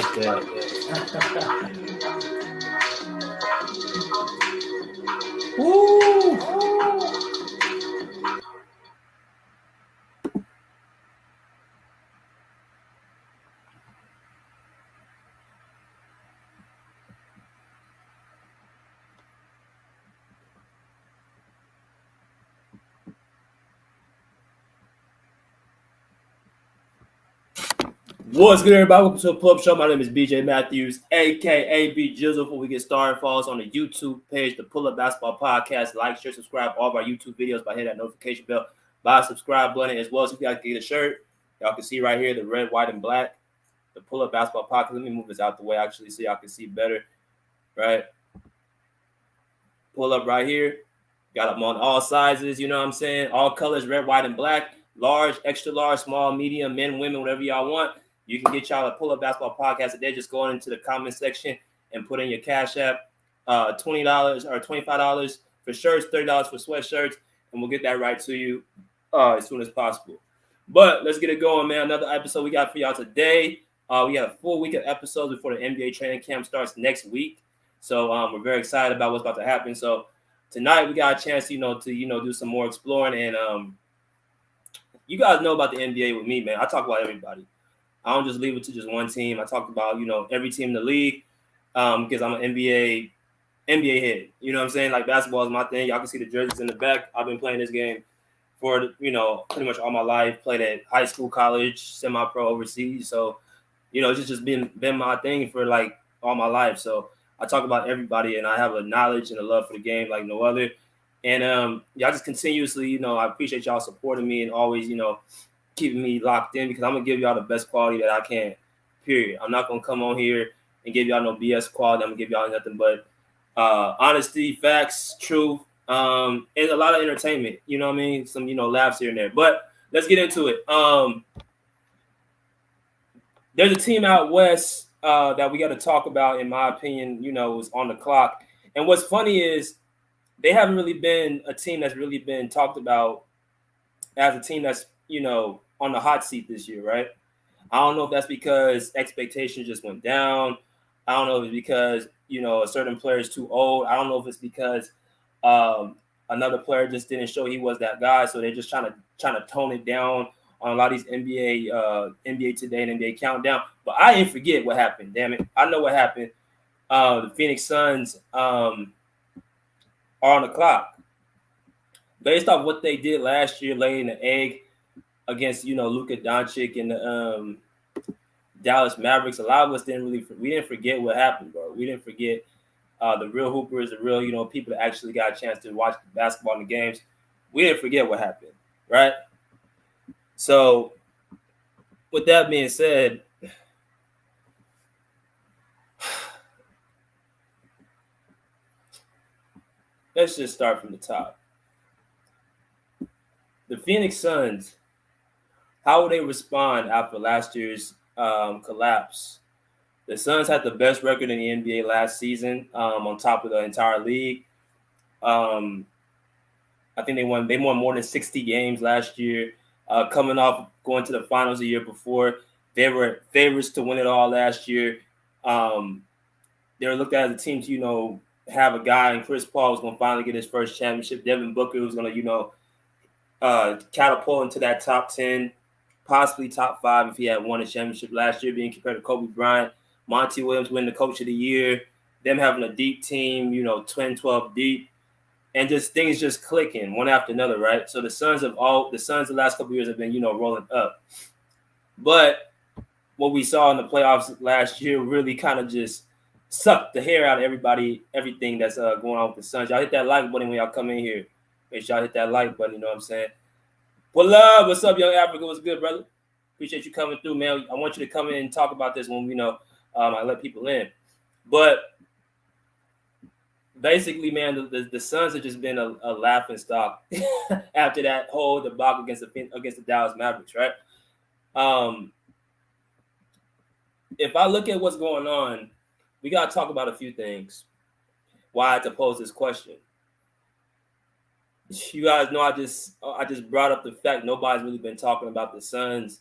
like that. Woo! What's good, everybody? Welcome to the Pull-Up Show. My name is BJ Matthews, a.k.a. B Jizzle. Before we get started, follow us on the YouTube page, the Pull-Up Basketball Podcast. Like, share, subscribe all of our YouTube videos by hitting that notification bell, by the subscribe button, as well as if you guys can get a shirt. Y'all can see right here, the red, white, and black, the Pull-Up Basketball Podcast. Let me move this out the way, actually, so y'all can see better, right? Pull up right here. Got them on all sizes, you know what I'm saying? All colors, red, white, and black. Large, extra large, small, medium, men, women, whatever y'all want. You can get y'all a Pull-Up Basketball Podcast today. Just go into the comment section and put in your Cash App, $20 or $25 for shirts, $30 for sweatshirts, and we'll get that right to you as soon as possible. But let's get it going, man. Another episode we got for y'all today. We got a full week of episodes before the NBA training camp starts next week. So we're very excited about what's about to happen. So tonight we got a chance, to do some more exploring. And you guys know about the NBA with me, man. I talk about everybody. I don't just leave it to just one team. I talk about, every team in the league because I'm an NBA head. You know what I'm saying? Like, basketball is my thing. Y'all can see the jerseys in the back. I've been playing this game for, pretty much all my life. Played at high school, college, semi-pro, overseas. So, it's just been my thing for, like, all my life. So I talk about everybody, and I have a knowledge and a love for the game like no other. And y'all just continuously, I appreciate y'all supporting me and always, keeping me locked in, because I'm going to give y'all the best quality that I can, period. I'm not going to come on here and give y'all no BS quality. I'm going to give y'all nothing but honesty, facts, truth, and a lot of entertainment. You know what I mean? Some, laughs here and there. But let's get into it. There's a team out west that we got to talk about, in my opinion, is on the clock. And what's funny is they haven't really been a team that's really been talked about as a team that's, on the hot seat this year, right? I don't know if that's because expectations just went down. I don't know if it's because, a certain player is too old. I don't know if it's because another player just didn't show he was that guy. So they're just trying to tone it down on a lot of these NBA Today and NBA Countdown. But I didn't forget what happened, damn it. I know what happened. The Phoenix Suns are on the clock. Based off what they did last year, laying the egg against, Luka Doncic and the Dallas Mavericks, a lot of us didn't forget what happened, bro. We didn't forget the real hoopers, the real, people that actually got a chance to watch the basketball in the games. We didn't forget what happened, right? So, with that being said, let's just start from the top. The Phoenix Suns, how will they respond after last year's collapse? The Suns had the best record in the NBA last season, on top of the entire league. I think they won more than 60 games last year. Coming off going to the finals the year before, they were favorites to win it all last year. They were looked at as a team to, have a guy, and Chris Paul was going to finally get his first championship. Devin Booker was going to, catapult into that top 10, possibly top 5 if he had won a championship last year, being compared to Kobe Bryant. Monty Williams winning the Coach of the Year, them having a deep team, 10-12 deep, and just things just clicking one after another, right? So the Suns the last couple of years have been, rolling up. But what we saw in the playoffs last year really kind of just sucked the hair out of everything that's going on with the Suns. Y'all hit that like button when y'all come in here. Make sure y'all hit that like button, you know what I'm saying? Well, what's up, Young Africa? What's good, brother? Appreciate you coming through, man. I want you to come in and talk about this when I let people in. But basically, man, the Suns have just been a laughing stock after that whole debacle against the Dallas Mavericks, right? If I look at what's going on, we got to talk about a few things. Why I had to pose this question. You guys know I just brought up the fact nobody's really been talking about the Suns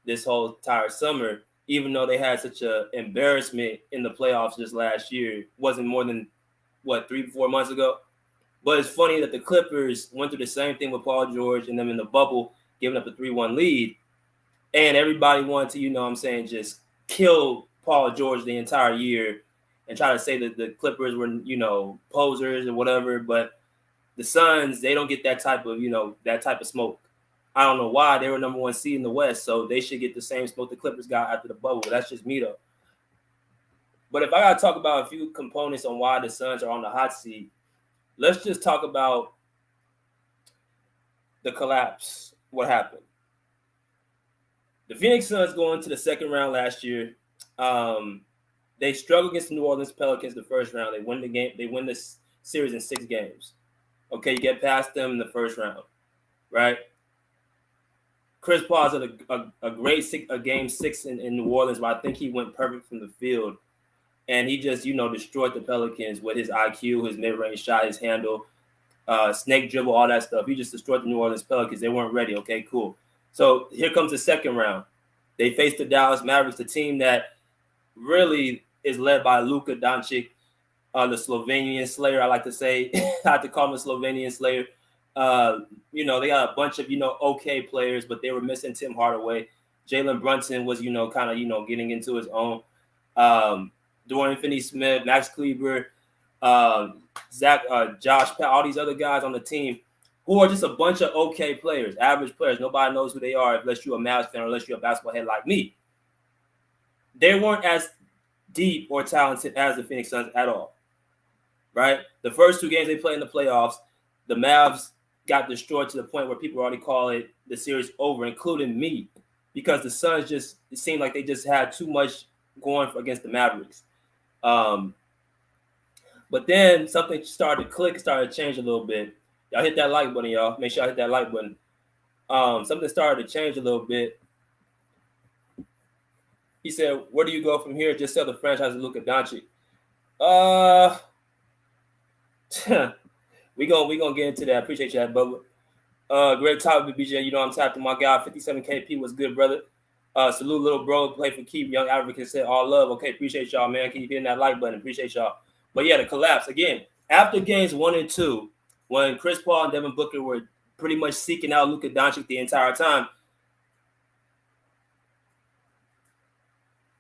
this whole entire summer. even though they had such an embarrassment in the playoffs just last year. It wasn't more than, 3-4 months ago? But it's funny that the Clippers went through the same thing with Paul George and them in the bubble, giving up a 3-1 lead. And everybody wanted to, just kill Paul George the entire year and try to say that the Clippers were, posers or whatever. But the Suns, they don't get that type of smoke. I don't know why. They were number 1 seed in the West, so they should get the same smoke the Clippers got after the bubble. That's just me, though. But if I got to talk about a few components on why the Suns are on the hot seat, let's just talk about the collapse. What happened? The Phoenix Suns going to the second round last year. They struggled against the New Orleans Pelicans the first round. They win the game. They win this series in 6 games. Okay, you get past them in the first round, right? Chris Paul had a great game 6 in New Orleans, but I think he went perfect from the field. And he just, destroyed the Pelicans with his IQ, his mid-range shot, his handle, snake dribble, all that stuff. He just destroyed the New Orleans Pelicans. They weren't ready. Okay, cool. So here comes the second round. They faced the Dallas Mavericks, the team that really is led by Luka Doncic, the Slovenian Slayer, I like to say. I have to call him the Slovenian Slayer. They got a bunch of, okay players, but they were missing Tim Hardaway. Jalen Brunson was, getting into his own. Dorian Finney-Smith, Max Kleber, Josh Pat, all these other guys on the team who are just a bunch of okay players, average players. Nobody knows who they are unless you're a Mavs fan or unless you're a basketball head like me. They weren't as deep or talented as the Phoenix Suns at all, right? The first 2 games they played in the playoffs, the Mavs got destroyed to the point where people already call it the series over, including me, because the Suns it seemed like they just had too much going against the Mavericks. But then something started to click, started to change a little bit. Y'all hit that like button, y'all. Make sure y'all hit that like button. Something started to change a little bit. He said, "Where do you go from here? Just sell the franchise to Luka Doncic." we gonna get into that. Appreciate you, that, Bubba. Great topic, BJ. I'm tapped to my guy. 57 KP was good, brother. Salute, little bro. Play for Keep. Young Advocate said all love. Okay, appreciate y'all, man. Keep hitting that like button. Appreciate y'all. But yeah, the collapse again after games 1 and 2, when Chris Paul and Devin Booker were pretty much seeking out Luka Doncic the entire time.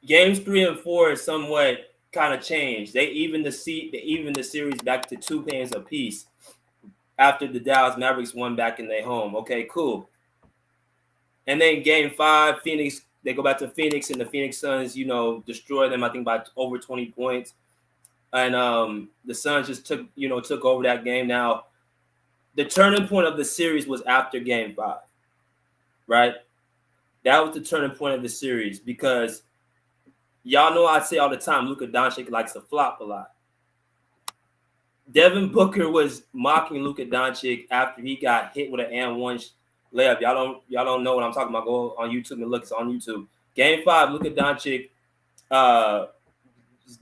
Games 3 and 4 somewhat kind of changed. They evened the series back to 2 games apiece after the Dallas Mavericks won back in their home. Okay, cool. And then game 5, Phoenix, they go back to Phoenix, and the Phoenix Suns, destroy them, I think, by over 20 points. And the Suns just took over that game. Now, the turning point of the series was after game 5, right? That was the turning point of the series because y'all know I say all the time, Luka Doncic likes to flop a lot. Devin Booker was mocking Luka Doncic after he got hit with an and-1 layup. Y'all don't know what I'm talking about. Go on YouTube and look. It's on YouTube. Game 5, Luka Doncic.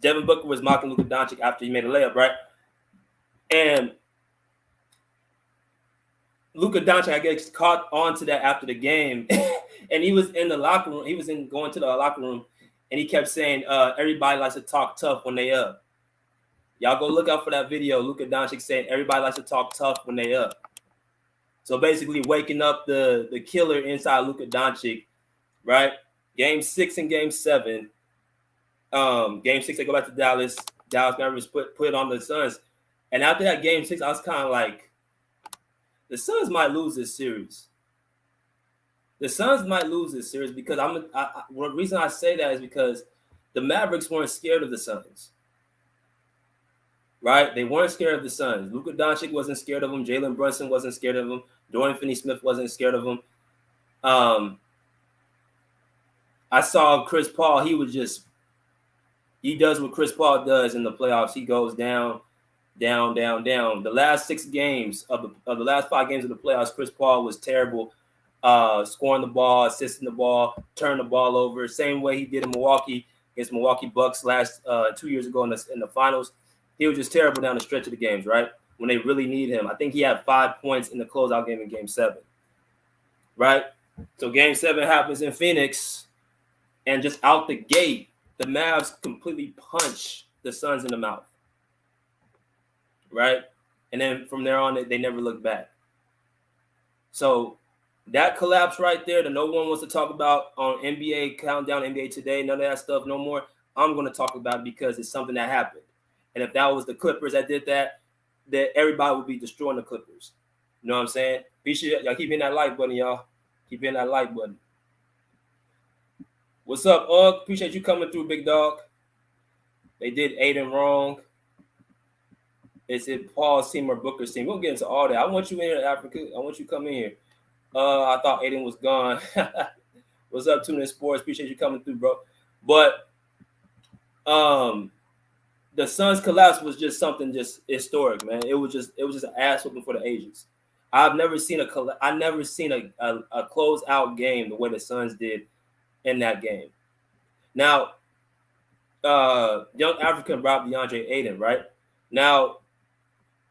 Devin Booker was mocking Luka Doncic after he made a layup, right? And Luka Doncic, I guess, caught on to that after the game, and he was in the locker room. He was going to the locker room, and he kept saying, "Everybody likes to talk tough when they up." Y'all go look out for that video. Luka Doncic saying, "Everybody likes to talk tough when they up." So basically, waking up the killer inside Luka Doncic, right? Game 6 and Game 7. Game 6, they go back to Dallas. Dallas Mavericks put it on the Suns, and after that Game 6, I was kind of like, the Suns might lose this series. The Suns might lose this series because the reason I say that is because the Mavericks weren't scared of the Suns. Right? They weren't scared of the Suns. Luka Doncic wasn't scared of them. Jalen Brunson wasn't scared of them. Dorian Finney-Smith wasn't scared of them. I saw Chris Paul. He does what Chris Paul does in the playoffs. He goes down, down, down, down. The last 6 games of the last 5 games of the playoffs, Chris Paul was terrible. Scoring the ball, assisting the ball, turning the ball over. Same way he did in Milwaukee against Milwaukee Bucks last 2 years ago in the finals. He was just terrible down the stretch of the games, right? When they really need him. I think he had 5 points in the closeout game in Game 7, right? So Game 7 happens in Phoenix. And just out the gate, the Mavs completely punch the Suns in the mouth. Right? And then from there on, they never looked back. So that collapse right there that no one wants to talk about on NBA Countdown, NBA Today, none of that stuff no more. I'm going to talk about it because it's something that happened. And if that was the Clippers that did that everybody would be destroying the Clippers. You know what I'm saying? Be sure y'all keep hitting that like button, y'all. Keep hitting that like button. What's up, Ugg? Appreciate you coming through, big dog. They did Ayton wrong. Is it Paul's team or Booker's team? We'll get into all that. I want you in here, Africa. I want you to come in here. I thought Ayton was gone. What's up, Tune In Sports? Appreciate you coming through, bro. But the Suns collapse was just something just historic, man. It was just an ass whooping for the ages. I've never seen a close out game the way the Suns did in that game. Now, young African brought DeAndre Ayton, right? Now,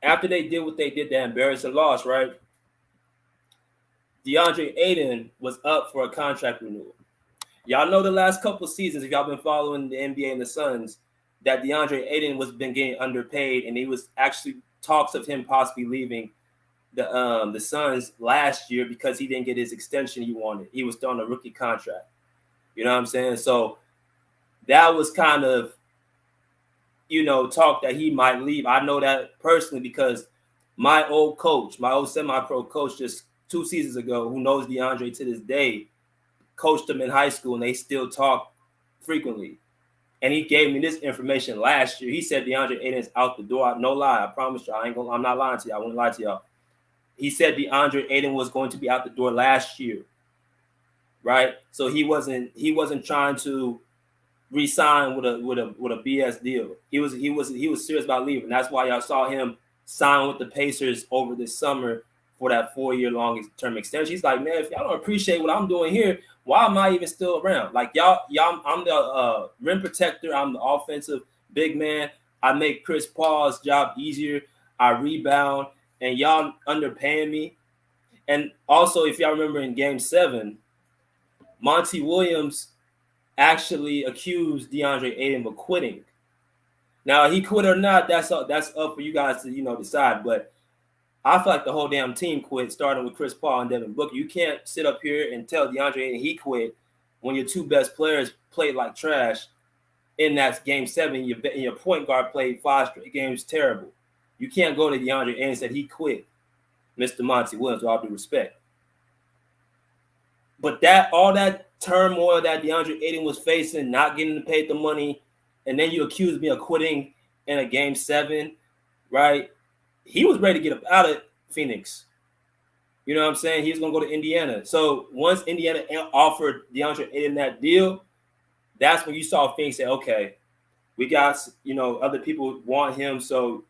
after they did what they did, that embarrassing loss, right? DeAndre Ayton was up for a contract renewal. Y'all know the last couple seasons, if y'all been following the NBA and the Suns, that DeAndre Ayton was been getting underpaid, and he was actually talks of him possibly leaving the Suns last year because he didn't get his extension he wanted. He was still on a rookie contract. You know what I'm saying? So that was kind of, talk that he might leave. I know that personally because my old coach, my old semi-pro coach just 2 seasons ago, who knows DeAndre to this day, coached him in high school, and they still talk frequently. And he gave me this information last year. He said DeAndre Ayton's out the door. No lie. I promise you. I'm not lying to you. I won't lie to y'all. He said DeAndre Ayton was going to be out the door last year. Right? So he wasn't trying to re-sign with a BS deal. He was serious about leaving. That's why y'all saw him sign with the Pacers over this summer for that 4-year long-term extension. He's like, man, if y'all don't appreciate what I'm doing here, why am I even still around? Like y'all, I'm the rim protector. I'm the offensive big man. I make Chris Paul's job easier. I rebound, and y'all underpaying me. And also, if y'all remember in Game 7, Monty Williams actually accused DeAndre Ayton of quitting. Now, he quit or not, that's up for you guys to decide. But I feel like the whole damn team quit, starting with Chris Paul and Devin Booker. You can't sit up here and tell DeAndre Ayton he quit when your 2 best players played like trash in that Game 7. Your point guard played 5 straight games terrible. You can't go to DeAndre Ayton and say he quit, Mr. Monty Williams, with all due respect. But all that turmoil that DeAndre Ayton was facing, not getting paid the money, and then you accuse me of quitting in a Game 7, right? He was ready to get up out of Phoenix. You know what I'm saying? He was going to go to Indiana. So once Indiana offered DeAndre Ayton that deal, that's when you saw Phoenix say, okay, we got, other people want him, so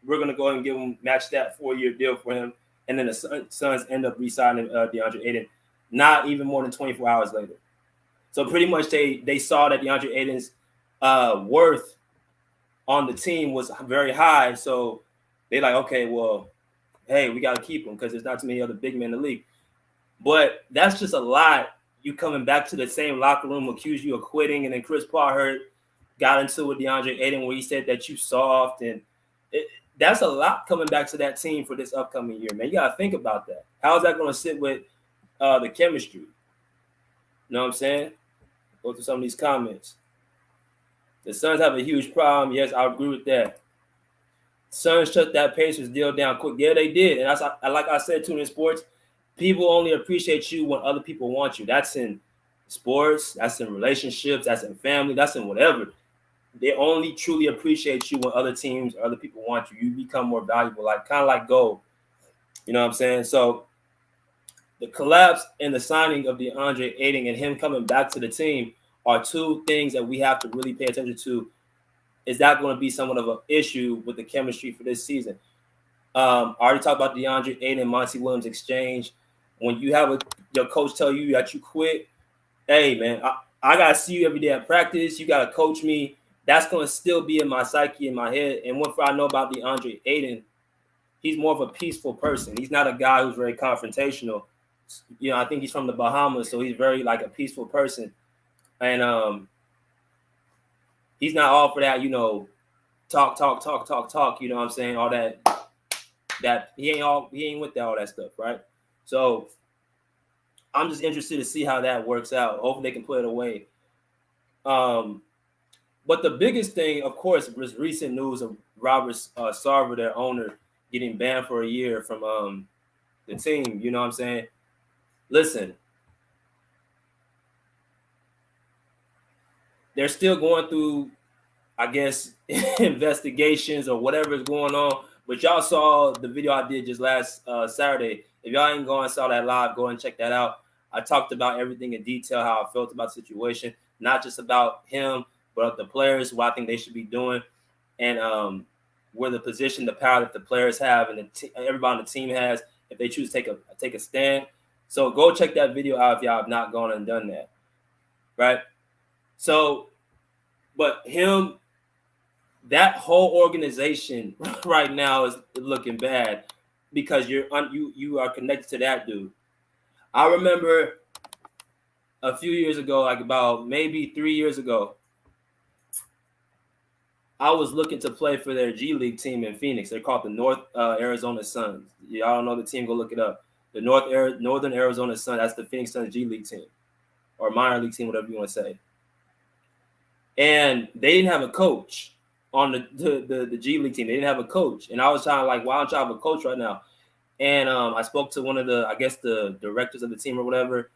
we're going to go ahead and match that 4-year deal for him. And then the Suns end up re-signing DeAndre Ayton not even more than 24 hours later. So pretty much they saw that DeAndre Ayton's worth on the team was very high. So they're like, okay, well, hey, we got to keep him because there's not too many other big men in the league. But that's just a lot. You coming back to the same locker room, accuse you of quitting, and then Chris Paul got into it with DeAndre Ayton where he said that you soft, and that's a lot coming back to that team for this upcoming year, man. You got to think about that. How is that going to sit with the chemistry? You know what I'm saying? Go through some of these comments. The Suns have a huge problem. Yes, I agree with that. Suns shut that Pacers deal down quick. Yeah, they did. And that's like I said, Tune In Sports, people only appreciate you when other people want you. That's in sports. That's in relationships. That's in family. That's in whatever. They only truly appreciate you when other teams or other people want you. You become more valuable, kind of like gold. You know what I'm saying? So the collapse and the signing of DeAndre Ayton and him coming back to the team are 2 things that we have to really pay attention to. Is that going to be somewhat of an issue with the chemistry for this season? I already talked about DeAndre Ayton and Monty Williams exchange. When you have your coach tell you that you quit, hey, man, I got to see you every day at practice. You got to coach me. That's going to still be in my psyche, in my head. And what I know about DeAndre Ayton, he's more of a peaceful person. He's not a guy who's very confrontational. I think he's from the Bahamas, so he's very like a peaceful person. And he's not all for that, talk. You know what I'm saying? All that he ain't with all that stuff, right? So I'm just interested to see how that works out. Hopefully they can put it away. But the biggest thing, of course, was recent news of Robert Sarver, their owner, getting banned for a year from the team. You know what I'm saying? Listen, they're still going through, I guess, investigations or whatever is going on. But y'all saw the video I did just last Saturday. If y'all ain't going and saw that live, go and check that out. I talked about everything in detail, how I felt about the situation, not just about him, but the players, what I think they should be doing, and where the position, the power that the players have, and everybody on the team has, if they choose to take a stand. So go check that video out if y'all have not gone and done that, right? So, but him, that whole organization right now is looking bad because you are connected to that dude. I remember a few years ago, like about maybe 3 years ago, I was looking to play for their G League team in Phoenix. They're called the North Arizona Suns. Y'all don't know the team, go look it up. The Northern Arizona Suns, that's the Phoenix Suns G League team or minor league team, whatever you want to say. And they didn't have a coach on the G League team. They didn't have a coach. And I was trying to like, why don't y'all have a coach right now? And I spoke to one of the directors of the team or whatever.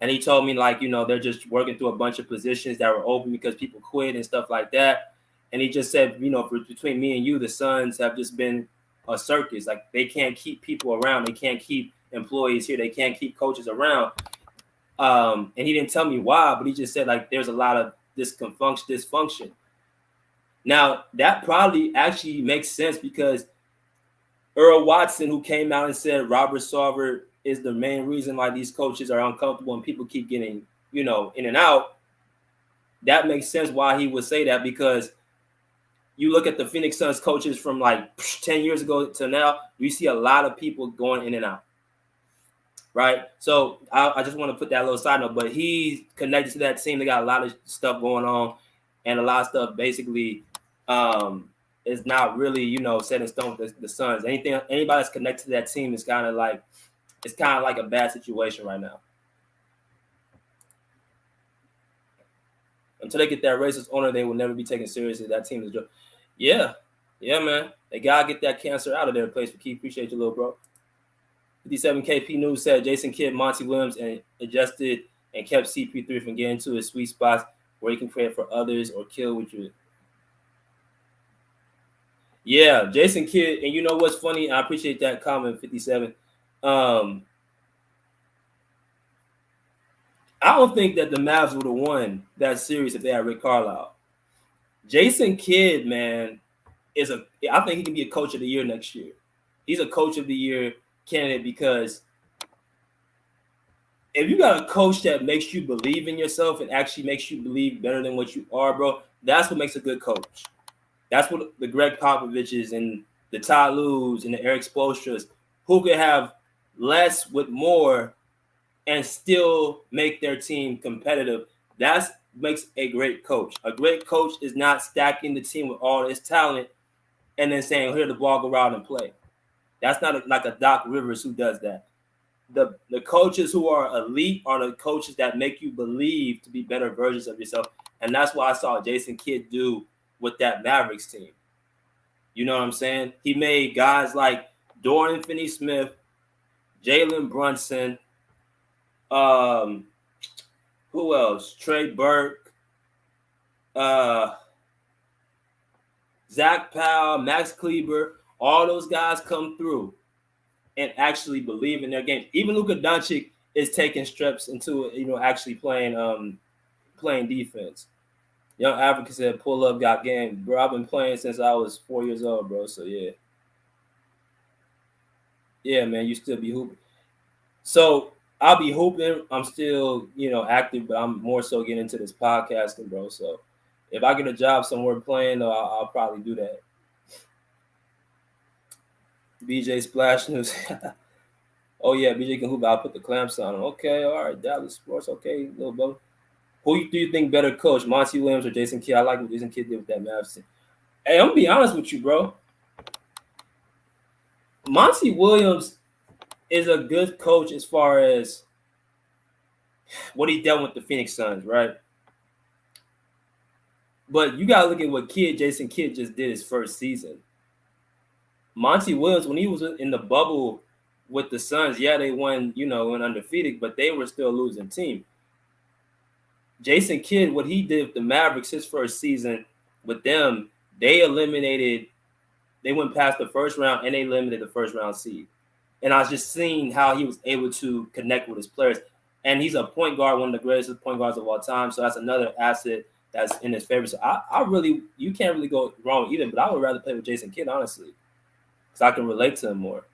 And he told me like, they're just working through a bunch of positions that were open because people quit and stuff like that. And he just said, between me and you, the Suns have just been a circus. Like they can't keep people around. They can't keep employees here. They can't keep coaches around. And he didn't tell me why, but he just said like there's a lot of dysfunction. Now that probably actually makes sense because Earl Watson, who came out and said Robert Sarver is the main reason why these coaches are uncomfortable and people keep getting, in and out. That makes sense why he would say that because you look at the Phoenix Suns coaches from like 10 years ago to now, you see a lot of people going in and out. Right. So I just want to put that little side note, but he's connected to that team. They got a lot of stuff going on and a lot of stuff basically is not really, set in stone with the Suns. Anybody that's connected to that team is kind of like a bad situation right now. Until they get that racist owner, they will never be taken seriously. That team is yeah, man. They gotta get that cancer out of their place. For Keith, appreciate you, little bro. 57KP News said Jason Kidd, Monty Williams, and adjusted and kept CP3 from getting to his sweet spots where he can create for others or kill with you. Yeah, Jason Kidd, and you know what's funny? I appreciate that comment, 57. I don't think that the Mavs would have won that series if they had Rick Carlisle. Jason Kidd, man, I think he can be a coach of the year next year. He's a coach of the year candidate because if you got a coach that makes you believe in yourself and actually makes you believe better than what you are, bro, that's what makes a good coach. That's what the Greg Popoviches and the Ty Lues and the Eric Spoelstras, who could have less with more and still make their team competitive. That makes a great coach. A great coach is not stacking the team with all this talent and then saying, here, the ball, go out and play. That's not like a Doc Rivers who does that. The coaches who are elite are the coaches that make you believe to be better versions of yourself. And that's what I saw Jason Kidd do with that Mavericks team. You know what I'm saying? He made guys like Dorian Finney-Smith, Jalen Brunson, who else? Trey Burke, Zach Powell, Max Kleber, all those guys come through and actually believe in their game. Even Luka Doncic is taking steps into actually playing defense. Young Africa said, "Pull up, got game, bro. I've been playing since I was 4 years old, bro. So yeah, man. You still be hooping. So I'll be hooping. I'm still active, but I'm more so getting into this podcasting, bro. So if I get a job somewhere playing, I'll probably do that." BJ Splash News. Oh yeah, BJ can hoop. I'll put the clamps on him. Okay, all right. Dallas Sports. Okay, little bro. Who do you think better coach, Monty Williams or Jason Kidd? I like what Jason Kidd did with that Mavs team. Hey, I'm gonna be honest with you, bro. Monty Williams is a good coach as far as what he done with the Phoenix Suns, right? But you gotta look at what Jason Kidd just did his first season. Monty Williams, when he was in the bubble with the Suns, yeah, they won, went undefeated, but they were still a losing team. Jason Kidd, what he did with the Mavericks his first season with them, they went past the first round and they eliminated the first round seed. And I was just seeing how he was able to connect with his players. And he's a point guard, one of the greatest point guards of all time. So that's another asset that's in his favor. So you can't really go wrong either, but I would rather play with Jason Kidd, honestly, because I can relate to him more.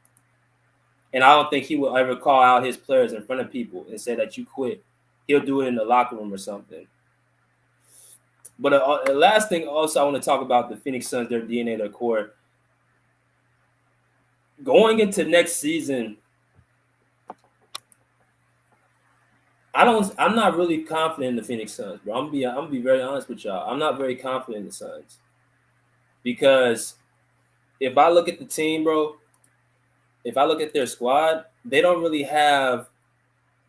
And I don't think he will ever call out his players in front of people and say that you quit. He'll do it in the locker room or something. But the last thing also I want to talk about the Phoenix Suns, their DNA, their core. Going into next season, I'm not really confident in the Phoenix Suns, bro. I'm gonna be very honest with y'all. I'm not very confident in the Suns. Because if I look at the team, bro, if I look at their squad, they don't really have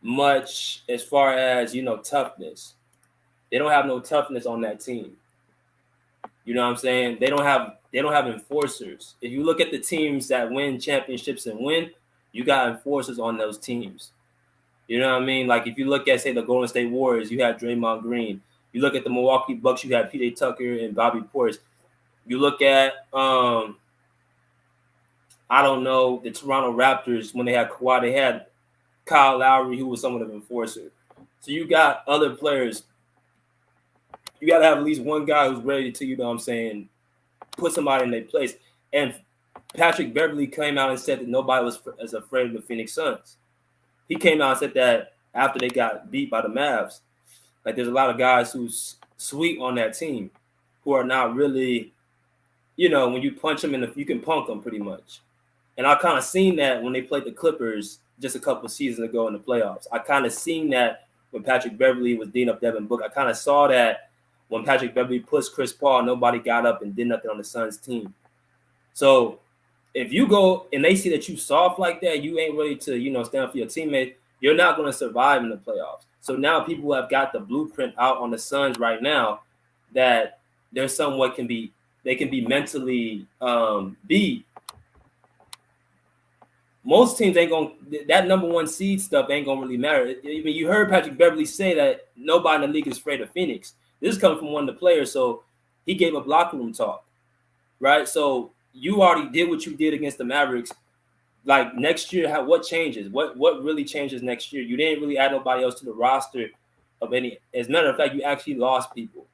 much as far as, toughness. They don't have no toughness on that team. You know what I'm saying? They don't have enforcers. If you look at the teams that win championships and win, you got enforcers on those teams. You know what I mean? Like if you look at, say, the Golden State Warriors, you have Draymond Green. You look at the Milwaukee Bucks, you have PJ Tucker and Bobby Portis. You look at I don't know, the Toronto Raptors, when they had Kawhi, they had Kyle Lowry, who was somewhat of an enforcer. So you got other players. You got to have at least one guy who's ready to, put somebody in their place. And Patrick Beverley came out and said that nobody was as afraid of the Phoenix Suns. He came out and said that after they got beat by the Mavs. Like there's a lot of guys who's sweet on that team who are not really, when you punch them you can punk them pretty much. And I kind of seen that when they played the Clippers just a couple of seasons ago in the playoffs. I kind of seen that when Patrick Beverley was beating up Devin Booker. I kind of saw that when Patrick Beverley pushed Chris Paul, nobody got up and did nothing on the Suns team. So if you go and they see that you soft like that, you ain't ready to, stand up for your teammate, you're not going to survive in the playoffs. So now people have got the blueprint out on the Suns right now that there's somewhat they can be mentally beat. Most teams ain't going to, that number one seed stuff ain't going to really matter. I mean, you heard Patrick Beverley say that nobody in the league is afraid of Phoenix. This is coming from one of the players, so he gave up locker room talk, right? So you already did what you did against the Mavericks. Like next year, what changes? What really changes next year? You didn't really add nobody else to the roster of any. As a matter of fact, you actually lost people.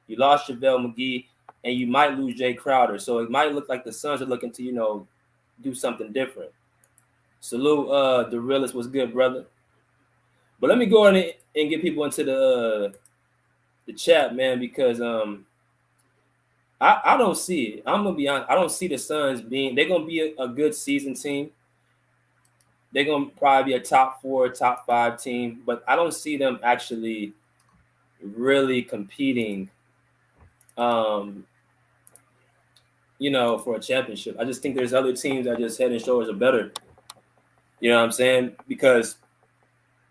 You lost JaVale McGee, and you might lose Jay Crowder. So it might look like the Suns are looking to, do something different. Salute, the realist was good, brother. But let me go in and get people into the chat, man, because I don't see it. I'm gonna be honest. I don't see the Suns they're gonna be a good season team. They're gonna probably be a top 4, top 5 team, but I don't see them actually really competing for a championship. I just think there's other teams that just head and shoulders are better. You know what I'm saying? Because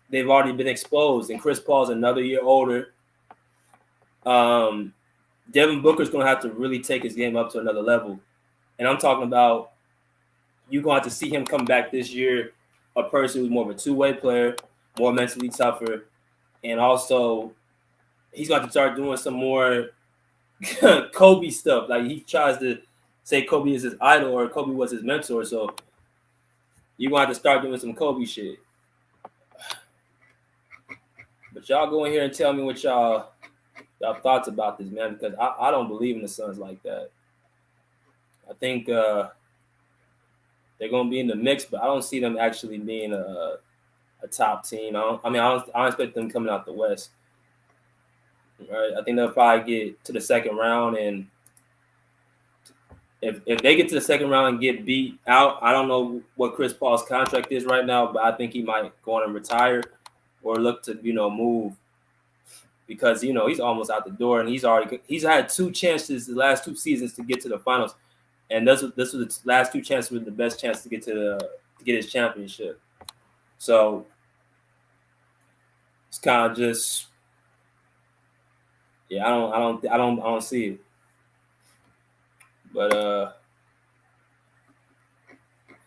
they've already been exposed, and Chris Paul's another year older. Devin Booker's going to have to really take his game up to another level. And I'm talking about you're going to have to see him come back this year, a person who's more of a two-way player, more mentally tougher, and also he's going to start doing some more Kobe stuff. Like he tries to say Kobe is his idol or Kobe was his mentor, so you're going to have to start doing some Kobe shit. But y'all go in here and tell me what y'all thoughts about this, man, because I don't believe in the Suns like that. I think they're going to be in the mix, but I don't see them actually being a top team. I don't expect them coming out the West. Right? I think they'll probably get to the second round, and if they get to the second round and get beat out, I don't know what Chris Paul's contract is right now, but I think he might go on and retire or look to move. because he's almost out the door, and he's had 2 chances the last 2 seasons to get to the finals, and this was the last 2 chances with the best chance to get get his championship. So it's kind of just, I don't see it. But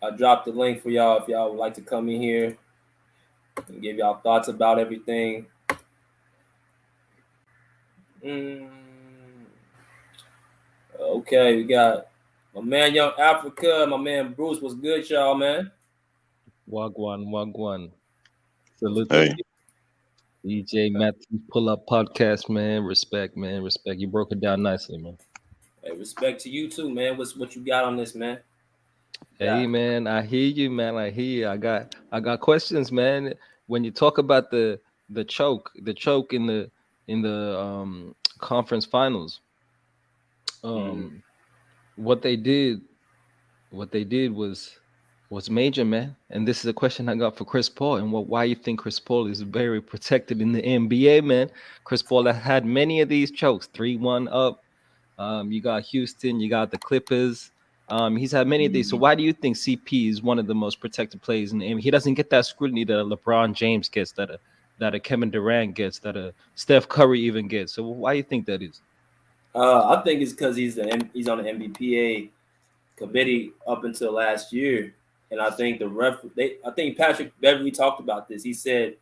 I dropped the link for y'all if y'all would like to come in here and give y'all thoughts about everything. Okay, we got my man Young Africa, my man Bruce. What's good, y'all, man? Wagwan. Salute Hey. DJ Matthews Pull Up Podcast, man. Respect, man. Respect. You broke it down nicely, man. Hey, respect to you too, man. What you got on this, man? Hey, man. I hear you, man. I hear you. I got questions, man. When you talk about the choke in the conference finals, what they did was major, man. And this is a question I got for Chris Paul, and why you think Chris Paul is very protected in the NBA, man. Chris Paul has had many of these chokes, 3-1 up. You got Houston, you got the Clippers. He's had many of these. So why do you think CP is one of the most protected players in the NBA? He doesn't get that scrutiny that a LeBron James gets, that a Kevin Durant gets, that a Steph Curry even gets. So why do you think that is? I think it's because he's on the NBPA committee up until last year, and I think I think Patrick Beverly talked about this. He said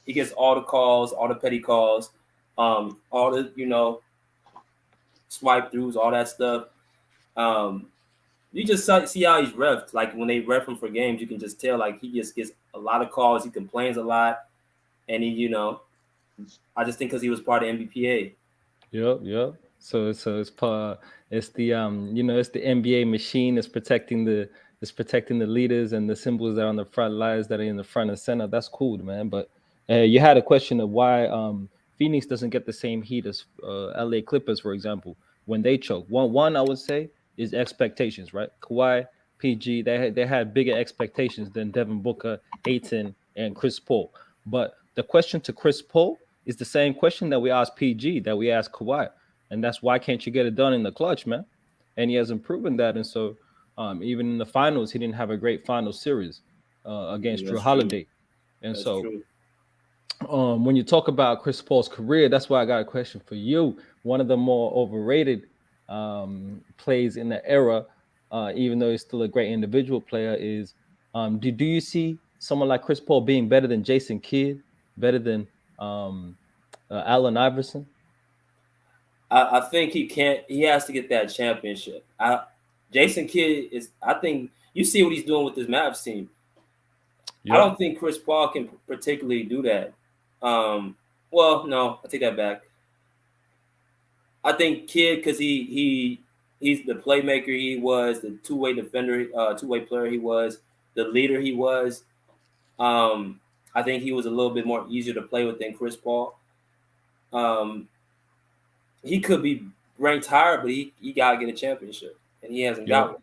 he gets all the calls, all the petty calls, all the swipe throughs, all that stuff. You just see how he's reffed. Like when they ref him for games, you can just tell like he just gets a lot of calls. He complains a lot, and I just think because he was part of NBPA. Yep. So it's the it's the NBA machine. It's protecting the leaders and the symbols that are on the front lines that are in the front and center. That's cool, man. But you had a question of why Phoenix doesn't get the same heat as LA Clippers, for example, when they choke. One I would say is expectations, right? Kawhi, PG, they had bigger expectations than Devin Booker, Ayton, and Chris Paul. But the question to Chris Paul is the same question that we asked PG, that we asked Kawhi. And that's why can't you get it done in the clutch, man? And he hasn't proven that. And so even in the finals, he didn't have a great final series against Drew Holiday. And that's so when you talk about Chris Paul's career, that's why I got a question for you. One of the more overrated plays in the era, even though he's still a great individual player, is do you see someone like Chris Paul being better than Jason Kidd, better than Allen Iverson? I think he has to get that championship. Jason Kidd is, I think you see what he's doing with this Mavs team. Yep. I don't think Chris Paul can particularly do that. Well, no, I take that back. I think Kidd, because he's the playmaker he was, the two-way defender, two-way player he was, the leader he was. I think he was a little bit more easier to play with than Chris Paul. He could be ranked higher, but he got to get a championship, and he hasn't got one.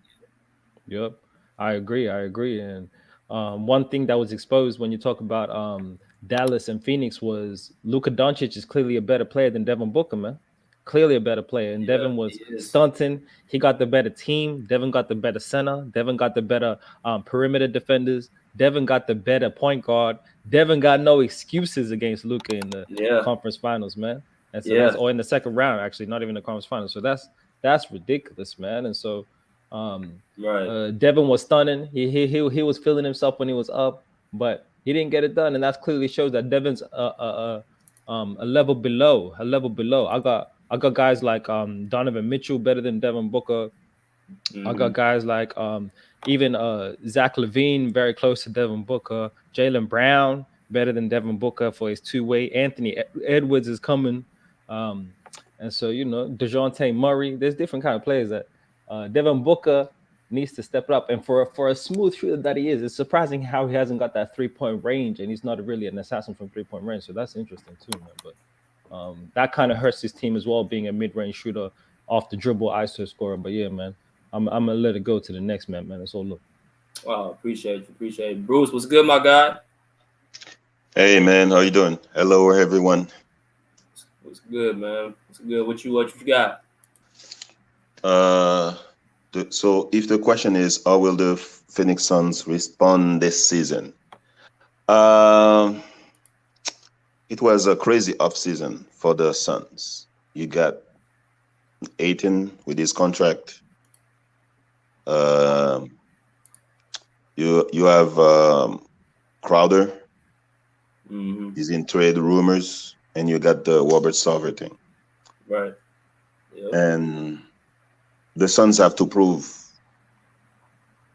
Yep, I agree. And one thing that was exposed when you talk about Dallas and Phoenix was Luka Doncic is clearly a better player than Devin Booker, man. Clearly a better player. And Devin was stunting. He got the better team. Devin got the better center. Devin got the better perimeter defenders. Devin got the better point guard. Devin got no excuses against Luka in the conference finals, man. And so that's in the second round, actually, not even the conference finals. So that's ridiculous, man. And so Devin was stunning. He was feeling himself when he was up, but he didn't get it done. And that clearly shows that Devin's a level below. I got guys like Donovan Mitchell better than Devin Booker. I got guys like even Zach LaVine very close to Devin Booker. Jaylen Brown better than Devin Booker for his two-way. Anthony Edwards is coming. And so, DeJounte Murray, there's different kind of players that Devin Booker needs to step it up. And for a smooth shooter that he is, it's surprising how he hasn't got that three-point range, and he's not really an assassin from three-point range. So that's interesting too, man. But that kind of hurts his team as well, being a mid-range shooter, off the dribble, ISO scorer. But yeah, man, I'm gonna let it go to the next man. That's all. Look. Wow, appreciate you. Bruce, what's good, my guy? Hey, man, how you doing? Hello, everyone. What's good, man? What's good? What you got? So if the question is, how will the Phoenix Suns respond this season? It was a crazy offseason for the Suns. You got Ayton with his contract. You have Crowder. Mm-hmm. He's in trade rumors, and you got the Robert Sarver thing. Right. Yep. And the Suns have to prove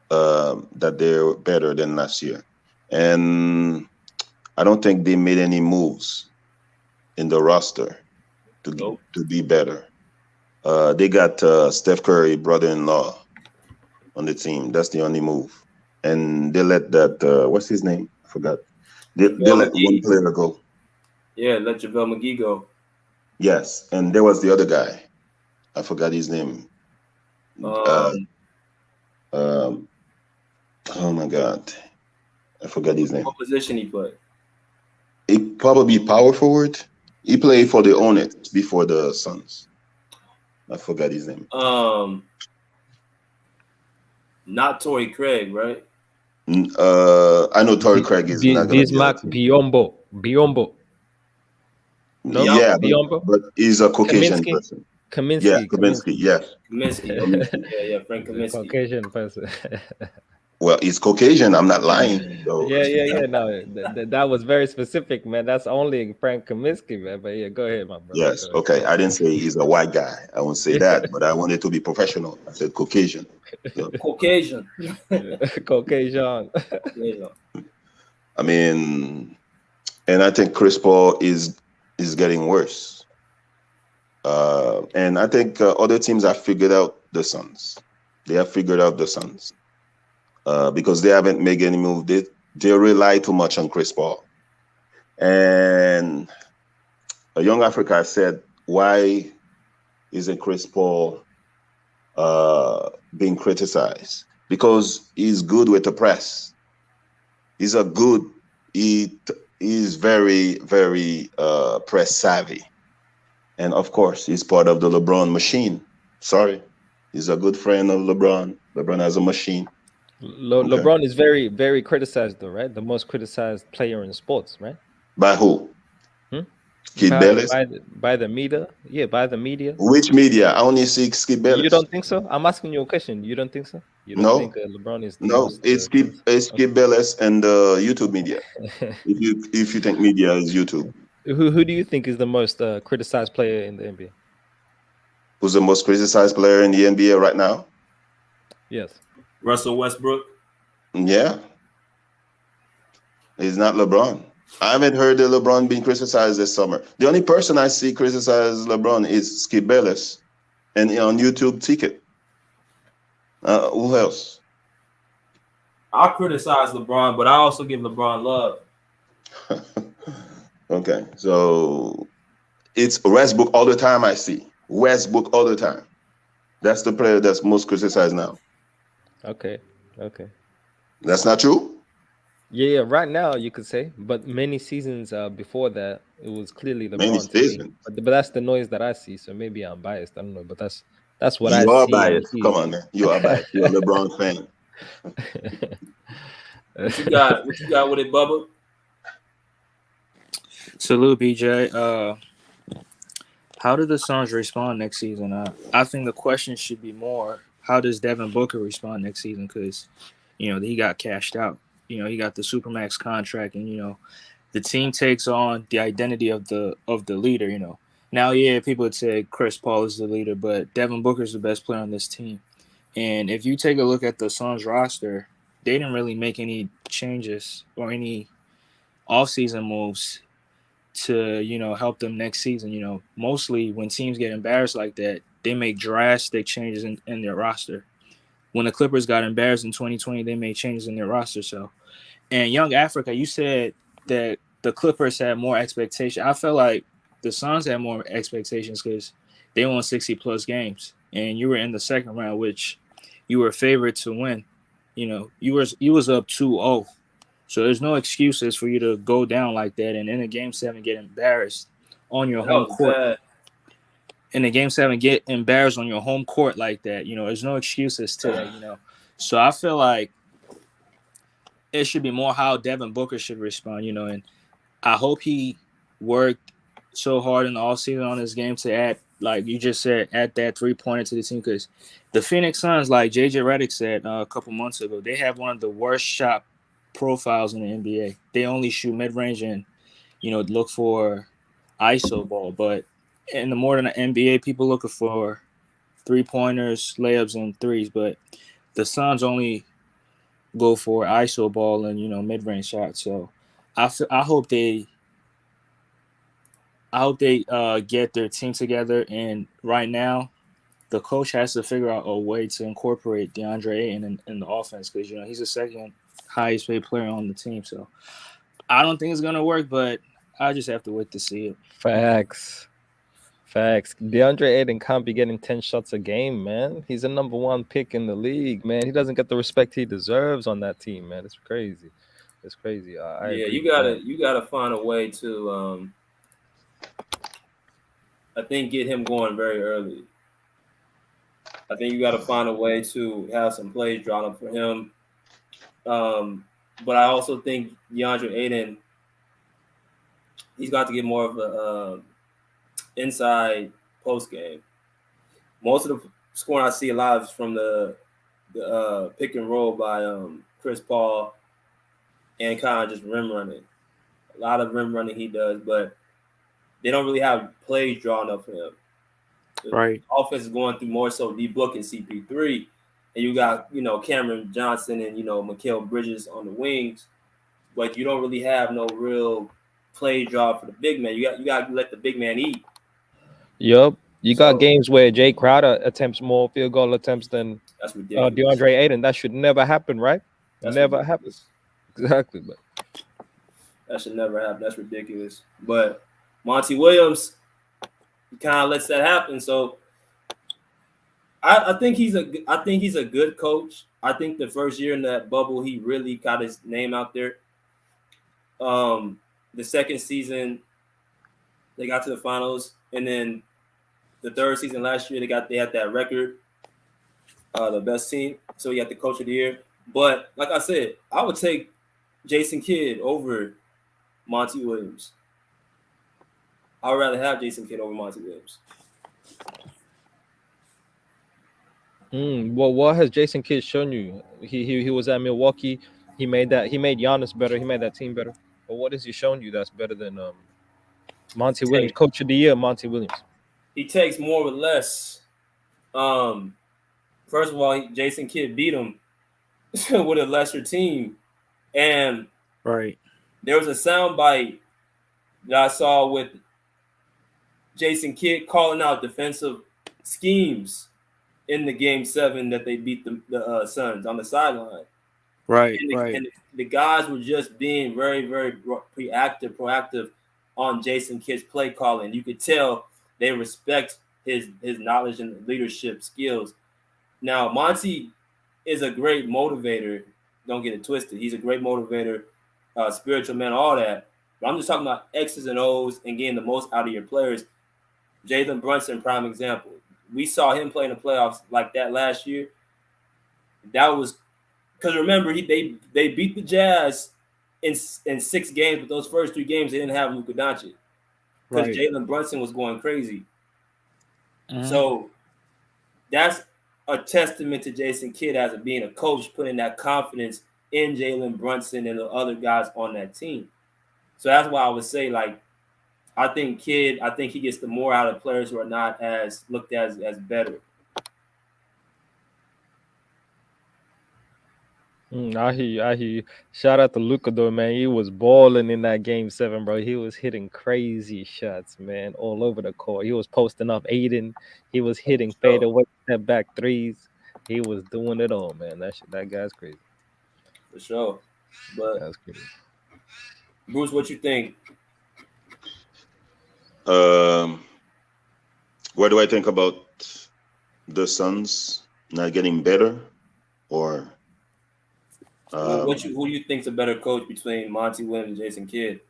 that they're better than last year. And I don't think they made any moves in the roster to be better. They got Steph Curry, brother-in-law, on the team. That's the only move. And they let that, what's his name? I forgot. They let one player go. Yeah, let JaVale McGee go. Yes, and there was the other guy. I forgot his name. Oh my God, I forgot his name. What position he played? He probably power forward. He played for the Hornets before the Suns. I forgot his name. Not Torrey Craig, right? I know Torrey Craig is not going to be Biombo. No, yeah, Biombo? but he's a Caucasian person. Kaminsky. Yeah, Kaminsky. Yeah. Kaminsky. Yeah, Frank Kaminsky. Caucasian person. Well, he's Caucasian. I'm not lying. So. Yeah. No, that was very specific, man. That's only Frank Kaminsky, man. But yeah, go ahead, my brother. Yes. Okay. I didn't say he's a white guy. I won't say that, but I wanted to be professional. I said Caucasian. So. Caucasian. Caucasian. I mean, and I think Chris Paul is getting worse. And I think other teams have figured out the Suns. They have figured out the Suns because they haven't made any move. They rely too much on Chris Paul. And a young Africa said, why isn't Chris Paul being criticized? Because he's good with the press. He's very, very press savvy. And of course, he's part of the LeBron machine. Sorry. He's a good friend of LeBron. LeBron has a machine. LeBron is very, very criticized, though, right? The most criticized player in sports, right? By who? Skip Bayless? By the media. Yeah, by the media. Which media? I only see Skip Bayless. You don't think so? I'm asking you a question. You don't think so? You don't think LeBron is the most, it's Skip Bayless and the YouTube media. if you think media is YouTube. Who do you think is the most criticized player in the NBA? Who's the most criticized player in the NBA right now? Yes. Russell Westbrook? Yeah. He's not LeBron. I haven't heard of LeBron being criticized this summer. The only person I see criticize LeBron is Skip Bayless and on YouTube Ticket. Who else? I criticize LeBron, but I also give LeBron love. Okay, so it's Westbrook all the time. I see Westbrook all the time. That's the player that's most criticized now. Okay. That's not true? Yeah. Right now, you could say, but many seasons before that, it was clearly LeBron. Many seasons. But that's the noise that I see. So maybe I'm biased. I don't know, but that's what I see. You are biased. Come on, man. You are biased. You're a LeBron fan. What you got with it, Bubba? Salute, BJ. How do the Suns respond next season? I think the question should be more, how does Devin Booker respond next season? Because, he got cashed out. He got the Supermax contract, and, the team takes on the identity of the leader, Now, people would say Chris Paul is the leader, but Devin Booker is the best player on this team. And if you take a look at the Suns roster, they didn't really make any changes or any offseason moves to, help them next season. Mostly when teams get embarrassed like that, they make drastic changes in their roster. When the Clippers got embarrassed in 2020, they made changes in their roster. So, and Young Africa, you said that the Clippers had more expectation. I felt like the Suns had more expectations because they won 60-plus games. And you were in the second round, which you were favored to win. You was up 2-0. So there's no excuses for you to go down like that and in a game 7 get embarrassed on your That home was court. bad. In the game 7, get embarrassed on your home court like that. There's no excuses to that. So I feel like it should be more how Devin Booker should respond. And I hope he worked so hard in the offseason on this game to add, like you just said, add that 3-pointer to the team, because the Phoenix Suns, like JJ Redick said a couple months ago, they have one of the worst shot profiles in the NBA. They only shoot mid-range and look for ISO ball, but in the modern NBA, people looking for 3-pointers, layups, and threes. But the Suns only go for ISO ball and mid-range shots. So I hope they get their team together. And right now, the coach has to figure out a way to incorporate DeAndre Ayton in the offense, because he's the second highest paid player on the team. So I don't think it's gonna work, but I just have to wait to see it. Facts. DeAndre Ayton can't be getting 10 shots a game, man. He's a number 1 pick in the league, man. He doesn't get the respect he deserves on that team, man. It's crazy. I agree You gotta find a way to I think get him going very early. I think you got to find a way to have some plays drawn up for him. But I also think DeAndre Ayton, he's got to get more of a inside post game. Most of the scoring I see a lot is from the pick and roll by Chris Paul and kind of just rim running. A lot of rim running he does, but they don't really have plays drawn up for him. Right. The offense is going through more so D-Book and CP3, and you got Cameron Johnson and Mikal Bridges on the wings, but you don't really have no real play draw for the big man. You got to let the big man eat. Yup. You got games where Jay Crowder attempts more field goal attempts than that's ridiculous. DeAndre Ayton. That should never happen, right? That's never happen. Exactly, but that should never happen. That's ridiculous. But Monty Williams kind of lets that happen. So I think he's a good coach. I think the first year in that bubble, he really got his name out there. The second season, they got to the finals, and then the third season last year, they had that record, the best team. So he got the coach of the year. But like I said, I would take Jason Kidd over Monty Williams. I would rather have Jason Kidd over Monty Williams. Well, what has Jason Kidd shown you? He was at Milwaukee. He made Giannis better. He made that team better. But what has he shown you that's better than Monty Williams, coach of the year, Monty Williams? He takes more or less. First of all, Jason Kidd beat him with a lesser team, and right. There was a soundbite that I saw with Jason Kidd calling out defensive schemes in the game 7 that they beat the Suns on the sideline. Right, and the guys were just being very, very proactive on Jason Kidd's play calling. You could tell they respect his knowledge and leadership skills. Now, Monty is a great motivator. Don't get it twisted. He's a great motivator, spiritual man, all that. But I'm just talking about X's and O's and getting the most out of your players. Jalen Brunson, prime example. We saw him play in the playoffs like that last year. That was because remember they beat the Jazz in 6 games, but those first 3 games they didn't have Luka Doncic because Jalen Brunson was going crazy. So that's a testament to Jason Kidd as being a coach, putting that confidence in Jalen Brunson and the other guys on that team. So that's why I would say, like, I think he gets the more out of players who are not as looked as better. I hear you. Shout out to Luka though, man. He was balling in that game 7, bro. He was hitting crazy shots, man, all over the court. He was posting up Aiden. He was hitting fadeaway, step back threes. He was doing it all, man. That guy's crazy. For sure. But that's crazy. Bruce, what you think? What do I think about the Suns not getting better, or who do you think's a better coach between Monty Williams and Jason Kidd?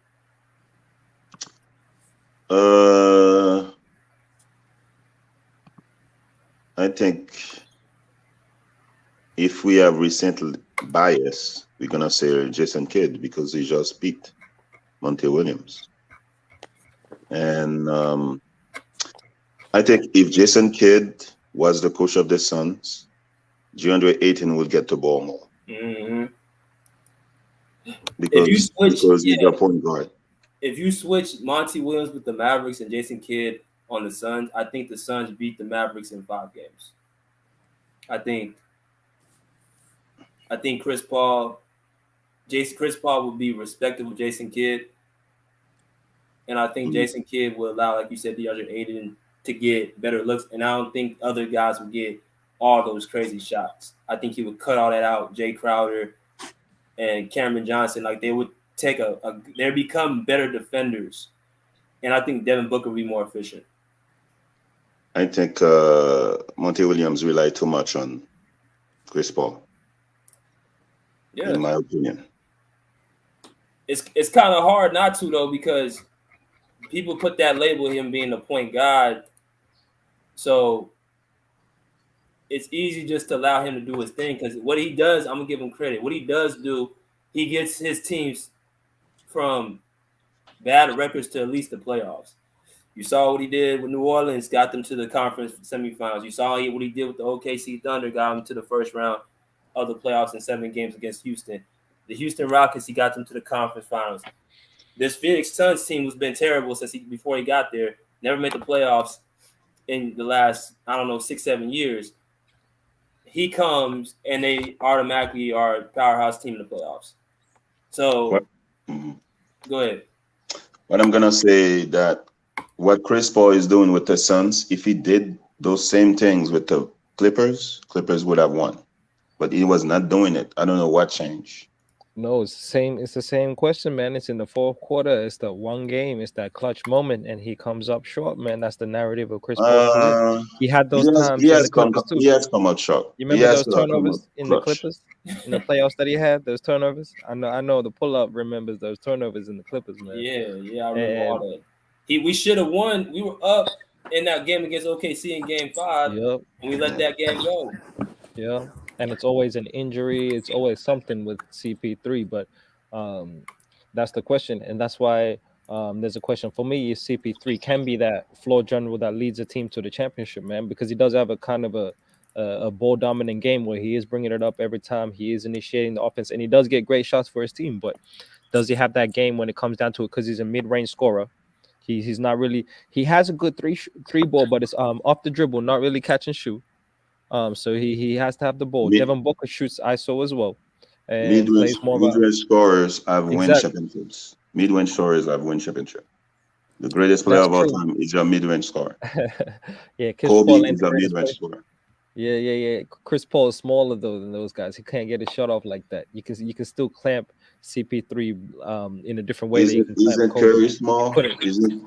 I think if we have recent bias, we're gonna say Jason Kidd because he just beat Monty Williams. And I think if Jason Kidd was the coach of the Suns, DeAndre Ayton would get the ball more. Mm-hmm. Because he's a point guard. If you switch Monty Williams with the Mavericks and Jason Kidd on the Suns, I think the Suns beat the Mavericks in 5 games. I think Chris Paul will be respectable Jason Kidd. And I think Jason Kidd will allow, like you said, DeAndre Ayton to get better looks. And I don't think other guys will get all those crazy shots. I think he would cut all that out. Jay Crowder and Cameron Johnson, like they would take they become better defenders. And I think Devin Booker will be more efficient. I think Monty Williams relied too much on Chris Paul. Yeah. In my opinion. It's kind of hard not to, though, because people put that label of him being the point guard. So it's easy just to allow him to do his thing because what he does, I'm going to give him credit. What he does do, he gets his teams from bad records to at least the playoffs. You saw what he did with New Orleans, got them to the conference semifinals. You saw what he did with the OKC Thunder, got them to the first round of the playoffs in 7 games against Houston. The Houston Rockets, he got them to the conference finals. This Phoenix Suns team has been terrible before he got there. Never made the playoffs in the last, 6-7 years. He comes and they automatically are a powerhouse team in the playoffs. So, go ahead. What I'm gonna say that what Chris Paul is doing with the Suns, if he did those same things with the Clippers would have won. But he was not doing it. I don't know what changed. No, it's the same. It's the same question, man. It's in the fourth quarter. It's the one game. It's that clutch moment, and he comes up short, man. That's the narrative of Chris Paul. He had those times in the Clippers too. He has come up short. You remember those turnovers in the Clippers in the playoffs that he had? Those turnovers. I know. The pull up remembers those turnovers in the Clippers, man. Yeah, I remember all that. We should have won. We were up in that game against OKC in Game 5, and we let that game go. Yeah. And it's always an injury. It's always something with CP3. But that's the question. And that's why there's a question for me. Is CP3 can be that floor general that leads a team to the championship, man, because he does have a kind of a ball dominant game where he is bringing it up every time. He is initiating the offense, and he does get great shots for his team. But does he have that game when it comes down to it? Because he's a mid-range scorer. He's not really. He has a good three ball, but it's off the dribble, not really catch and shoot. So he has to have the ball. Devin Booker shoots ISO as well. And plays more mid-range scorers have win championships. Mid-range scorers have win championship. The greatest player of all time is a mid-range scorer. Yeah, Kobe is a mid-range scorer. Yeah. Chris Paul is smaller though than those guys. He can't get a shot off like that. You can still clamp CP3 in a different way. Isn't Curry small?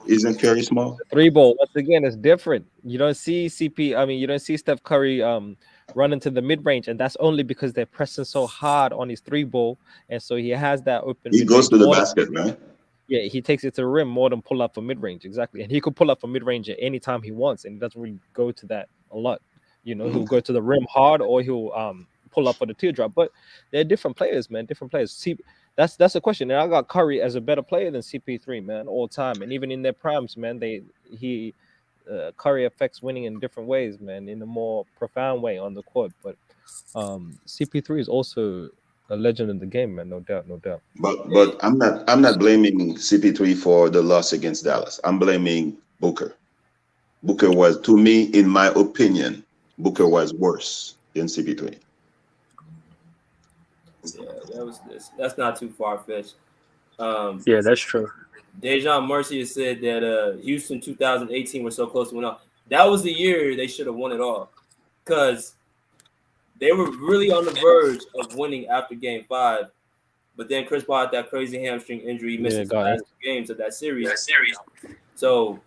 Isn't Curry small? The 3-ball once again is different. You don't see you don't see Steph Curry run into the mid-range, and that's only because they're pressing so hard on his 3-ball, and so he has that open. He goes to the basket, right? Yeah, he takes it to the rim more than pull up for mid-range, exactly. And he could pull up for mid-range at any time he wants, and he doesn't really go to that a lot. He'll go to the rim hard, or he'll pull up for the teardrop. But they're different players, man. Different players. That's a question. And I got Curry as a better player than CP3, man, all time. And even in their primes, man, Curry affects winning in different ways, man, in a more profound way on the court. But CP3 is also a legend in the game, man, no doubt. But I'm not blaming CP3 for the loss against Dallas. I'm blaming Booker. Booker was, to me, in my opinion, Booker was worse than CP3. Yeah, that's not too far-fetched. Yeah, that's true. Dejan Mercier has said that Houston 2018 was so close to winning all. That was the year they should have won it all, because they were really on the verge of winning after Game 5. But then Chris Paul had that crazy hamstring injury. He missed the last 2 games of that series. So,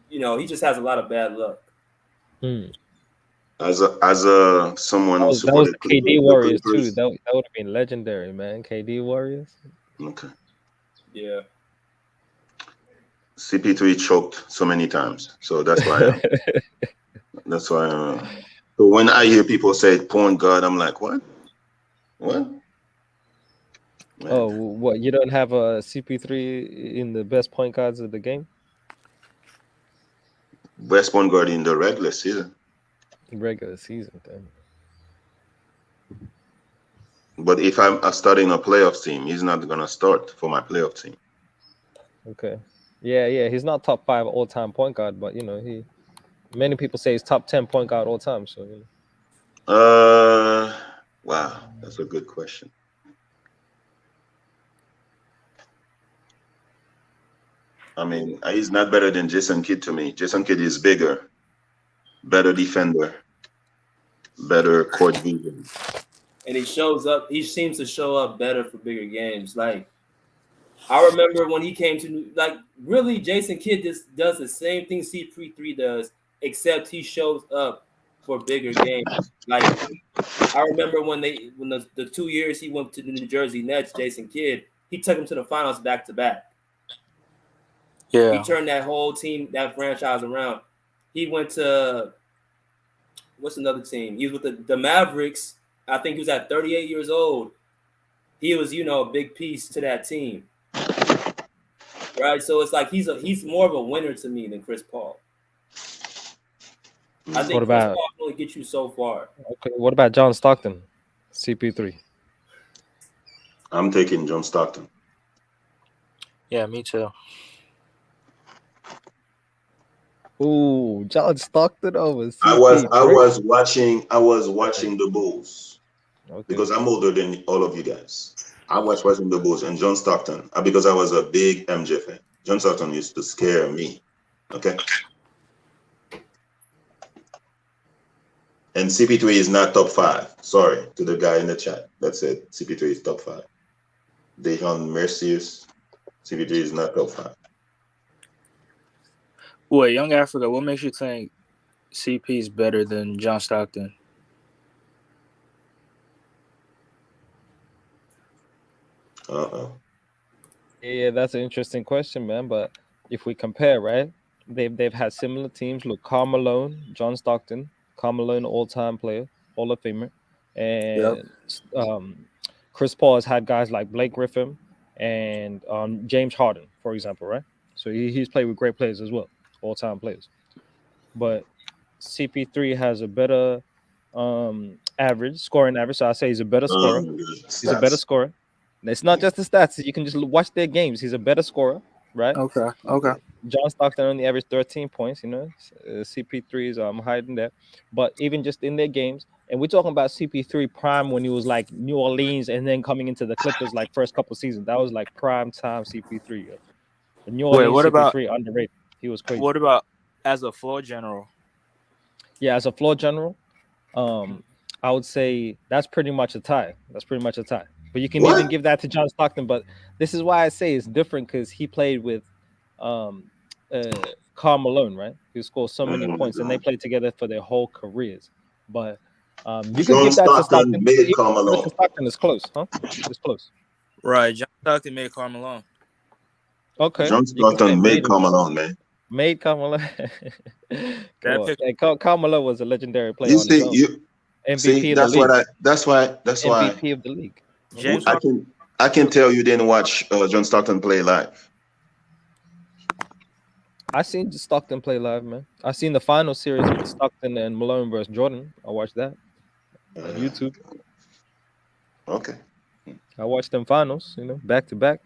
he just has a lot of bad luck. As a someone who that was the KD Warriors too. That would have been legendary, man. KD Warriors. Okay. Yeah. CP3 choked so many times, so that's why. That's why. So when I hear people say point guard, I'm like, what? What? Man. Oh, what? You don't have a CP3 in the best point guards of the game? Best point guard in the regular season. Regular season, then. But if I'm starting a playoff team, he's not gonna start for my playoff team. Okay. Yeah. He's not top 5 all-time point guard, but many people say he's top 10 point guard all time. So. Wow, that's a good question. I mean, he's not better than Jason Kidd to me. Jason Kidd is bigger, better defender, better court vision. And he shows up. He seems to show up better for bigger games. Like I remember when he came to really Jason Kidd just does the same thing CP3 does, except he shows up for bigger games. Like I remember when the 2 years he went to the New Jersey Nets, Jason Kidd, he took him to the finals back to back. Yeah. He turned that whole team, that franchise around. He went to what's another team? He was with the Mavericks. I think he was at 38 years old. He was, a big piece to that team. Right? So it's like he's more of a winner to me than Chris Paul. I think Chris Paul can only get you so far. Okay. What about John Stockton? CP3. I'm taking John Stockton. Yeah, me too. Ooh, John Stockton over CP3. I was watching the Bulls. Okay. Because I'm older than all of you guys. I was watching the Bulls and John Stockton because I was a big MJ fan. John Stockton used to scare me. Okay. And CP3 is not top 5. Sorry to the guy in the chat that said CP3 is top 5. Dejon Mercius, CP3 is not top 5. Wait, Young Africa, what makes you think CP is better than John Stockton? Yeah, that's an interesting question, man. But if we compare, right, they've had similar teams. Look, Karl Malone, John Stockton, Karl Malone, all-time player, Hall of Famer, and Chris Paul has had guys like Blake Griffin and James Harden, for example, right? So he's played with great players as well, all-time players. But CP3 has a better scoring average. So I say he's a better scorer. He's a better scorer. It's not just the stats. You can just watch their games. He's a better scorer, right? Okay. John Stockton only averaged 13 points, CP3 is higher than that. But even just in their games, and we're talking about CP3 prime when he was like New Orleans and then coming into the Clippers like first couple seasons. That was like prime time CP3. The New Orleans CP3 underrated. He was crazy. What about as a floor general? Yeah, as a floor general, I would say that's pretty much a tie. But you can even give that to John Stockton. But this is why I say it's different because he played with Karl Malone, right? He scored so many points, and they played together for their whole careers. But you can give that to Stockton. Made Karl Malone. Stockton is close, huh? It's close. Right, John Stockton made Karl Malone. Okay. John Stockton made Karl Malone, man. Made Karl Malone. Karl Malone was a legendary player. MVP of the league. That's why MVP of the league. James I can tell you didn't watch John Stockton play live. I seen Stockton play live, man. I seen the final series with Stockton and Malone versus Jordan. I watched that on YouTube. Okay. I watched them finals, back to back.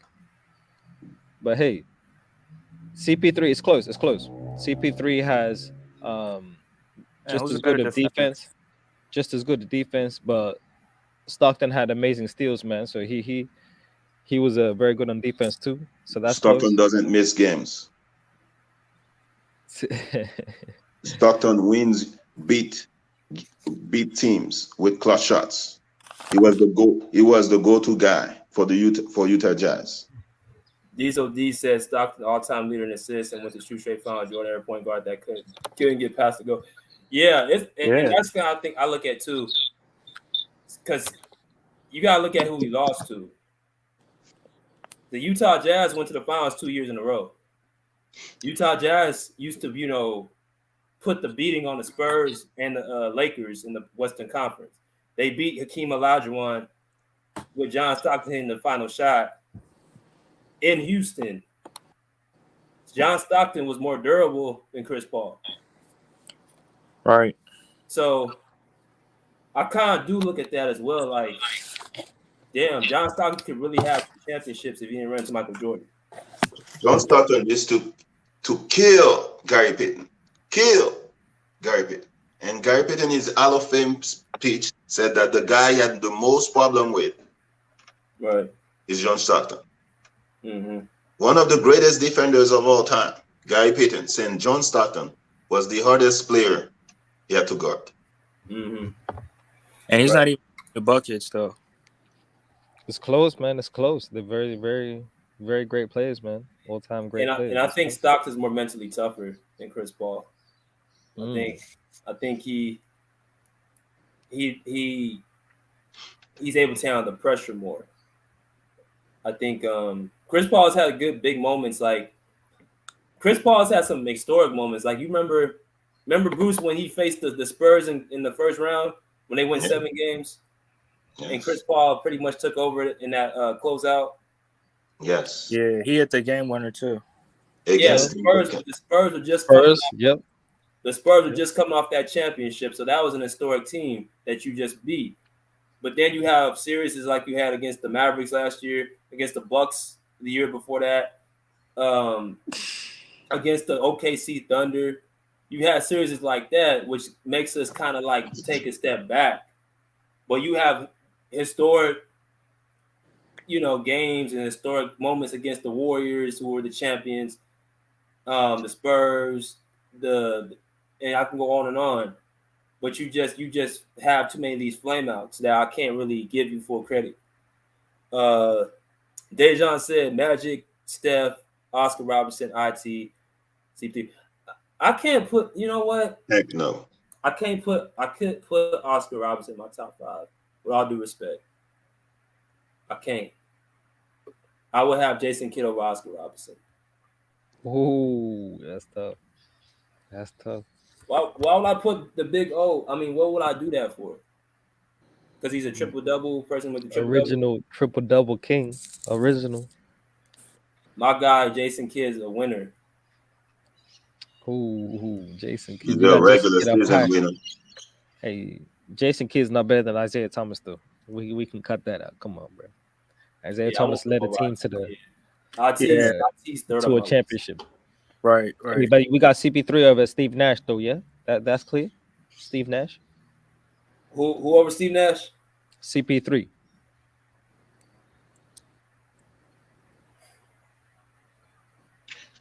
But hey, CP3 is close. It's close. CP3 has just as good a defense. Just as good a defense, but Stockton had amazing steals, man. So he was very good on defense too. So that's Stockton doesn't miss games. Stockton beat teams with clutch shots. He was the go-to guy for Utah Jazz. Diesel D says Stockton all-time leader in assists and went to shoot straight final Jordan Air point guard that couldn't get past the goal. Yeah, and that's kind of thing I look at too, because you gotta look at who he lost to. The Utah Jazz went to the finals 2 years in a row. Utah Jazz used to, put the beating on the Spurs and the Lakers in the Western Conference. They beat Hakeem Olajuwon with John Stockton hitting the final shot in Houston. John Stockton was more durable than Chris Paul. Right. So I kind of do look at that as well. Like, damn, John Stockton could really have championships if he didn't run into Michael Jordan. John Stockton used to kill Gary Payton. Kill Gary Payton. And Gary Payton in his Hall of Fame speech said that the guy he had the most problem with is John Stockton. Mm-hmm. One of the greatest defenders of all time, Gary Payton, saying John Stockton was the hardest player he had to guard. Mm-hmm. And he's not even the buckets, though. It's close, man. It's close. They're very, very, very great players, man. All-time great players. And I think Stockton's more mentally tougher than Chris Paul. I think he's able to handle the pressure more. I think Chris Paul's had good big moments. Like Chris Paul's had some historic moments. Like you remember Bruce when he faced the Spurs in the first round when they went 7 games, and Chris Paul pretty much took over in that closeout. Yes. Yeah, he hit the game winner too. Against the Spurs were just The Spurs were just coming off that championship, so that was an historic team that you just beat. But then you have series like you had against the Mavericks last year, against the Bucks the year before that, against the OKC Thunder. You had series like that, which makes us kind of like take a step back. But you have historic, games and historic moments against the Warriors, who were the champions, the Spurs, and I can go on and on. But you just have too many of these flameouts that I can't really give you full credit. Dejan said Magic, Steph, Oscar Robertson, IT, CP. I can't put. You know what? Heck no. I couldn't put Oscar Robertson in my top 5. With all due respect, I can't. I would have Jason Kidd over Oscar Robertson. Ooh, that's tough. That's tough. Why would I put the big O? I mean, what would I do that for? Because he's a triple-double person with the triple-double? Original triple-double king. Original. My guy, Jason Kidd, is a winner. Ooh, Jason Kidd. He's a regular season winner. Hey, Jason Kidd's not better than Isaiah Thomas, though. We can cut that out. Come on, bro. Isaiah Thomas led a team to a championship. Right. But we got CP3 over Steve Nash, though, yeah? That's clear? Steve Nash? Who over Steve Nash? CP3.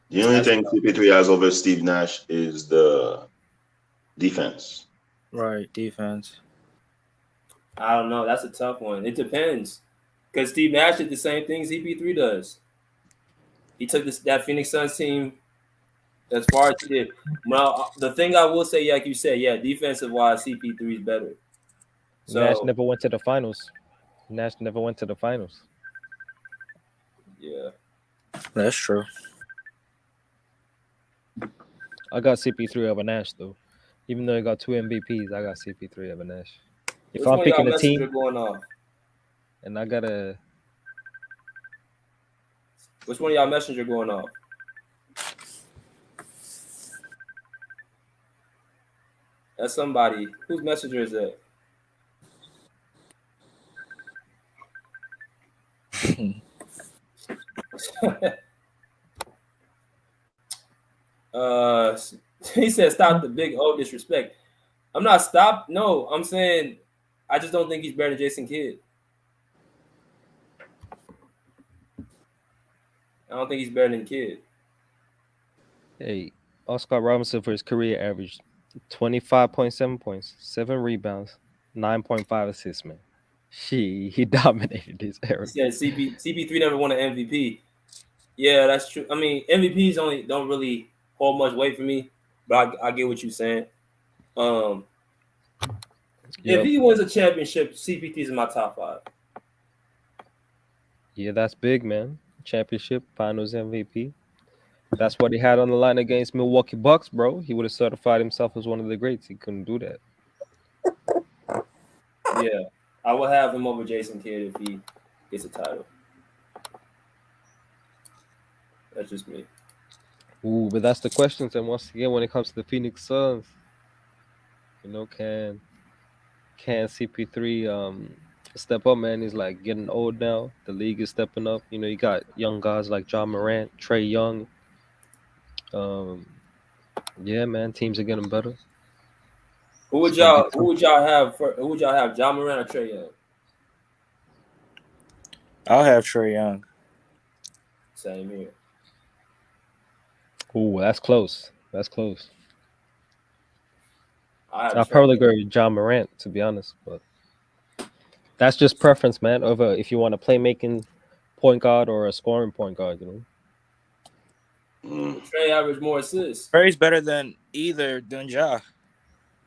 The only thing CP3 has over Steve Nash is the defense. Right, defense. I don't know. That's a tough one. It depends. Because Steve Nash did the same thing CP3 does. He took that Phoenix Suns team as far as he did. Well, the thing I will say, like you said, defensive-wise, CP3 is better. So, Nash never went to the finals. Yeah. That's true. I got CP3 over Nash, though. Even though he got 2 MVPs, I got CP3 over Nash. If I'm picking a team, going off? And I gotta. Which one of y'all messenger going off? That's somebody. Whose messenger is that? He said, "Stop the big O disrespect." I'm not stopped. No, I'm saying I just don't think he's better than Jason Kidd. I don't think he's better than Kidd. Hey, Oscar Robinson for his career averaged 25.7 points, 7 rebounds, 9.5 assists, man. He dominated his era. He said CP3 never won an MVP. Yeah, that's true. I mean, MVPs don't really hold much weight for me, but I get what you're saying. If he wins a championship, CP3 is in my top 5. Yeah, that's big, man. Championship, Finals MVP. That's what he had on the line against Milwaukee Bucks, bro. He would have certified himself as one of the greats. He couldn't do that. Yeah, I will have him over Jason Kidd if he gets a title. That's just me. Ooh, but that's the questions. And once again, when it comes to the Phoenix Suns, can CP3 step up, man? He's like getting old now. The league is stepping up. You got young guys like John Morant, Trey Young. Yeah, man, teams are getting better. Who would y'all have? Who would y'all have? John Morant or Trey Young? I'll have Trey Young. Same here. Ooh, that's close. That's close. I'll probably go with John Morant, to be honest, but that's just preference, man. Over if you want a playmaking point guard or a scoring point guard, Trey averaged more assists. Trey's better than Ja.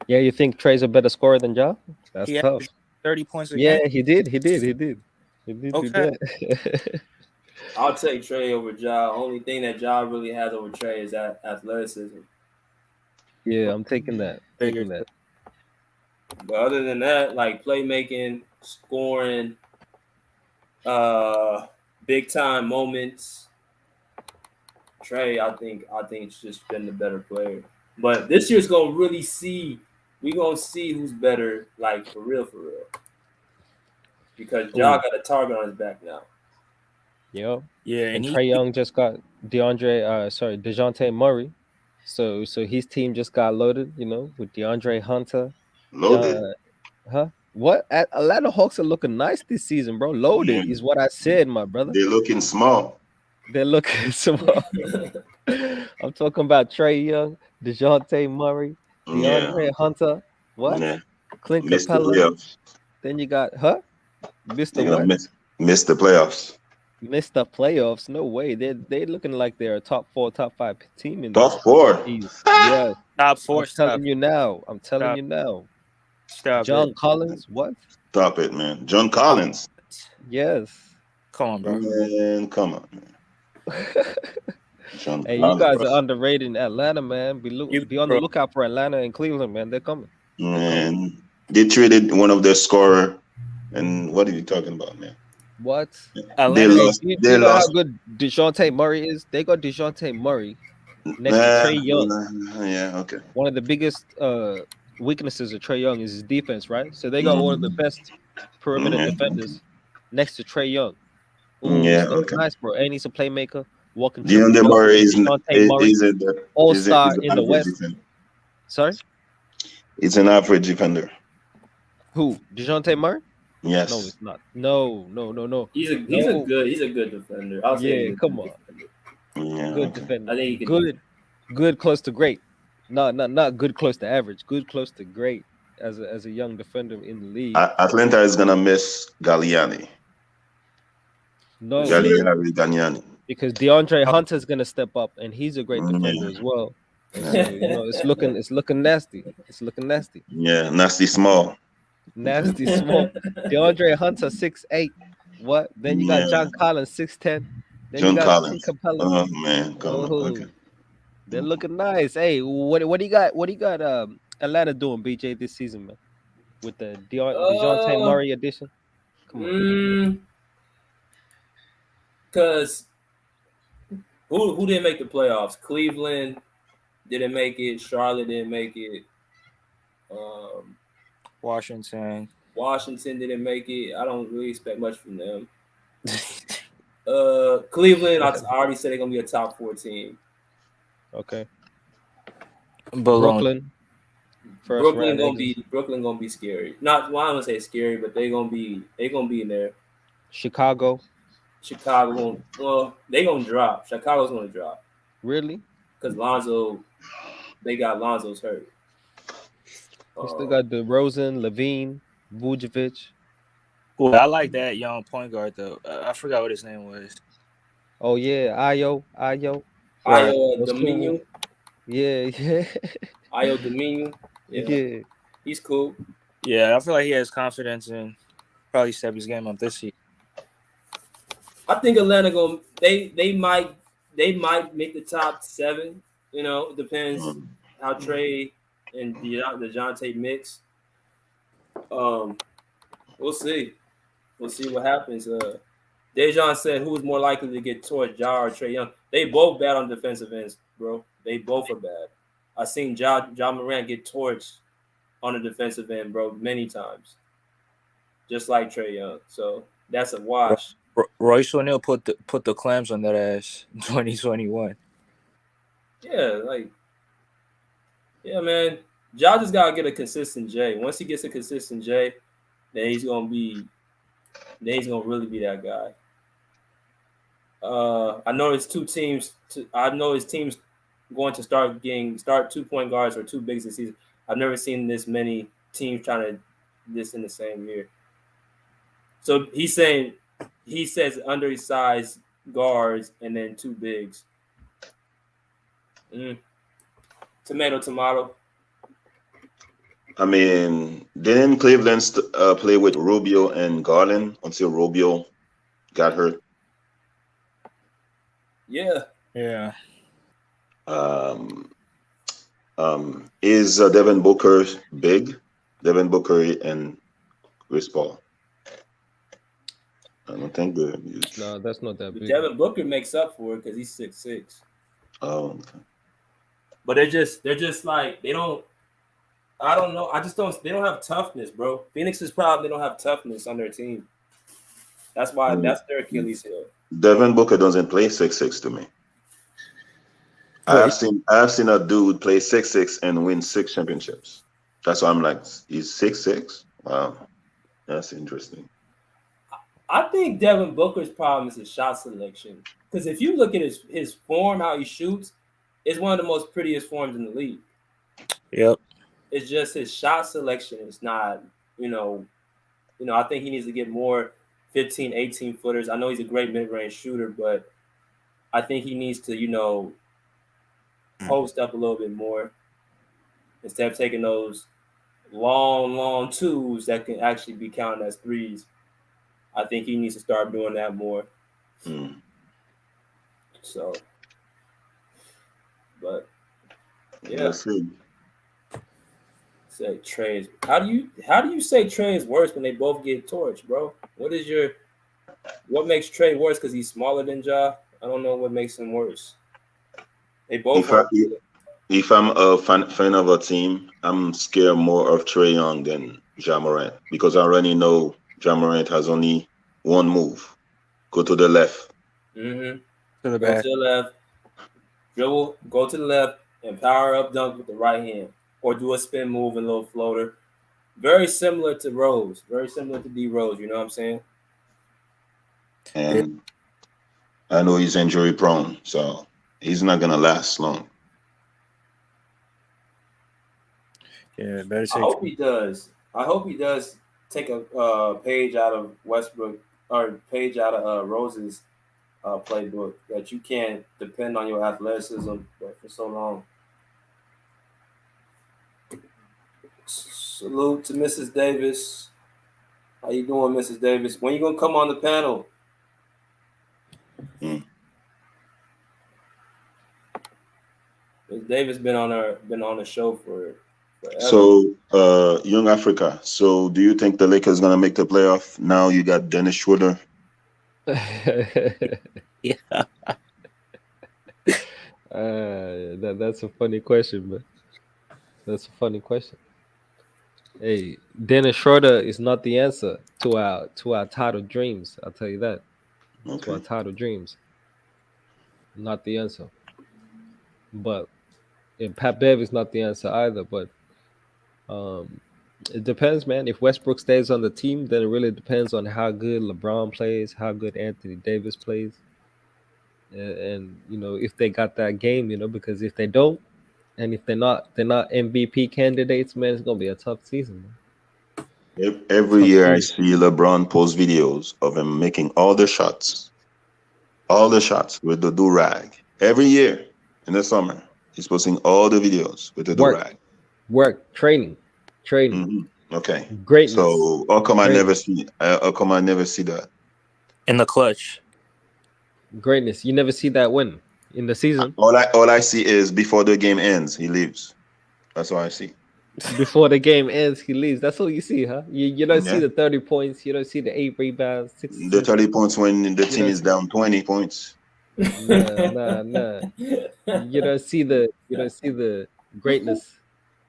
Yeah, you think Trey's a better scorer than Ja? That's he tough. 30 points a Yeah, game. he did do that. I'll take Trey over Ja. Only thing that Ja really has over Trey is that athleticism. Yeah, I'm taking that. But other than that, like playmaking, scoring, big time moments, Trey, I think it's just been the better player. But this year's gonna really we're gonna see who's better, like for real. Because Ja got a target on his back now. Yep. Yeah, and Trey Young just got DeJounte Murray. So his team just got loaded, with DeAndre Hunter. Loaded. What? Atlanta Hawks are looking nice this season, bro. Loaded is what I said, my brother. They're looking small. They're looking small. I'm talking about Trey Young, DeJounte Murray, DeAndre Hunter. What? Yeah. Clint Missed Capella. the playoffs. Then you got Missed the what? Missed the playoffs. Missed the playoffs? No way. They're looking like they're a top 4, top 5 team in top 4. Yeah, top 4. I'm telling you now. Stop. John Collins. What? Stop it, man. John Collins. Yes. Come on, bro. Man, come on, man. Hey, you guys are underrated in Atlanta, man. Be on the lookout for Atlanta and Cleveland, man. They're coming. Man, they traded one of their scorer. And what are you talking about, man? What? They lost. You know how good DeJounte Murray is? They got DeJounte Murray next to Trey Young. Yeah, okay. One of the biggest weaknesses of Trey Young is his defense, right? So they got one of the best perimeter defenders next to Trey Young. Okay. Nice, bro. And he's a playmaker. DeAndre Murray is all-star in the West. Defender. Sorry? It's an average defender. Who? DeJounte Murray? Yes. No, it's not. No. He's a good defender. I'll say come on. Yeah, good defender. I think he can good close to great. Not good close to average. Good close to great as a young defender in the league. Atlanta is gonna miss Galliani. No, Galliani. Because DeAndre Hunter is gonna step up, and he's a great defender as well. And so, it's looking nasty. It's looking nasty. Yeah, nasty small. Nasty small. DeAndre Hunter 6'8". What? Then you got John Collins 6'10". Then John you got Collins. Capella. Oh man, come on. Okay. They're looking nice. Hey, what do you got? What do you got? Atlanta doing, BJ, this season, man, with the DeJounte Murray addition. Come on. Because who didn't make the playoffs? Cleveland didn't make it. Charlotte didn't make it. Washington didn't make it. I don't really expect much from them. Cleveland, I already said they're gonna be a top 4 team. Okay. Brooklyn gonna be scary. Not, I don't want to say scary, but they gonna be in there. Chicago, they gonna drop. Chicago's gonna drop. Really? Because they got Lonzo's hurt. They still got DeRozan, Levine, Vucevic. Well, I like that young point guard though. I forgot what his name was. Oh yeah, Ayo. Domingue. Yeah. Ayo Domingue. Yeah. He's cool. Yeah, I feel like he has confidence and probably step his game up this year. I think Atlanta they they might make the top 7. You know, it depends how Trey and DeJounte mix. We'll see. We'll see what happens. Dejan said, "Who's more likely to get torched, Ja or Trey Young?" They both bad on defensive ends, bro. They both are bad. I seen Ja Morant get torched on the defensive end, bro, many times, just like Trey Young. So that's a wash. Royce O'Neal put the clams on that ass in 2021. Yeah, man. Ja just gotta get a consistent J. Once he gets a consistent J, then he's gonna really be that guy. I know his teams going to start 2-point guards or 2 bigs this season. I've never seen this many teams trying to this in the same year. So he says undersized guards and then 2 bigs. Tomato. I mean, didn't Cleveland play with Rubio and Garland until Rubio got hurt? Yeah. Is Devin Booker big? Devin Booker and Chris Paul. I don't think they're huge. No, that's not that big. Devin Booker makes up for it because he's 6'6". Oh, okay. But they're just like they don't. I don't know. They don't have toughness, bro. Phoenix's problem, they don't have toughness on their team. That's why that's their Achilles heel. Devin Booker doesn't play 6'6" to me. I've seen a dude play 6'6" and win 6 championships. That's why I'm like, he's 6'6". Wow, that's interesting. I think Devin Booker's problem is his shot selection. Because if you look at his form, how he shoots, it's one of the most prettiest forms in the league. Yep. It's just his shot selection is not, I think he needs to get more 15, 18 footers. I know he's a great mid-range shooter, but I think he needs to, post up a little bit more instead of taking those long twos that can actually be counted as threes. I think he needs to start doing that more. So, but yeah. Let's see. Say Trey is. How do you say Trey is worse when they both get torched, bro? What makes Trey worse? Because he's smaller than Ja? I don't know what makes him worse. They both. If I'm a fan of a team, I'm scared more of Trey Young than Ja Morant because I already know Ja Morant has only one move: go to the left. To Go the back. to the left. Dribble. Go to the left and power up dunk with the right hand, or do a spin move and a little floater. Very similar to Rose. Very similar to D Rose. You know what I'm saying? And I know he's injury prone, so he's not gonna last long. Yeah, better I hope he does. I hope he does take a page out of Westbrook or page out of Rose's playbook that you can't depend on your athleticism for so long. Salute to Mrs. Davis. How you doing, Mrs. Davis? When you gonna come on the panel? Ms. Davis been on the show for forever. So, Young Africa. So, do you think the Lakers gonna make the playoff? Now you got Dennis Schroeder. Yeah. That's a funny question, but that's a funny question. Hey, Dennis Schroeder is not the answer to our title dreams. I'll tell you that. Okay. To our title dreams, not the answer. But and Pat Bev is not the answer either. But it depends, man. If Westbrook stays on the team, then it really depends on how good LeBron plays, how good Anthony Davis plays, and if they got that game, because if they don't, and if they're not MVP candidates, man, it's gonna be a tough season, man. Every year I see LeBron post videos of him making all the shots with the do-rag. Every year in the summer, he's posting all the videos with the do-rag. Work, training. Mm-hmm. Okay. Greatness. So how come I never see that? In the clutch. Greatness. You never see that win. in the season. All I see is before the game ends, he leaves. That's all I see. Before the game ends, he leaves. That's all you see, huh? You don't see Yeah. the 30 points. You don't see the 8 rebounds, 6 The assists. 30 points when the team don't is down 20 points. Nah. You don't see the greatness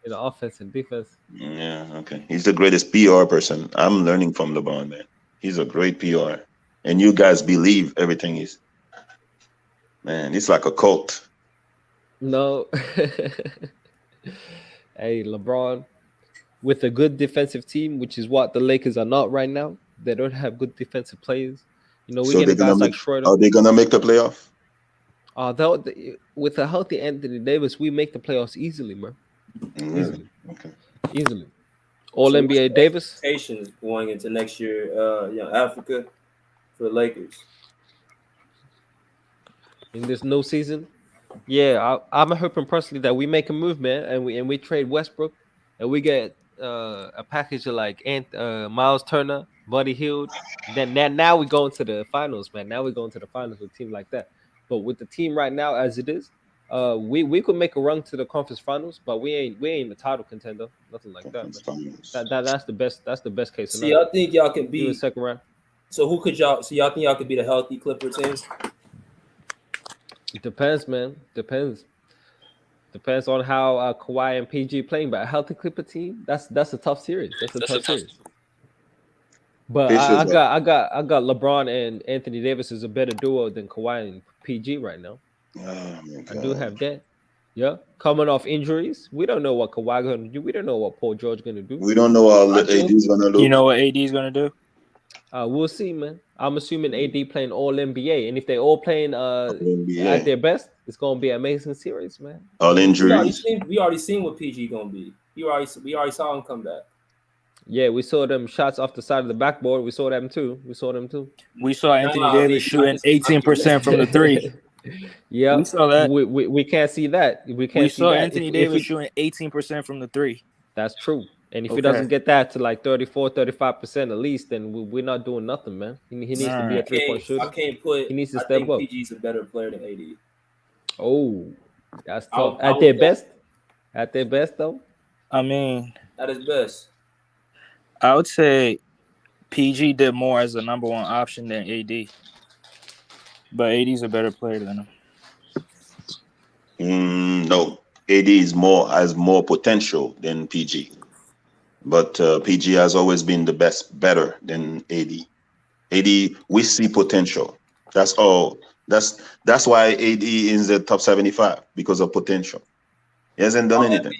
in the offense and defense. Yeah, okay. He's the greatest PR person. I'm learning from LeBron, man. He's a great PR. And you guys believe everything is. Man, it's like a cult. No. Hey, LeBron, with a good defensive team, which is what the Lakers are not right now. They don't have good defensive players. You know, we're So getting guys like Schroeder. are they gonna make the playoff? With a healthy Anthony Davis, we make the playoffs easily, man. Really? Easily. Okay. Easily. All NBA Davis. Expectations going into next year, Africa for the Lakers. In this new season. Yeah, I'm hoping personally that we make a move, man, and we trade Westbrook, and we get a package of like Miles Turner, Buddy Hield. Then now we go into the finals, man. Now we go into the finals with a team like that. But with the team right now as it is, we could make a run to the conference finals, but we ain't a title contender, nothing like that. That's the best. That's the best case scenario. See, I think y'all can beat second round. So who could y'all? So y'all think y'all could beat a healthy Clipper team? It depends, man. Depends on how Kawhi and PG playing. But a healthy Clipper team, that's a tough series. That's a tough series. But I got LeBron and Anthony Davis is a better duo than Kawhi and PG right now. Oh, I do have that. Yeah, coming off injuries, we don't know what Kawhi going to do. We don't know what Paul George going to do. We don't know how AD's going to look. You know what AD's going to do? We'll see, man. I'm assuming AD playing all NBA, and if they all playing at their best, it's gonna be an amazing series, man. All injuries. We already seen what PG gonna be. We already saw him come back. Yeah, we saw them shots off the side of the backboard. We saw them too. We saw Anthony Davis shooting 18% from the three. Yeah, we saw that. We can't see that. We saw Anthony Davis shooting 18% from the three. That's true. And if he doesn't get that to like 34-35% at least, then we're not doing nothing, man. He needs to be a 3-point shooter. He needs to step up. PG's a better player than AD. Oh, that's tough. At their best, though. I mean, at his best. I would say PG did more as a number one option than AD. But AD's a better player than him. No. AD has more potential than PG. But PG has always been better than AD. AD, we see potential. That's all. That's why AD is the top 75 because of potential. He hasn't done anything.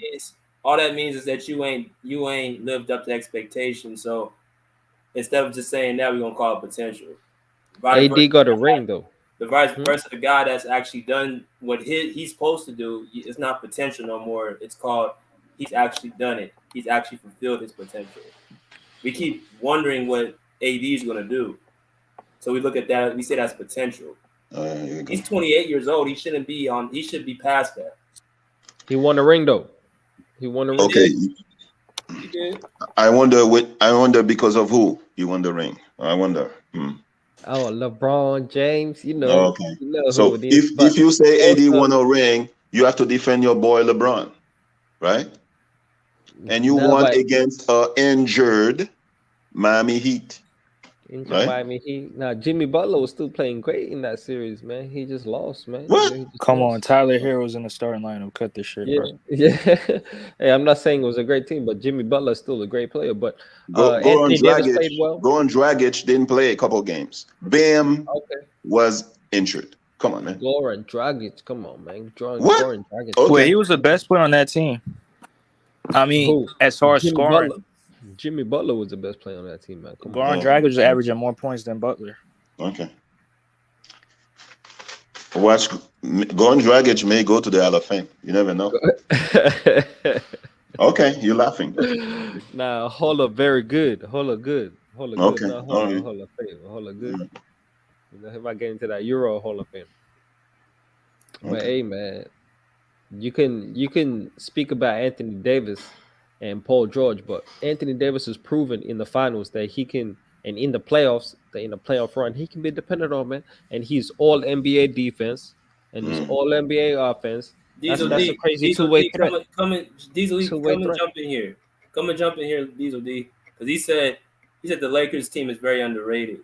All that means is that you ain't lived up to expectations. So instead of just saying that, we're gonna call it potential. AD got a ring though. The vice versa, the guy that's actually done what he's supposed to do, it's not potential no more. It's called he's actually done it. He's actually fulfilled his potential. We keep wondering what AD is going to do. So we look at that. We say that's potential. He's 28 years old. He shouldn't be on. He should be past that. He won a ring though. Okay. He did. I wonder because of who he won the ring. I wonder. Oh, LeBron James. You know. Okay. So if you say AD won a ring, you have to defend your boy LeBron, right? And you won against injured Miami Heat. Miami Heat. Now Jimmy Butler was still playing great in that series, man. He just lost, man. What? Come on, Tyler Hero's in the starting lineup. Cut this shit, bro. Yeah. Hey, I'm not saying it was a great team, but Jimmy Butler's still a great player. But Anthony Davis played well. Goran Dragic didn't play a couple games. Bam was injured. Come on, man. Goran Dragic, come on, man. Goran Dragic. Okay. Wait, he was the best player on that team. I mean, as far as scoring. Jimmy Butler was the best player on that team, man. Goran Dragic was averaging more points than Butler. Okay. Watch, Goran Dragic may go to the Hall of Fame. You never know. Okay, you're laughing. Nah, Hall of very good. Hall of good. Okay. No, Hall of Fame. Hall of good. You know, if I get into that Euro Hall of Fame. But hey, man, you can speak about Anthony Davis and Paul George, but Anthony Davis has proven in the finals that he can, and in the playoffs, in the playoff run, he can be dependent on, man. And he's all NBA defense. and this all NBA offense. That's Diesel a D, crazy Diesel two-way D, threat. Diesel D, Two-way come and threat. jump in here. Come and jump in here, Diesel D, because he said the Lakers team is very underrated.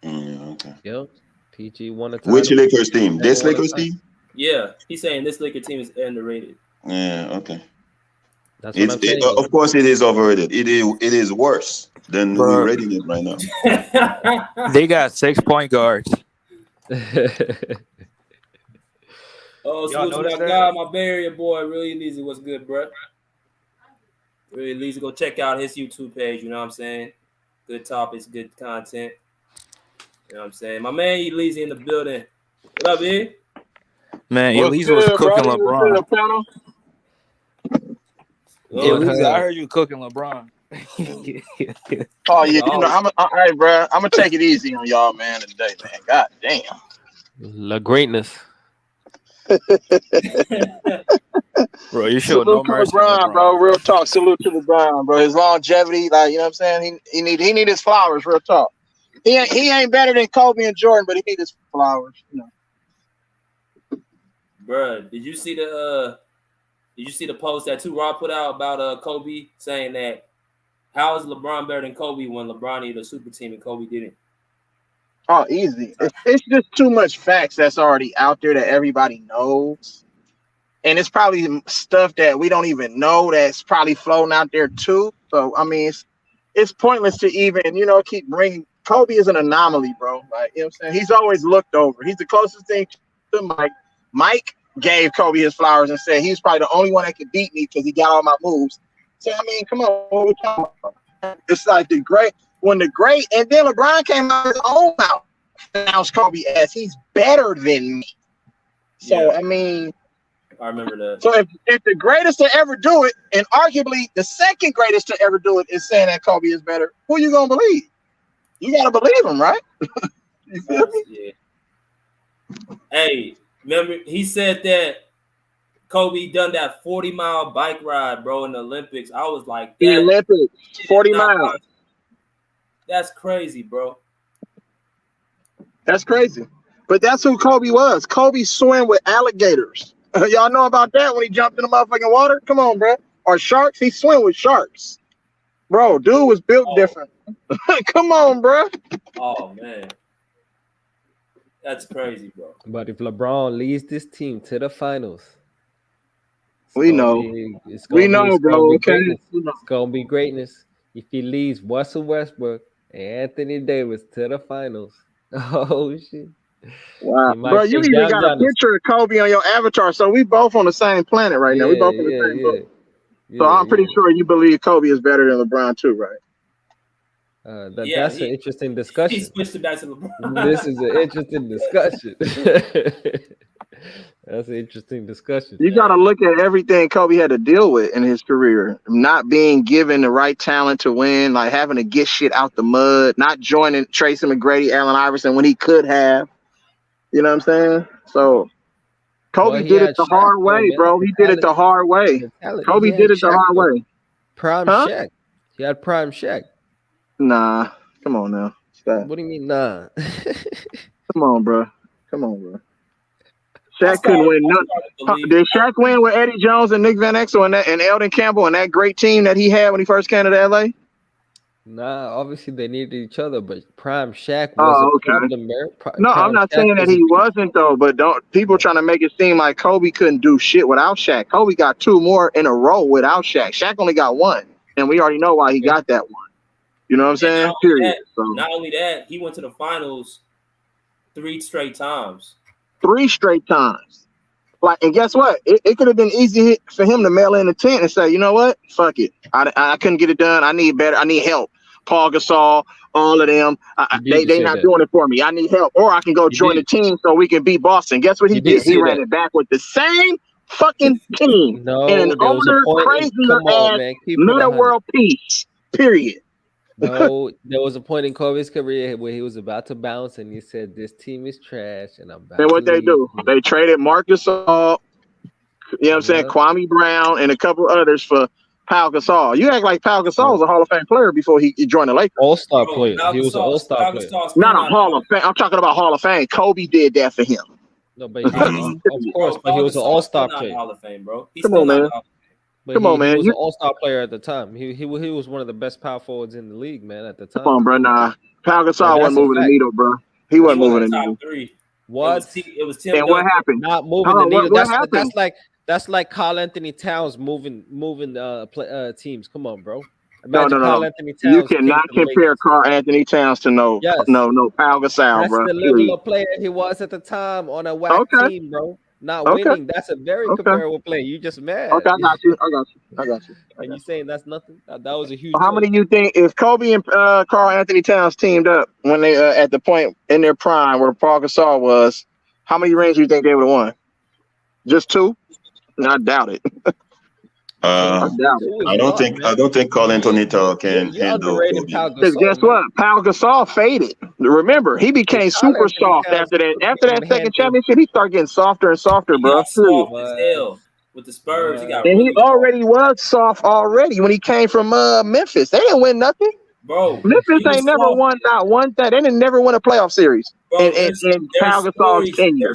Okay. Yep. PG won a title. Which Lakers team? This Lakers team? Yeah, he's saying this Lakers team is underrated. Yeah, okay. That's what I'm saying. Of course, it is overrated. It is worse than we're rating it right now. They got 6 point guards. Oh, Y'all salute to notice my that? guy, my Bay Area boy, really easy. What's good, bro? Really easy. Go check out his YouTube page. You know what I'm saying? Good topics, good content. You know what I'm saying? My man Elise in the building. What up, E? Man, What's Elise was good, cooking brother? LeBron. What's good, panel? Elise, I heard you cooking LeBron. Oh yeah, I'm all right, bro. I'm gonna take it easy on y'all, man, today, man. God damn. La greatness. Bro, you show Salute no to mercy LeBron, on LeBron. bro. Real talk. Salute to LeBron, bro. His longevity, like, you know what I'm saying. He need his flowers. Real talk. He ain't better than Kobe and Jordan, but he need his flowers. You know. Bro, did you see the post that Rob put out about Kobe saying that how is LeBron better than Kobe when LeBron needed a super team and Kobe didn't? Oh, easy. It's just too much facts that's already out there that everybody knows. And it's probably stuff that we don't even know that's probably floating out there too. So, I mean, it's pointless to even, keep bringing. Kobe is an anomaly, bro. Like, you know what I'm saying? He's always looked over. He's the closest thing to Mike. Mike gave Kobe his flowers and said he's probably the only one that could beat me because he got all my moves. So, I mean, come on. What we talking about? It's like and then LeBron came out of his own mouth and announced Kobe as he's better than me. So, yeah. I mean, I remember that. So if the greatest to ever do it, and arguably the second greatest to ever do it, is saying that Kobe is better, who you gonna believe? You gotta believe him, right? You feel me? Yeah. Hey, remember he said that Kobe done that 40-mile bike ride, bro, in the Olympics. I was like, the Olympics, 40 miles. That's crazy, bro. That's crazy. But that's who Kobe was. Kobe swam with alligators. Y'all know about that when he jumped in the motherfucking water? Come on, bro. Or sharks? He swam with sharks. Bro, dude was built different. Come on, bro. Oh, man. That's crazy, bro. But if LeBron leads this team to the finals, we know, bro. Okay, it's gonna be greatness. If he leads Russell Westbrook and Anthony Davis to the finals, oh shit! Wow, bro, you even got a picture of Kobe on your avatar, so we both on the same planet right now. We both on the same boat. So I'm pretty sure you believe Kobe is better than LeBron too, right? That's an interesting discussion. He switched it back to LeBron. This is an interesting discussion. That's an interesting discussion. You got to look at everything Kobe had to deal with in his career. Not being given the right talent to win, like having to get shit out the mud, not joining Tracy McGrady, Allen Iverson when he could have. You know what I'm saying? So Kobe did it the hard way, bro. He did it the hard way. Kobe did it the hard way. Prime Shaq. He had prime Shaq. Nah, come on now. Stop. What do you mean, nah? Come on, bro. Shaq couldn't win nothing. Did Shaq win with Eddie Jones and Nick Van Exel and Eldon Campbell and that great team that he had when he first came to LA? Nah, obviously they needed each other, but prime Shaq was a problem, man. No, I'm not saying that he wasn't though, but people trying to make it seem like Kobe couldn't do shit without Shaq. Kobe got 2 more in a row without Shaq. Shaq only got 1, and we already know why he got that 1. You know what I'm saying? Period. Not only that, he went to the finals 3 straight times. 3 straight times. Like, and guess what? It could have been easy for him to mail in the tent and say, you know what? Fuck it. I couldn't get it done. I need better. I need help. Paul Gasol, all of them. They not doing it for me. I need help. Or I can go join the team so we can beat Boston. Guess what he did? He ran it back with the same fucking team. And an older, crazier ass, middle world piece. Period. No, there was a point in Kobe's career where he was about to bounce, and he said, "This team is trash." And I'm about. And what they do? They traded Marc Gasol, you know what I'm saying, Kwame Brown, and a couple others for Pau Gasol. You act like Pau Gasol was a Hall of Fame player before he joined the Lakers. All-star player. He was an all-star player. Not a Hall of Fame. I'm talking about Hall of Fame. Kobe did that for him. No, but he didn't. Of course, but he was an all-star player. Hall of Fame, bro. Come on, man. But Come on, man. He was an all-star player at the time. He was one of the best power forwards in the league, man, at the time. Come on, bro. Nah, Pau Gasol wasn't moving the needle, bro. He wasn't moving the needle. 3. What? It was Tim. And what happened? Not moving the needle. That's like Karl Anthony Towns moving teams. Come on, bro. Imagine No. Anthony Towns. You cannot compare Karl Anthony Towns to no Pau Gasol, bro. That's the level of player he was at the time on a whack team, bro. Not winning. That's a very comparable play. You just mad. Okay, I got you. And you saying that's nothing? That was a huge. How many you think if Kobe and Karl Anthony Towns teamed up when they at the point in their prime where Paul Gasol was? How many rings do you think they would have won? Just 2? I doubt it. I don't think Karl Anthony Towns can handle Kobe. Because guess what? Pau Gasol faded. Remember, he became super soft after that. After that second championship, he started getting softer and softer, bro. Soft as hell with the Spurs. He already was soft already when he came from Memphis. They didn't win nothing. Bro, Memphis ain't never won not one thing. They didn't never win a playoff series. Bro, in Pau Gasol's tenure.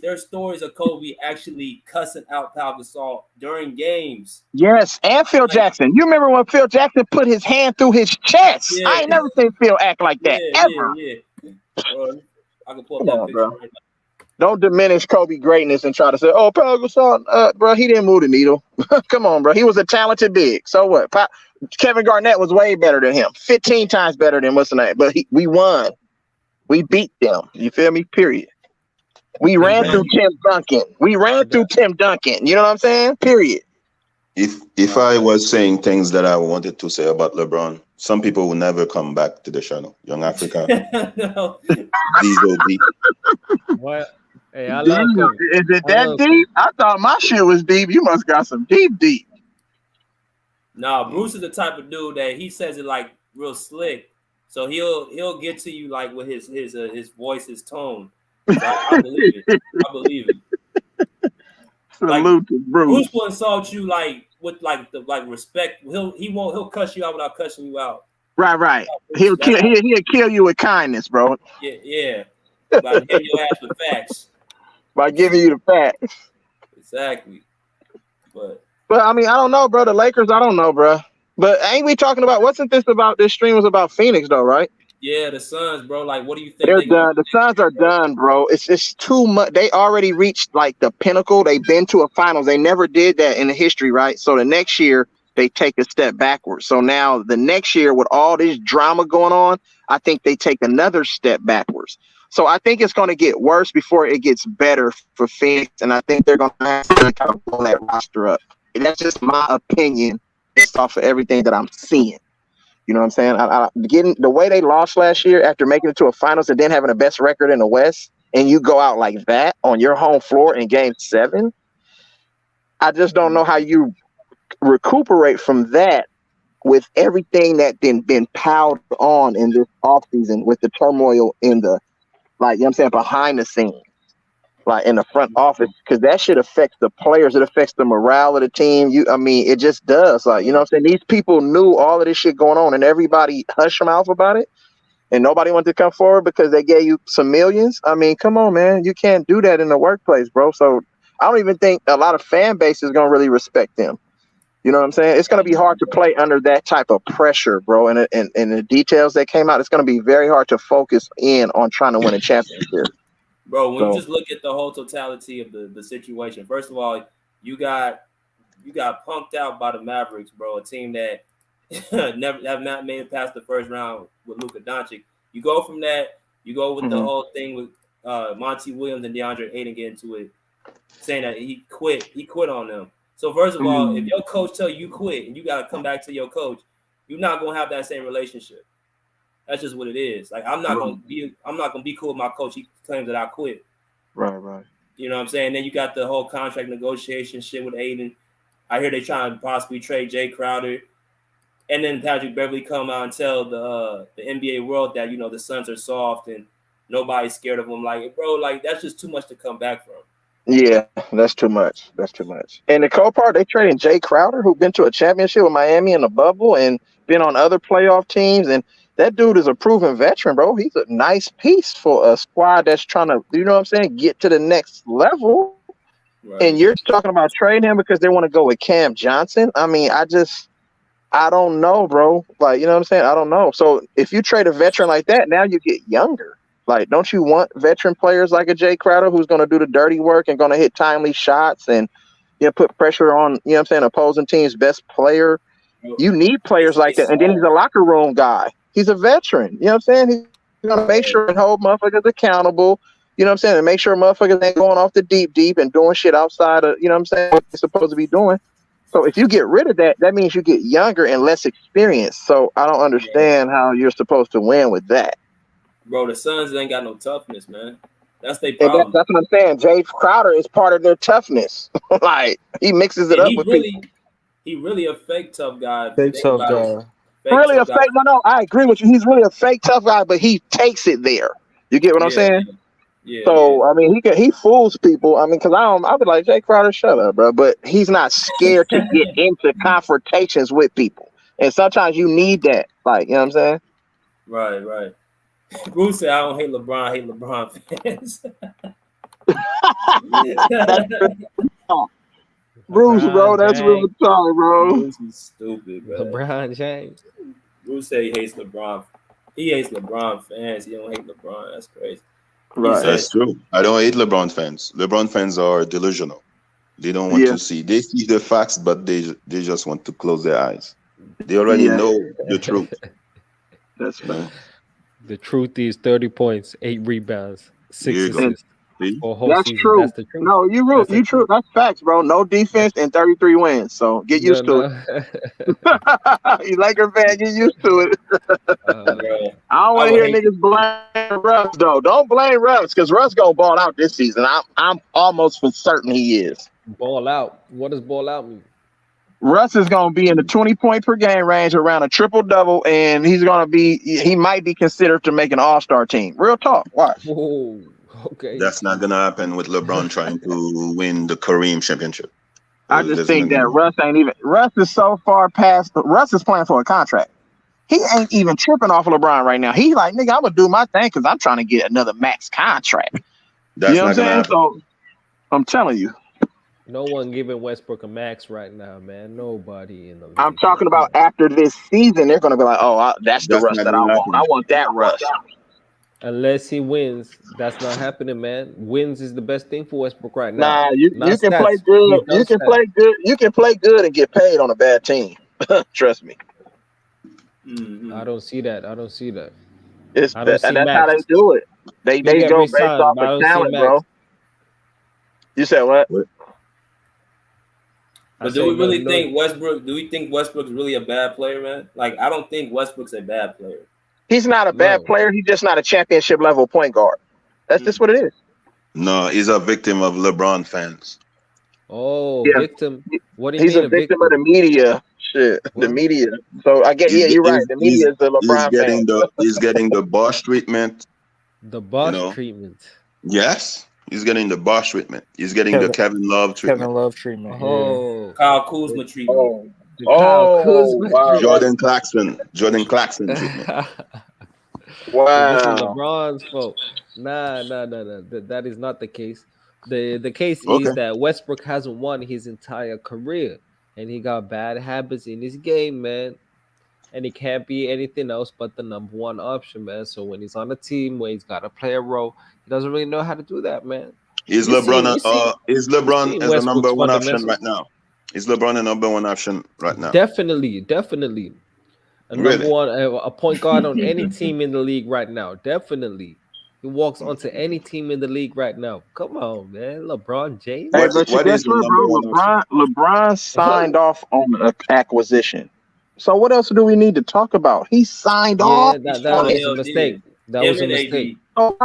There's stories of Kobe actually cussing out Pau Gasol during games. Yes, and Phil Jackson. You remember when Phil Jackson put his hand through his chest? Yeah, I ain't never seen Phil act like that ever. Yeah. Bro, I can pull up that picture right now. Don't diminish Kobe greatness and try to say, "Oh, Pau Gasol, bro, he didn't move the needle." Come on, bro. He was a talented big. So what? Kevin Garnett was way better than him, 15 times better than what's the name. But we won. We beat them. You feel me? Period. We ran through Tim Duncan. You know what I'm saying? Period. If I was saying things that I wanted to say about LeBron, some people will never come back to the channel. Young Africa. No. What? Hey, I love Kobe. Is it that deep? I thought my shit was deep. You must got some deep. Nah, Bruce is the type of dude that he says it like real slick. So he'll get to you like with his voice, his tone. So I believe it. Salute to Bruce. Bruce will insult you like with like respect. He'll cuss you out without cussing you out. Right. He'll kill you with kindness, bro. Yeah. By giving your ass the facts. By giving you the facts. Exactly. But I mean, I don't know, bro. The Lakers, I don't know, bro. But ain't we talking about? Wasn't this about? This stream was about Phoenix, though, right? Yeah, the Suns, bro. Like, what do you think? They're done. The Suns are done, bro. It's just too much. They already reached like the pinnacle. They've been to a finals. They never did that in the history, right? So the next year they take a step backwards. So now the next year with all this drama going on, I think they take another step backwards. So I think it's going to get worse before it gets better for Phoenix, and I think they're going to have to kind of pull that roster up. And that's just my opinion based off of everything that I'm seeing. You know what I'm saying? Getting the way they lost last year after making it to a finals and then having the best record in the West, and you go out like that on your home floor in Game 7, I just don't know how you recuperate from that with everything that been piled on in this offseason with the turmoil in the, like, you know what I'm saying, behind the scenes. Like in the front office, because that shit affects the players. It affects the morale of the team. It just does. Like, you know what I'm saying? These people knew all of this shit going on and everybody hushed their mouth about it. And nobody wanted to come forward because they gave you some millions. I mean, come on, man. You can't do that in the workplace, bro. So I don't even think a lot of fan base is going to really respect them. You know what I'm saying? It's going to be hard to play under that type of pressure, bro. And the details that came out, it's going to be very hard to focus in on trying to win a championship. Bro, when you just look at the whole totality of the situation, first of all, you got punked out by the Mavericks, bro, a team that never have not made it past the first round with Luka Doncic. You go from that, you go with the whole thing with Monty Williams and DeAndre Ayton getting into it, saying that he quit on them. So first of all, if your coach tell you quit and you got to come back to your coach, you're not going to have that same relationship. That's just what it is. Like, I'm not gonna be cool with my coach. He claims that I quit. Right. You know what I'm saying? Then you got the whole contract negotiation shit with Aiden. I hear they trying to possibly trade Jay Crowder, and then Patrick Beverly come out and tell the NBA world that, you know, the Suns are soft and nobody's scared of them. Like, bro, like, that's just too much to come back from. Yeah, that's too much. And the co-part, they traded Jay Crowder, who's been to a championship with Miami in the bubble and been on other playoff teams, and that dude is a proven veteran, bro. He's a nice piece for a squad that's trying to, you know what I'm saying, get to the next level. Right. And you're talking about trading him because they want to go with Cam Johnson. I mean, I don't know, bro. Like, you know what I'm saying? I don't know. So if you trade a veteran like that, now you get younger. Like, don't you want veteran players like a Jay Crowder who's going to do the dirty work and going to hit timely shots and, you know, put pressure on, you know what I'm saying, opposing team's best player? You need players like that. And then he's a locker room guy. He's a veteran. You know what I'm saying? He's going to make sure and hold motherfuckers accountable. You know what I'm saying? And make sure motherfuckers ain't going off the deep and doing shit outside of, you know what I'm saying, what they're supposed to be doing. So if you get rid of that, that means you get younger and less experienced. So I don't understand how you're supposed to win with that. Bro, the Suns ain't got no toughness, man. That's their And problem. that's what I'm saying. Jay Crowder is part of their toughness. Like, he mixes it And up with people. he really a fake tough guy. Fake tough guy. Really a fake. No, I agree with you. He's really a fake tough guy, but he takes it there. You get what I'm saying? Yeah. So I mean, he fools people. I mean, because I'll be like, Jay Crowder, shut up, bro. But he's not scared to get into confrontations with people, and sometimes you need that. Like, you know what I'm saying? Right. Bruce said, "I don't hate LeBron. I hate LeBron fans." Bruce, bro, that's real talk, bro. Bruce is stupid, bro. LeBron James. Bruce said he hates LeBron. He hates LeBron fans. He don't hate LeBron. That's crazy. Right. That's true. I don't hate LeBron fans. LeBron fans are delusional. They don't want to see. They see the facts, but they just want to close their eyes. They already know the truth. That's fine. The truth is 30 points, 8 rebounds, 6 assists. For a whole That's season. true. That's the truth. No, you true. That's facts, bro. No defense and 33 wins. So get used to it. You Laker fan, get used to it. I don't want to hear niggas blame Russ though. Don't blame Russ because Russ gonna ball out this season. I'm almost for certain he is. Ball out. What does ball out mean? Russ is gonna be in the 20-point per game range, around a triple double, and he might be considered to make an all-star team. Real talk. Watch. Whoa. Okay. That's not gonna happen with LeBron trying to win the Kareem championship. I just think that Russ is so far past. Russ is playing for a contract. He ain't even tripping off of LeBron right now. He like, nigga, I'm gonna do my thing because I'm trying to get another max contract. That's you know not what I'm saying? happen. So I'm telling you. No one giving Westbrook a max right now, man. Nobody in the league. I'm talking about after this season, they're gonna be like, oh, that's the Russ that I want. I want that Russ. Unless he wins, that's not happening, man. Wins is the best thing for Westbrook right now. Nah, you can play good. You can play good. You can play good and get paid on a bad team. Trust me. Mm-hmm. I don't see that. That's how they do it. They go based off of talent, bro. You said what? But do we really think Westbrook? Do we think Westbrook's really a bad player, man? Like, I don't think Westbrook's a bad player. He's not a bad player. He's just not a championship level point guard. That's just what it is. No, he's a victim of LeBron fans. Oh, yeah. Victim. What do you mean? He's a victim of the media. Shit, the media. So I get, you're right. The media is the LeBron fan. He's getting the Bosch treatment. The Bosch treatment. Yes, he's getting the Bosch treatment. He's getting the Kevin Love treatment. Oh, Kyle Kuzma treatment. Wow. Jordan Clarkson treatment. Wow. This is LeBron's fault. Nah. That is not the case. The case is that Westbrook hasn't won his entire career, and he got bad habits in his game, man. And he can't be anything else but the number one option, man. So when he's on a team where he's got to play a role, he doesn't really know how to do that, man. Is LeBron as the number one option right now? Is LeBron a number one option right now? Definitely. A number one, a point guard on any team in the league right now. Definitely. He walks onto any team in the league right now. Come on, man. LeBron James. Hey, but guess what, bro? LeBron signed off on an acquisition. So what else do we need to talk about? He signed off. That was a mistake. That was a mistake. On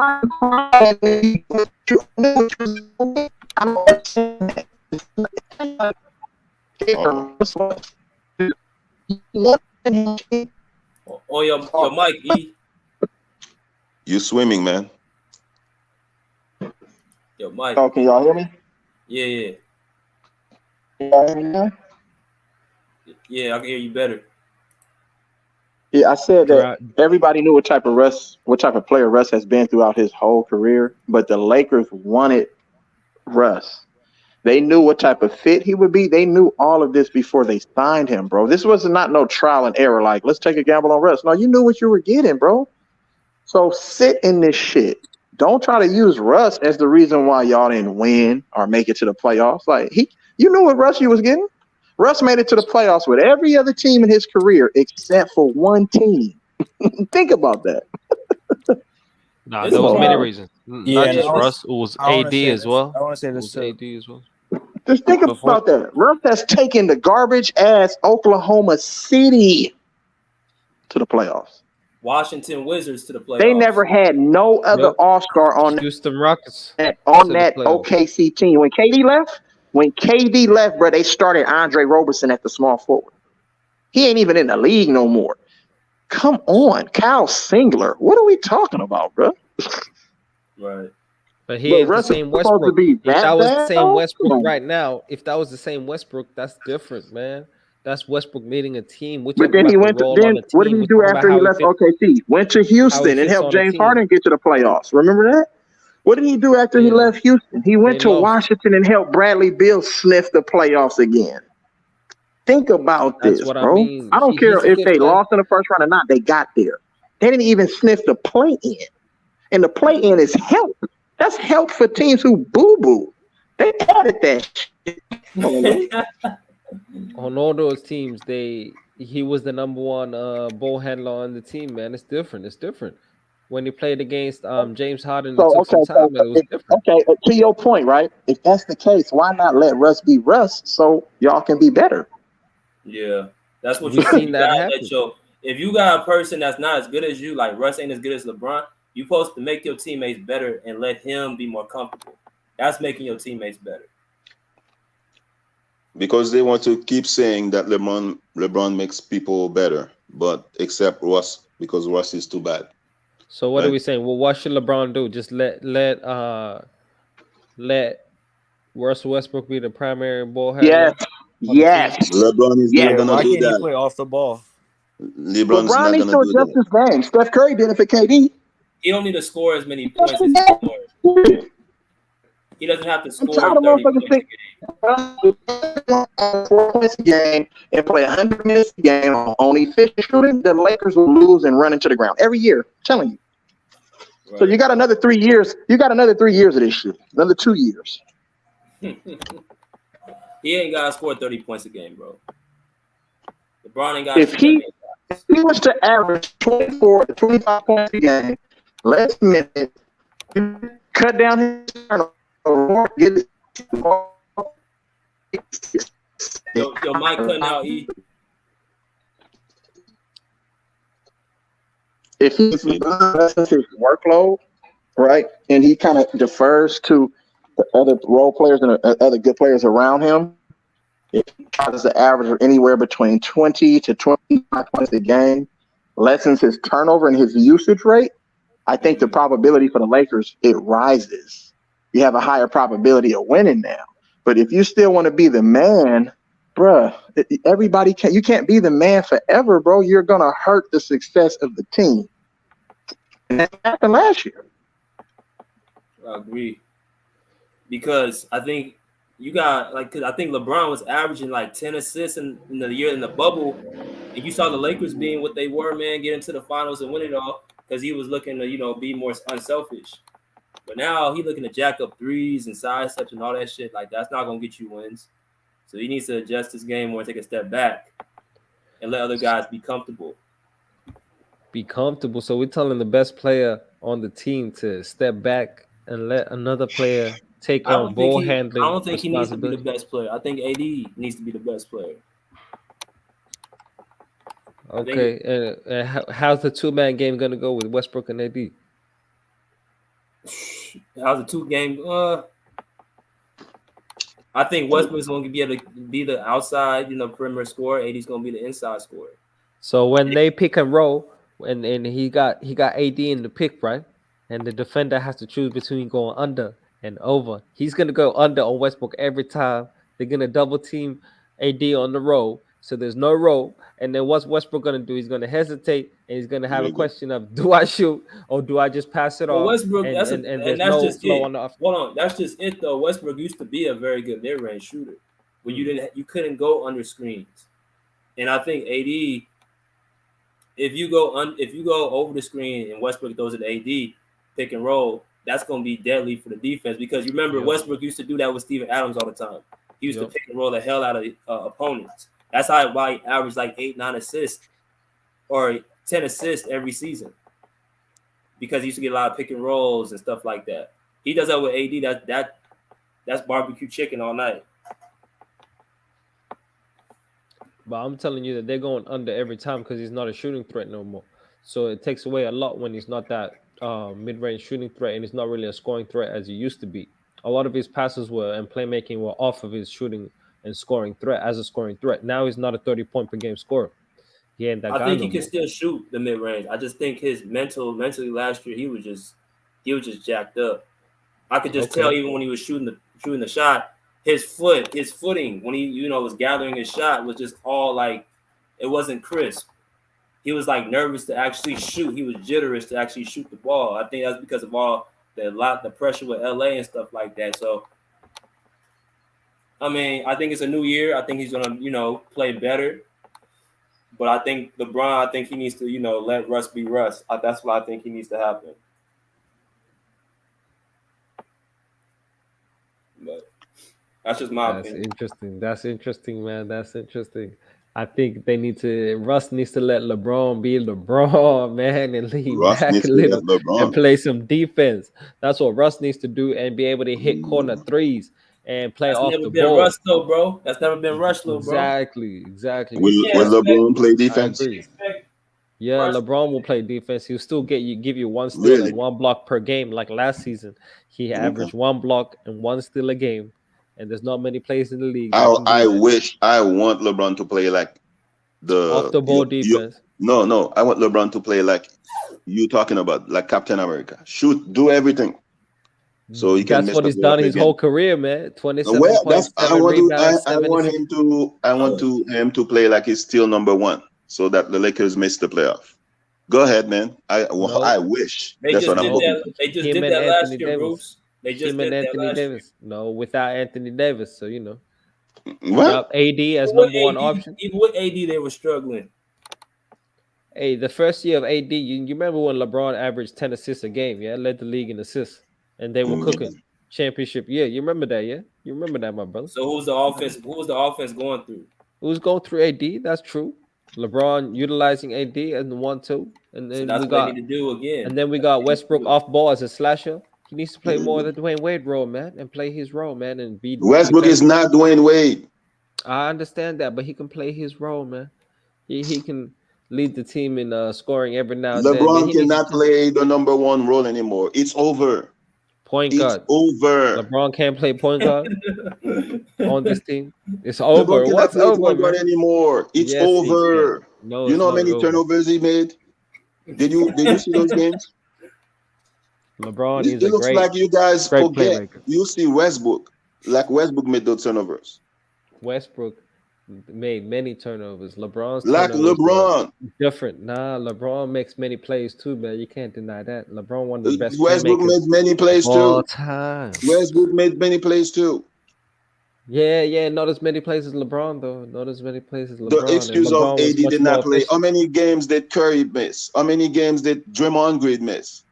your mic, E. You swimming, man. Yo, Mike. Oh, can y'all hear me? Yeah. Can y'all hear me now? Yeah, I can hear you better. Yeah, I said that Dra- everybody knew what type of player Russ has been throughout his whole career, but the Lakers wanted Russ. They knew what type of fit he would be. They knew all of this before they signed him, bro. This was not no trial and error. Like, let's take a gamble on Russ. No, you knew what you were getting, bro. So sit in this shit. Don't try to use Russ as the reason why y'all didn't win or make it to the playoffs. Like you knew what Russ you was getting. Russ made it to the playoffs with every other team in his career except for one team. Think about that. Nah, It's there was Come many on. reasons. Yeah, Not and just I Russ. It was I want AD to say as this. well. I want to say It this was too. AD as well. Just think Before about that. Russ has taken the garbage ass Oklahoma City to the playoffs. Washington Wizards to the They playoffs. never had no other Yep. All-Star on Houston Rockets that to the playoffs. OKC team. When KD left, bro, they started Andre Roberson at the small forward. He ain't even in the league no more. Come on, Kyle Singler. What are we talking about, bro? Right. But he But ain't the Russ is same supposed to Westbrook. be If that that was the bad, same though? Westbrook Come on. right now, if that was the same Westbrook, that's different, man. That's Westbrook leading a team. We're But talking then he about the went to role on the what did team. he We're do talking about after he left OKC? Went to Houston and fits helped on the James team. Harden get to the playoffs. Remember that? What did he do after he Yeah. left Houston? He They went to lost. Washington and helped Bradley Beal sniff the playoffs again. Think about That's this, what I bro. mean. I don't care He if fits they that. lost in the first round or not. They got there. They didn't even sniff the play-in. And the play-in is help. That's help for teams who boo-boo. They added that shit. On all those teams, he was the number one ball handler on the team, man. It's different. It's different. When he played against James Harden, it So, took some okay, time, but it was different. to your point, right? If that's the case, why not let Russ be Russ so y'all can be better? Yeah. That's what We've you seen that gotta happen. let your if you got a person that's not as good as you, like Russ ain't as good as LeBron, you're supposed to make your teammates better and let him be more comfortable. That's making your teammates better. Because they want to keep saying that LeBron makes people better, but except Russ because Russ is too bad. So what are Right. we saying? Well, what should LeBron do? Just let Russell Westbrook be the primary ball handler? Yes. LeBron is Yeah. not gonna why do can't he that. play off the ball? LeBron's LeBron not needs gonna to do adjust that. his game. Steph Curry did it for KD. He don't need to score as many Adjust points his as he game. scores. He doesn't have to I'm score tired of 30 motherfuckers points a game. 4 points a game and play 100 minutes a game on only 50 shooting. The Lakers will lose and run into the ground every year. I'm telling you. Right. So you got another 3 years. You got another 3 years of this shit. Another 2 years. He ain't got to score 30 points a game, bro. LeBron ain't got to If shoot that he many shots. he was to average 24 to 25 points a game, less minutes, cut down his turnover, get his Your mic cutting out, E. if he's lessens his workload, right, and he kind of defers to the other role players and other good players around him, if he tries to average anywhere between 20 to 25 points a game, lessens his turnover and his usage rate, I think the probability for the Lakers, it rises. You have a higher probability of winning now. But if you still want to be the man, bruh, everybody you can't be the man forever, bro. You're going to hurt the success of the team. And that happened last year. I agree. Because I think you got cause I think LeBron was averaging like 10 assists in the year in the bubble, and you saw the Lakers being what they were, man, get into the finals and win it all because he was looking to be more unselfish. But now he looking to jack up threes and side steps and all that shit. Like that's not gonna get you wins. So he needs to adjust his game more, take a step back, and let other guys be comfortable. Be comfortable. So we're telling the best player on the team to step back and let another player take on ball handling. I don't think he needs to be the responsibility. best player. I think AD needs to be the best player. Okay, and how's the 2-man game gonna go with Westbrook and AD? How's the 2 game? I think Westbrook's going to be able to be the outside, perimeter scorer. AD's going to be the inside scorer. So when they pick and roll, and he got AD in the pick, right? And the defender has to choose between going under and over. He's gonna go under on Westbrook every time. They're gonna double team AD on the roll. So there's no roll. And then what's Westbrook going to do? He's going to hesitate, and he's going to have a question of, do I shoot or do I just pass it Well, off? Westbrook, And there's that's no just flow it. on the off. Hold on, that's just it though. Westbrook used to be a very good mid-range shooter, but you couldn't go under screens. And I think AD, if you go over the screen and Westbrook throws it to AD, pick and roll, that's going to be deadly for the defense, because you remember Westbrook used to do that with Steven Adams all the time. He used to pick and roll the hell out of opponents. That's why he averaged like 8-9 assists or 10 assists every season, because he used to get a lot of pick and rolls and stuff like that. He does that with AD. That's barbecue chicken all night. But I'm telling you that they're going under every time because he's not a shooting threat no more. So it takes away a lot when he's not that mid-range shooting threat, and he's not really a scoring threat as he used to be. A lot of his passes and playmaking were off of his shooting and scoring threat as a scoring threat. Now he's not a 30-point per game scorer. He ain't that guy. I think he can still shoot the mid-range. I just think his mentally last year he was just jacked up. I could just tell even when he was shooting the shot, his footing when he was gathering his shot was just all like, it wasn't crisp. He was like nervous to actually shoot. He was jitterish to actually shoot the ball. I think that's because of all the pressure with LA and stuff like that. So I mean, I think it's a new year. I think he's gonna play better. But I think LeBron, he needs to let Russ be Russ. That's what I think he needs to happen. But that's just my opinion. That's interesting, man. That's interesting. I think Russ needs to let LeBron be LeBron, man, and lean back a little and play some defense. That's what Russ needs to do, and be able to hit corner threes and play off the ball. That's never been Russ, though, bro. That's never been Russ, though, bro. Exactly. Will LeBron play defense? Yeah, LeBron will play defense. He'll still give you one steal and one block per game. Like last season, he averaged one block and one steal a game. And there's not many players in the league. I want LeBron to play like off the ball defense. No, I want LeBron to play like you talking about, like Captain America. Shoot, do everything. So he can. That's what he's done his whole career, man. 27 points. I want him to play like he's still number one, so that the Lakers miss the playoff. Go ahead, man. I wish. They just did that last year, Bruce. They just did that last year. No, without Anthony Davis. So what? AD as number one option. Even with AD, they were struggling. Hey, the first year of AD, you remember when LeBron averaged 10 assists a game? Yeah, led the league in assists, and they were cooking championship. Yeah, you remember that? Yeah, you remember that, my brother. So who was the offense going through? Who's going through AD? That's true. LeBron utilizing AD as the 1-2, and then so that's what they need to do again. And then we got Westbrook off ball as a slasher. He needs to play more of the Dwayne Wade role, man, and play his role, man, and be. Westbrook is not Dwayne Wade. I understand that, but he can play his role, man. He can lead the team in scoring every now and then. LeBron cannot play the number one role anymore. It's over. Point guard. It's over. LeBron can't play point guard on this team. It's over. What's over, point guard anymore? It's over. No, you know how many turnovers he made? Did you see those games? LeBron it looks like you guys forget. Playmaker. You see Westbrook, like Westbrook made those turnovers. Westbrook made many turnovers. LeBron's like LeBron different. Nah, LeBron makes many plays too, man. You can't deny that. LeBron one of the best. Westbrook made many plays too. All time. Westbrook made many plays too. Yeah, not as many plays as LeBron though. Not as many plays as LeBron. The excuse of AD did not play. How many games did Curry miss? How many games did Draymond Green miss?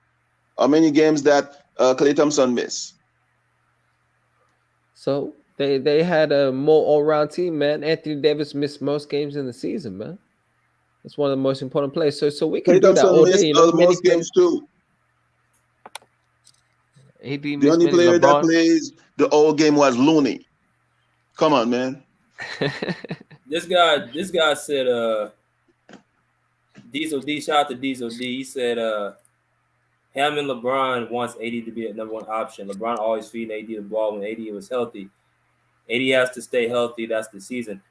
How many games that Klay Thompson miss? So they had a more all-round team, man. Anthony Davis missed most games in the season, man. That's one of the most important players. So we can do that all day. Most games too. The only player that plays the whole game was Looney. Come on, man. This guy said Diesel D, shout out to Diesel D. He said him and LeBron wants AD to be a number one option. LeBron always feeding AD the ball when AD was healthy. AD has to stay healthy. That's the season.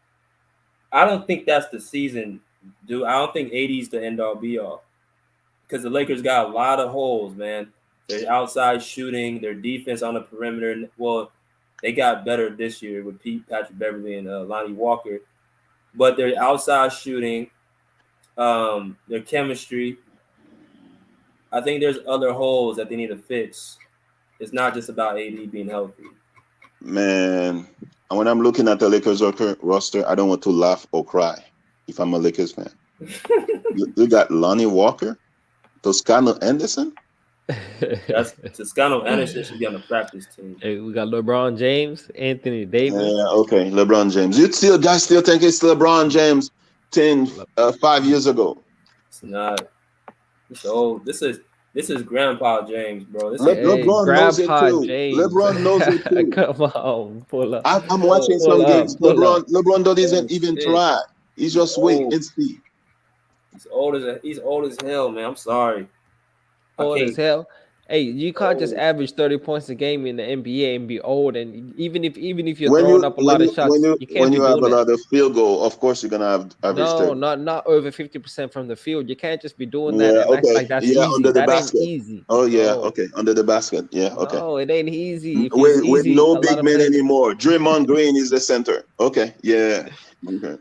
I don't think that's the season, dude. I don't think AD's the end-all be-all, because the Lakers got a lot of holes, man. Their outside shooting, their defense on the perimeter. Well, they got better this year with Patrick Beverly and Lonnie Walker. but their outside shooting, their chemistry. I think there's other holes that they need to fix. It's not just about AD being healthy. Man, when I'm looking at the Lakers roster, I don't want to laugh or cry if I'm a Lakers fan. You got Lonnie Walker, Toscano Anderson. Toscano Anderson should be on the practice team. Hey, we got LeBron James, Anthony Davis. Yeah, okay, LeBron James. You guys still think it's LeBron James 5 years ago? It's not. It's old. This is Grandpa James, bro. LeBron knows it too. James. LeBron knows it too. Come on, pull up. I'm watching some games. LeBron doesn't even try. He's just wait and see. He's old as hell, man. I'm sorry. Old as hell. Hey, you can't just average 30 points a game in the NBA and be old. And even if you're throwing up a lot of shots, you can't when be you have doing a lot of field goal, of course you're gonna have average 30. not over 50% from the field. You can't just be doing that and act like that's easy. Under the that basket. ain't easy. Oh yeah, okay, under the basket. Yeah, okay. No, it ain't easy. With no big men anymore. Draymond Green is the center. Okay, yeah. Okay.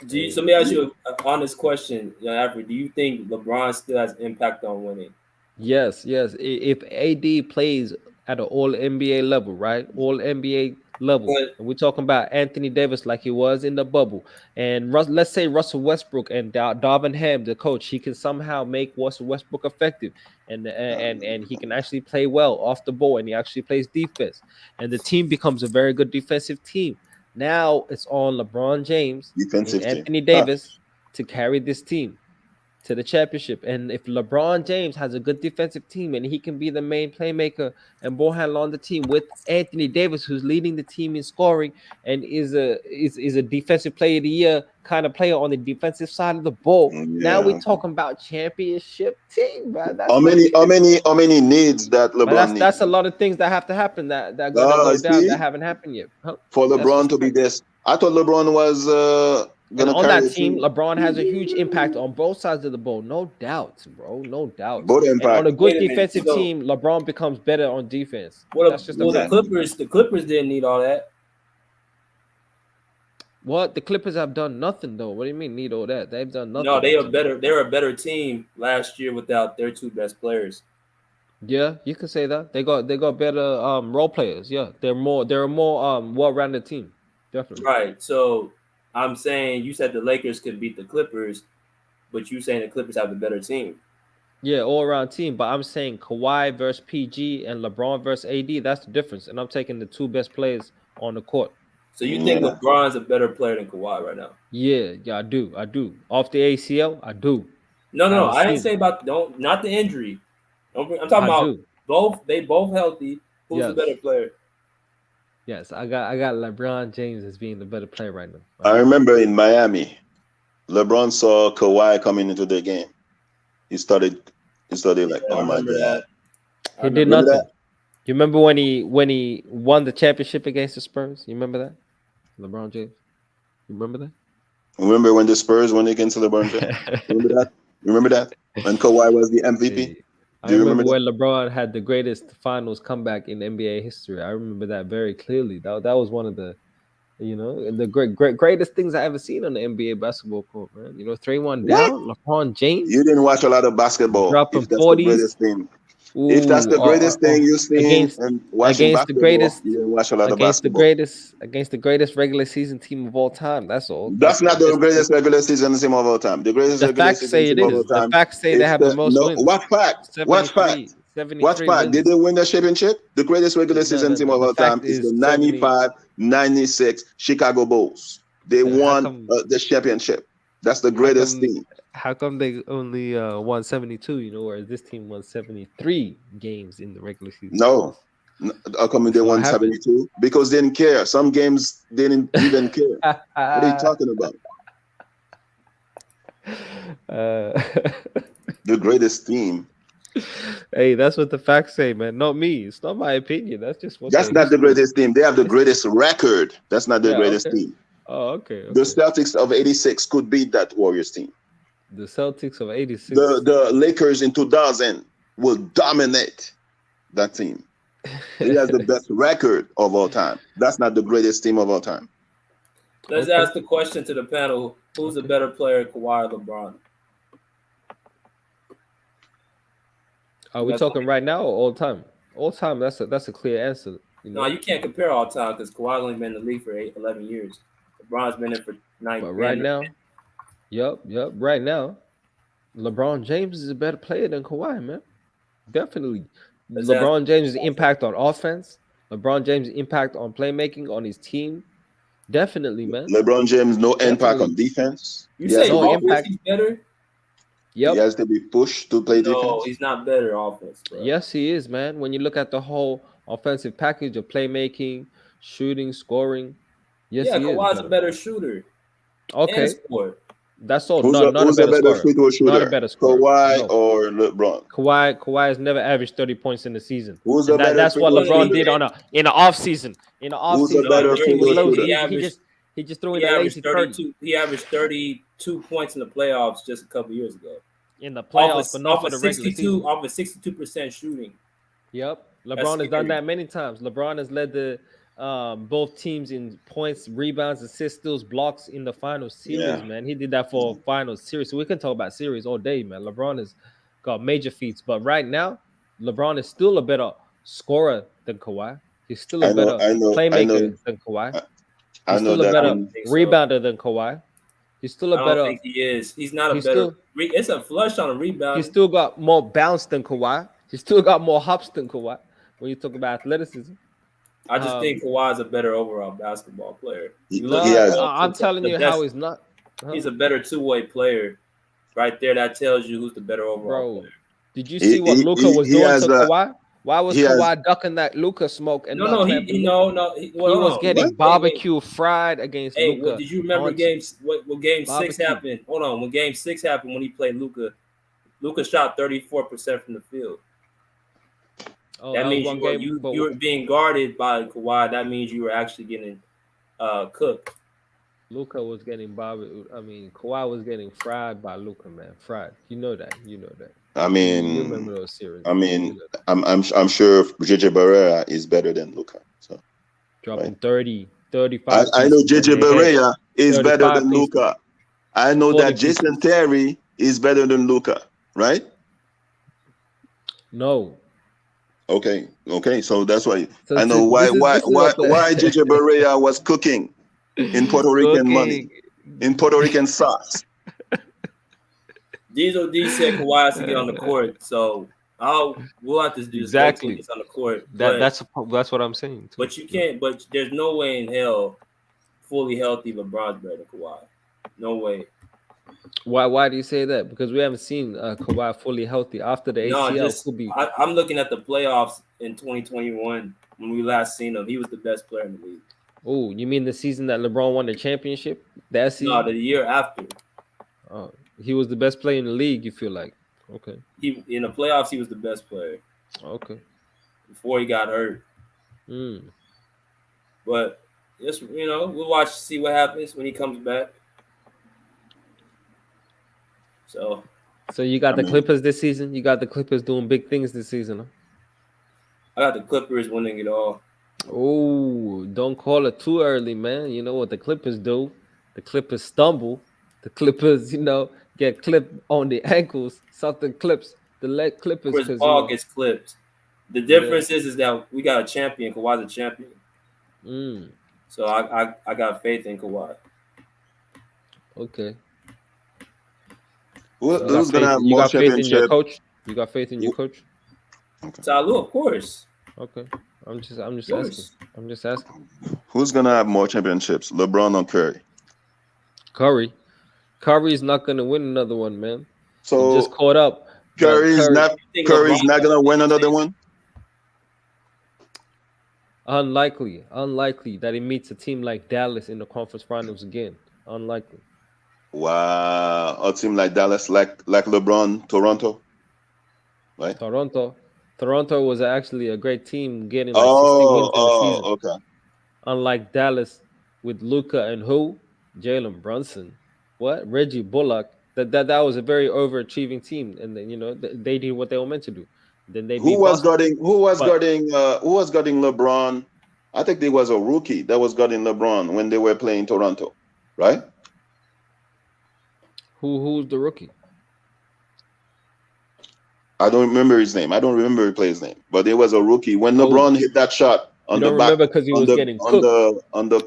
So let me ask you an honest question, Alfred. Do you think LeBron still has impact on winning? Yes. If AD plays at an all NBA level, right? All NBA level. And we're talking about Anthony Davis like he was in the bubble. And let's say Russell Westbrook and Darvin Ham, the coach, he can somehow make Russell Westbrook effective. And he can actually play well off the ball, and he actually plays defense. And the team becomes a very good defensive team. Now it's on LeBron James and Anthony Davis to carry this team to the championship. And if LeBron James has a good defensive team and he can be the main playmaker and ball handler on the team with Anthony Davis, who's leading the team in scoring and is a defensive player of the year kind of player on the defensive side of the ball. Yeah. Now we're talking about championship team, bro. How many needs that LeBron needs? That's a lot of things that have to happen that gonna go down that haven't happened yet. For LeBron to be this, I thought LeBron was and on that team, LeBron has a huge impact on both sides of the ball, no doubt, bro, no doubt. And on a good defensive team, LeBron becomes better on defense. That's just the Clippers didn't need all that. What? The Clippers have done nothing though. What do you mean need all that? They've done nothing. No, they are better. They're a better team last year without their two best players. Yeah, you can say that. They got better role players. Yeah, they're a more well-rounded team. Definitely. Right. So I'm saying you said the Lakers could beat the Clippers, but you saying the Clippers have a better team. Yeah, all-around team. But I'm saying Kawhi versus PG and LeBron versus AD. That's the difference. And I'm taking the two best players on the court. So you think LeBron's a better player than Kawhi right now? Yeah, I do. Off the ACL, I do. No. I didn't say not the injury. I'm talking about both. They both healthy. Who's the better player? Yes, I got LeBron James as being the better player right now. I remember in Miami, LeBron saw Kawhi coming into the game. He started like, oh my God. He did nothing. That? You remember when he won the championship against the Spurs? You remember that? LeBron James. You remember that? Remember when the Spurs won against LeBron James? Remember that? When Kawhi was the MVP? I remember when LeBron had the greatest finals comeback in NBA history. I remember that very clearly. That was one of the, the greatest things I ever seen on the NBA basketball court, man. 3-1 down, LeBron James. You didn't watch a lot of basketball. Dropping 40s. If that's the greatest thing you've seen and watching basketball, you didn't watch a lot of basketball. Against the greatest regular season team of all time. That's all. That's not the greatest regular season team of all time. The greatest regular season team of all time. The facts say they have the most wins. What fact? What fact? What fact? Did they win the championship? The greatest regular season team of all time is the 95-96 Chicago Bulls. They won the championship. That's the greatest team. How come they only won 72, whereas this team won 73 games in the regular season? No. How come they won 72? Because they didn't care. Some games they didn't even care. What are you talking about? The greatest team. Hey, that's what the facts say, man. Not me. It's not my opinion. That's just what. That's not the greatest team. They have the greatest record. That's not the greatest team. Oh, okay. The Celtics of '86 could beat that Warriors team. The Celtics of '86. The Lakers in 2000 will dominate that team. He has the best record of all time. That's not the greatest team of all time. Let's Okay. ask the question to the panel: who's a better player, Kawhi or LeBron? Are we That's talking right now or all time? All time. That's a clear answer. You know? No, you can't compare all time because Kawhi's only been in the league for 11 years. LeBron's been in for 9. But right now, right now, LeBron James is a better player than Kawhi, man. Definitely. Let's ask- LeBron James' impact on offense, LeBron James' impact on playmaking on his team. Definitely, man. LeBron James, no impact Definitely. on defense. You He has say no to be- offense impact. he's better? He Yep. has to be pushed to play No, defense. he's not better offense, bro. Yes, he is, man. When you look at the whole offensive package of playmaking, shooting, scoring, yes, yeah, he is. Kawhi's a Better. better shooter Okay, and scorer. that's all. Who's, Not a, who's a a better better scorer. free throw shooter? Not a better scorer. Kawhi No. or LeBron? Kawhi has never averaged 30 points in the season. Who's And a better that's free what throw LeBron shooter? did in the off season. In the off Who's a season, better the team free was throw losing. shooter? He just threw in He a lazy averaged 30 He averaged 32 points in the playoffs just a couple years ago. in the playoffs, but not off for of the regular season. Off of 62% shooting. Yep, LeBron That's has done scary. that many times. LeBron has led the both teams in points, rebounds, assists, steals, blocks in the final series. Yeah. Man, he did that for final series. So we can talk about series all day, man. LeBron has got major feats, but right now, LeBron is still a better scorer than Kawhi. He's still a better playmaker than Kawhi. He's still a better rebounder than Kawhi. He's still a I better. don't think he is. He's not a he's better. still- It's a flush on a rebound. He's still got more bounce than Kawhi. He's still got more hops than Kawhi. When you talk about athleticism, I just think Kawhi's a better overall basketball player. I'm telling you how he's not. He's a better two-way player. Right there, that tells you who's the better overall player. Did you see what Luka was doing to Kawhi? Why was Kawhi ducking that Luka smoke? And he was getting barbecue fried against Luka. Did you remember when Game 6 happened? Hold on, when Game 6 happened, when he played Luka, Luka shot 34% from the field. That means you were being guarded by Kawhi. That means you were actually getting cooked. Luka was getting barbecued. I mean, Kawhi was getting fried by Luka, man. Fried. You know that. I mean, you remember those series. I'm sure JJ Barea is better than Luka. So dropping 30, 35. I know JJ Barea is better than Luka. I know that Jason Terry is better than Luka, right? No. Okay. So that's why I know why JJ Barea was cooking in Puerto Rican money, in Puerto Rican sauce. Diesel D said Kawhi has to get on the court, so we'll have to do exactly on the court. That's what I'm saying. Too. But you can't. But there's no way in hell fully healthy LeBron's better than Kawhi. No way. Why do you say that? Because we haven't seen Kawhi fully healthy after the ACL. I'm looking at the playoffs in 2021 when we last seen him. He was the best player in the league. Oh, you mean the season that LeBron won the championship? That season? No, the year after. Oh, he was the best player in the league. You feel like? Okay. In the playoffs, he was the best player. Okay. Before he got hurt. But just we'll watch to see what happens when he comes back. So you got the Clippers this season. You got the Clippers doing big things this season. Huh? I got the Clippers winning it all. Oh, don't call it too early, man. You know what the Clippers do? The Clippers stumble. The Clippers, get clipped on the ankles. Something clips the leg Clippers. Chris Paul gets clipped. The difference is that we got a champion. Kawhi's a champion. So I got faith in Kawhi. Okay. Who's gonna have more championship? You got faith in your coach? Okay. Salud, of course. Okay. I'm just asking. Who's gonna have more championships, LeBron or Curry? Curry's not gonna win another one, man. So he just caught up. Curry's not gonna win another one. Unlikely that he meets a team like Dallas in the conference finals again. Unlikely. Wow, a team like Dallas, like LeBron, Toronto, right? Toronto was actually a great team, getting 60 wins in the season. Okay. Unlike Dallas with Luka and Jalen Brunson, Reggie Bullock. That was a very overachieving team, and then they did what they were meant to do. Then they who was guarding LeBron I think there was a rookie that was guarding LeBron when they were playing Toronto, right? Who's the rookie? I don't remember his name. I don't remember the player's name, but there was a rookie when Oh. LeBron hit that shot on You the don't back. remember because he was getting cooked. On the.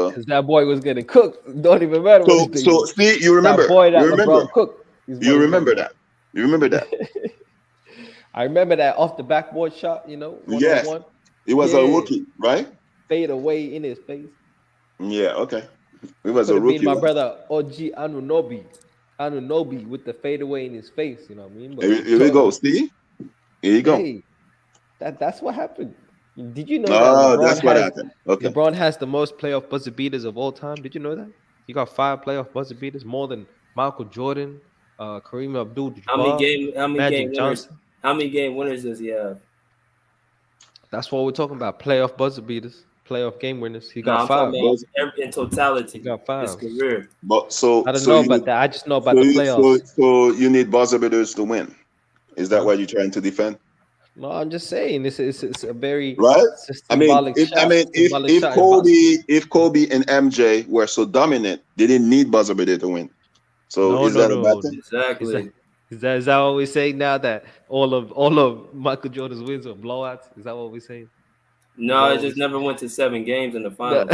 Because that boy was getting cooked. Don't even matter what his So see, you remember? That boy that you remember? LeBron cooked. You remember that? You remember that? I remember that off the backboard shot. You know, Yes. one-on-one. It was a rookie, right? Fade away in his face. Yeah. Okay. It was Could a have rookie. been my brother OG Anunoby with the fade away in his face. You know what I mean? But Here we go. See? Here you go. Hey, that's what happened. Did you know Oh, that that's what happened. Okay. LeBron has the most playoff buzzer beaters of all time? Did you know that? He got 5 playoff buzzer beaters, more than Michael Jordan, Kareem Abdul-Jabbar, How many game winners does he have? That's what we're talking about. Playoff buzzer beaters, playoff game winners. He got I'm 5. talking about in totality. He got 5. His career. But so I don't know about that. I just know about the playoffs. So you need buzzer beaters to win. Is that what you're trying to defend? No, I'm just saying it's a very right. If Kobe and MJ were so dominant, they didn't need buzzer beater to win. So is that a bad thing? Exactly. Is that what we're saying now, that all of Michael Jordan's wins are blowouts? Is that what we're saying? No, it just never went to 7 games in the finals.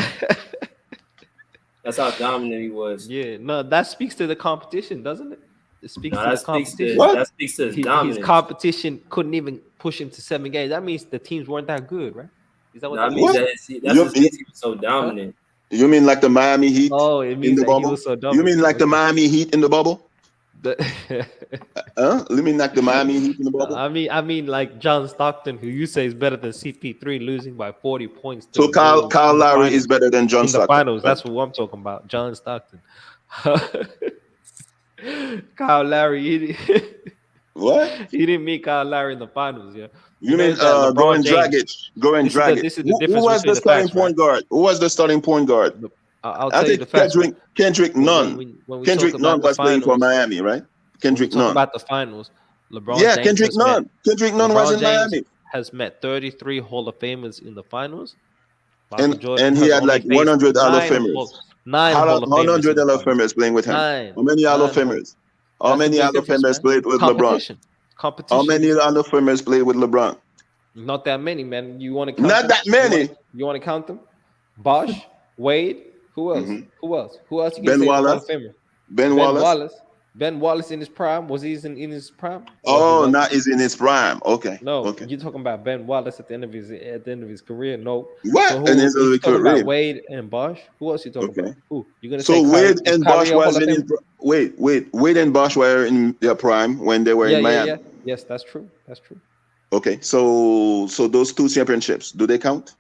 That's how dominant he was. Yeah, no, that speaks to the competition, doesn't it? It speaks to the competition. That speaks to his dominance. His competition couldn't even push him to 7 games. That means the teams weren't that good, right? Is that what that means? That's he was so dominant. You mean like the Miami Heat? Oh, it means in the bubble? He was so dominant. You mean like the Miami Heat in the bubble? You mean like the Miami Heat in the bubble? I mean like John Stockton, who you say is better than CP3, losing by 40 points. So Kyle Lowry is better than John Stockton. In the finals, that's what I'm talking about. John Stockton. Kyle Lowry, what? He didn't meet Kyle Lowry in the finals, yeah. You mean Goran Dragic? This is the difference. Who was the starting point guard? Who was the starting point guard? I'll tell you the facts. Kendrick Nunn. Kendrick Nunn was playing for Miami, right? Kendrick Nunn. About the finals, LeBron. Yeah, Kendrick Nunn. Kendrick Nunn was in Miami. Has met 33 Hall of Famers in the finals. And he had like 100 Hall of Famers. 100 Hall of Famers playing with him. How many Hall of Famers? How many Hall of Famers played with LeBron? Competition. How many Hall of Famers played with LeBron? Not that many, man. You want to count Not them? that many. You want to count them? Bosh, Wade. Who else? Mm-hmm. Who else? Who else? Ben Wallace. Ben Wallace. Ben Wallace in his prime. Was he in his prime? Oh, not is in his prime. Okay. No, okay. You're talking about Ben Wallace at the end of his career. No. What? So in his career? About Wade and Bosh. Who else you talking about? Who? You're gonna say Wade and Bosh was in his Wade and Bosh were in their prime when they were in Miami. Yeah. Yes, that's true. That's true. Okay, so those 2 championships, do they count?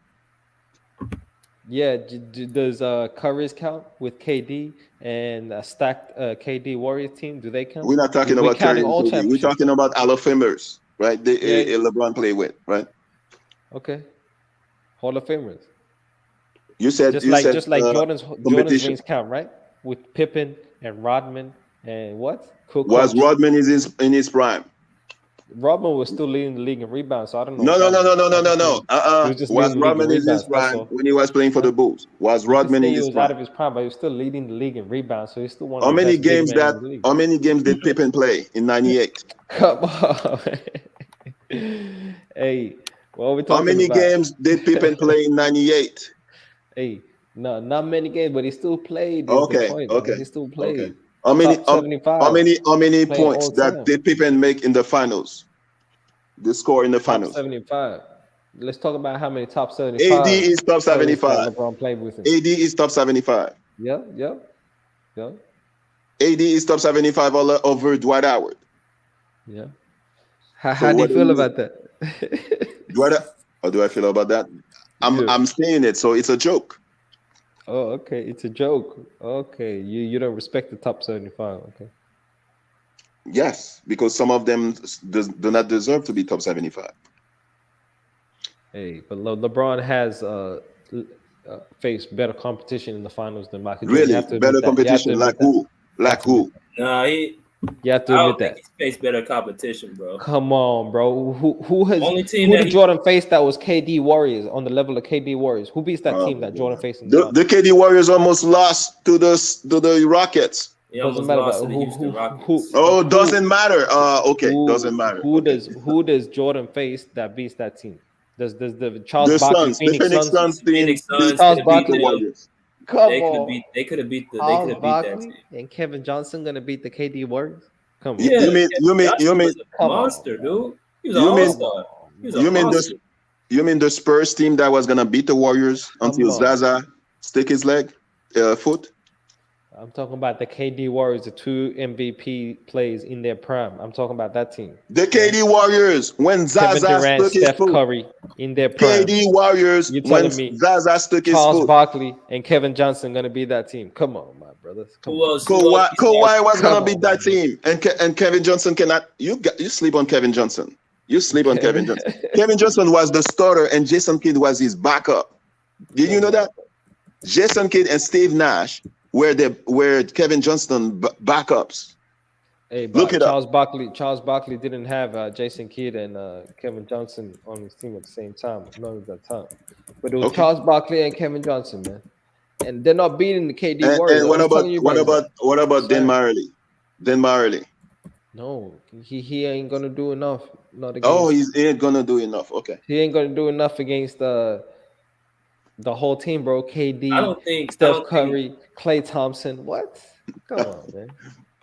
Yeah, does Curry's count with KD and a stacked KD Warriors team? Do they count? We're not talking about Curry and KD. We're talking about Hall of Famers, right? LeBron played with, right? Okay, Hall of Famers. You said just like Jordan's rings count, right? With Pippen and Rodman and what? Was Rodman in his prime? Rodman was still leading the league in rebounds, so I don't know. No. Was Rodman in his prime when he was playing for the Bulls? Was Rodman in his prime? He was out of his prime, but he was still leading the league in rebounds, so he's still one. How many games did Pippen play in '98? Come on, hey, what are we talking about? How many games did Pippen play in '98? Hey, no, not many games, but he still played. Okay. He still played. Okay. How many points did Pippen make in the finals? The score in the finals. Top 75. Let's talk about how many top 75. AD is top 75. LeBron played with him. AD is top 75. Yeah. AD is top 75 all over Dwight Howard. Yeah. How do you feel about that? How do I feel about that? I'm saying it, so it's a joke. Oh, okay. It's a joke. Okay. You don't respect the top 75. Okay. Yes, because some of them do not deserve to be top 75. Hey, but LeBron has faced better competition in the finals than Michael Jordan. Really? Better competition? Like who? Like who? No, You have to I don't admit that. think he's faced better competition, bro. Come on, bro. Who Only did Jordan face that was KD Warriors on the level of KD Warriors? Who beats that team that Jordan faced in the The KD Warriors almost lost to the Rockets. He Doesn't almost matter lost about to the Houston Rockets. Oh, doesn't matter. Okay, doesn't matter. Who Okay. does Jordan face that beats that team? Does the Charles The Barkley Suns, the Phoenix Suns team Phoenix Suns beat Charles could have beat Barkley? the Warriors. Come They could on. have beat Charles that Barkley team. and Kevin Johnson gonna beat the KD Warriors? Come on. Yeah, You mean Johnson was a Come on, monster, dude. He was an You mean- all-star. He was a you mean monster. You mean the Spurs team that was gonna beat the Warriors until on. Zaza stick his foot? I'm talking about the KD Warriors, the 2 MVP plays in their prime. I'm talking about that team. The KD Warriors when Kevin Zaza Durant, stuck his Steph foot. Curry in their prime. KD Warriors You when telling me Zaza stuck his Charles foot. Barkley and Kevin Johnson gonna be that team? Come on, my brothers. Come Who on. else? Kawhi was Come gonna beat on, that man. team, and Kevin Johnson cannot. You sleep on Kevin Johnson. You sleep on Kevin Johnson. Kevin Johnson was the starter, and Jason Kidd was his backup. Did you know that? Jason Kidd and Steve Nash were Kevin Johnson backups. Hey, Look it up. Charles Barkley didn't have Jason Kidd and Kevin Johnson on his team at the same time. None of that time, but it was Okay. Charles Barkley and Kevin Johnson, man. And they're not beating the KD Warriors. And what about Dan Marley? Dan Marley. No, he ain't gonna do enough. Not against. Oh, he ain't gonna do enough. Okay. He ain't gonna do enough against the whole team, bro. KD, I don't think Steph Curry, Klay Thompson. What? Come on, man.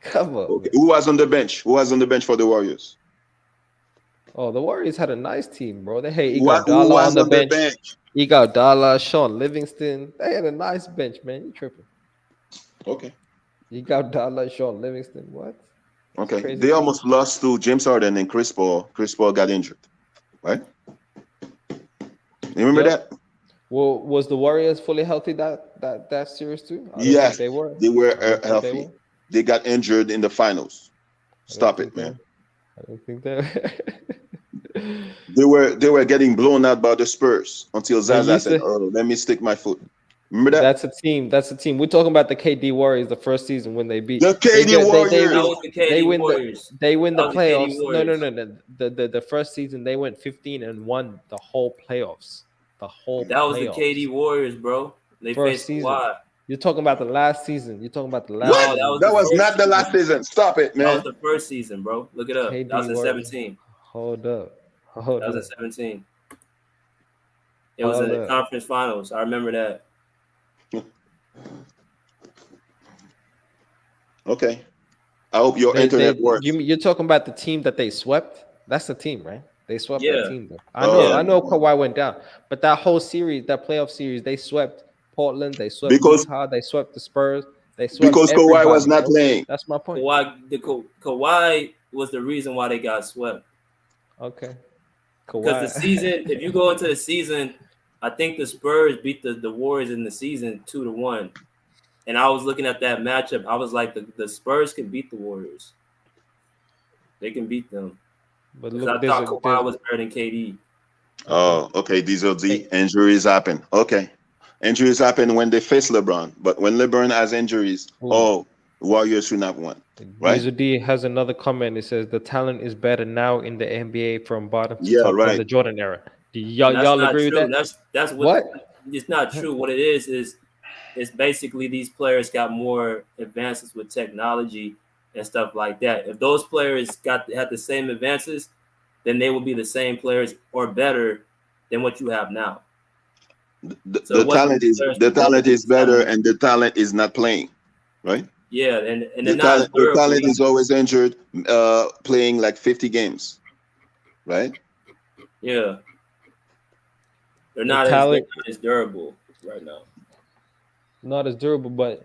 Come on. Okay. Man. Who was on the bench? Who was on the bench for the Warriors? Oh, the Warriors had a nice team, bro. They had Who Iguodala was on the bench. Iguodala, Sean Livingston. They had a nice bench, man. You tripping? Okay. Iguodala, Sean Livingston. What? Okay. Crazy They team. almost lost to James Harden and Chris Paul. Chris Paul got injured, right? You remember Yep. that? Well, was the Warriors fully healthy that series too? I don't Yes, think they were. They were I don't think healthy. they were. They got injured in the finals. Stop it, man. I don't think they. They were getting blown out by the Spurs until Zaza used said, to- "Oh, let me stick my foot." Remember that? That's a team. We're talking about the KD Warriors, the first season when they beat The KD Warriors. That was the KD They win Warriors. They win the That was the KD playoffs. No. Warriors. The first season they went 15 and won the whole playoffs. The whole. That was playoffs. the KD Warriors, bro. They First faced season. Kawhi. You're talking about the last season. You're talking about the last. What? season. That the was first not the last season. Stop it, That was man. the first season, bro. Look it up. KD That was in Warriors. 17. Hold up. That was in 17. It was in the conference finals. I remember that. Okay. I hope your internet works. You're talking about the team that they swept. That's the team, right? They swept Yeah. that team. Though. I know Yeah. Kawhi went down, but that whole series, that playoff series, they swept Portland. They swept Because- Utah. They swept the Spurs. They swept Because Kawhi was everybody, not bro. playing. That's my point. Kawhi was the reason why they got swept. Okay. Because the Kawhi. season, if you go into the season, I think the Spurs beat the Warriors in the season 2-1. And I was looking at that matchup. I was like, the Spurs can beat the Warriors. They can beat them. But 'Cause look, I thought Kawhi was better than KD. Oh, okay. These are the injuries happen. Okay. Injuries happen when they face LeBron. But when LeBron has injuries, Warriors should not win. Right? Diesel D has another comment. It says the talent is better now in the NBA from bottom to Yeah, top right. than the Jordan era. Do And y'all that's not agree true. with that? That's what? It's not true. What it is it's basically these players got more advances with technology and stuff like that. If those players had the same advances, then they would be the same players or better than what you have now. The So what talent is players- the talent is better, and the talent is not playing, right? Yeah, and The they're not as talent, the durable. talent is always injured, playing like 50 games, right? Yeah. They're The not talent- as durable right now. Not as durable, but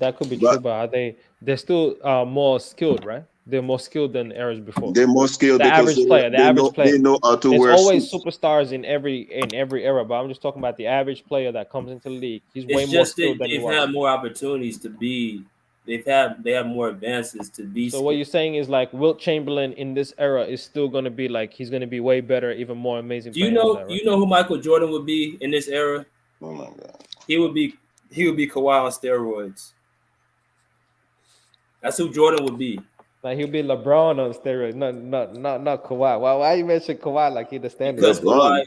that could be But- true. But they're still more skilled, right? They're more skilled than eras before. They're more skilled The because average player, they know how to There's wear always suits. superstars in every era, but I'm just talking about the average player that comes into the league. He's way It's more just skilled that than he they've was. had more opportunities to be. They have more advances to be. So what you're saying is like Wilt Chamberlain in this era is still going to be like he's going to be way better, even more amazing. Do you player than know? that, right? You know who Michael Jordan would be in this era? Oh my God. He would be Kawhi on steroids. That's who Jordan would be. Like he'll be LeBron on steroids, not Kawhi. Why you mention Kawhi like he the standard? Because LeBron.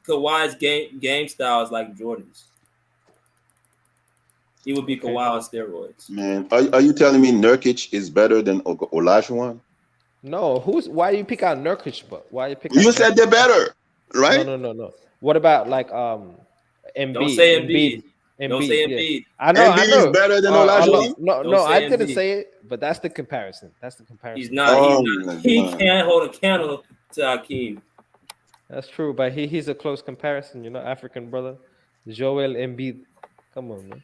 Kawhi's game style is like Jordan's. He would be Okay. Kawhi on steroids. Man, are you telling me Nurkic is better than Olajuwon? No, why you pick out Nurkic? But why you pick? You out said Nurkic? they're better, right? No. What about like Embiid? Don't say Embiid. Don't say yeah. Embiid. I know. Embiid is better than Olajuwon? No, say I didn't Embiid. say it, but that's the comparison. He's Oh, not. He can't hold a candle to Hakeem. That's true, but he's a close comparison. You know, African brother, Joel Embiid. Come on, man.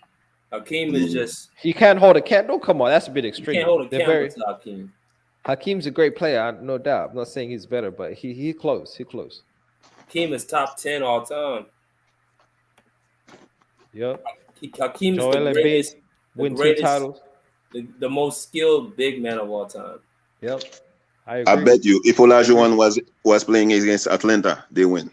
Hakeem is just. He can't hold a candle. Come on, that's a bit extreme. He can't hold a candle to Hakeem. Hakeem's a great player, no doubt. I'm not saying he's better, but he close. He close. Hakeem is top 10 all time. Yep. Hakeem is Joel the greatest. Win 2 titles. The most skilled big man of all time. Yep. I agree. I bet you if Olajuwon was playing against Atlanta, they win.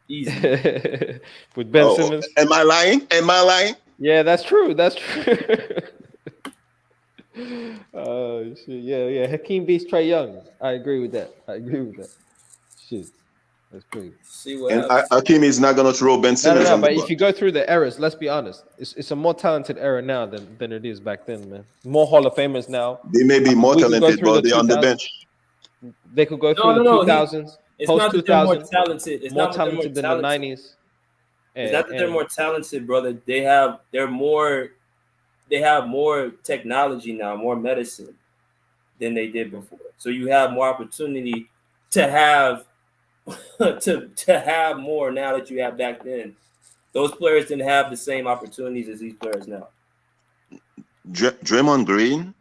Easy. With Ben Simmons. Am I lying? Yeah, that's true. Oh shit. Yeah. Hakeem beats Trae Young. I agree with that. Shit. That's crazy. See what And happens. Hakeem is not gonna throw Ben Simmons. No, on the but bus. if you go through the eras, let's be honest, it's a more talented era now than it is back then, man. More Hall of Famers now. They may be more We could go talented, through but the they're on the 2000s. bench. They could go through the 2000s, It's post not that they're more 2000s, talented. It's more not that they're talented than more the talented. 90s. It's not that they're more talented, brother. They have more technology now, more medicine than they did before. So you have more opportunity to have to have more now that you have back then. Those players didn't have the same opportunities as these players now. Draymond Green,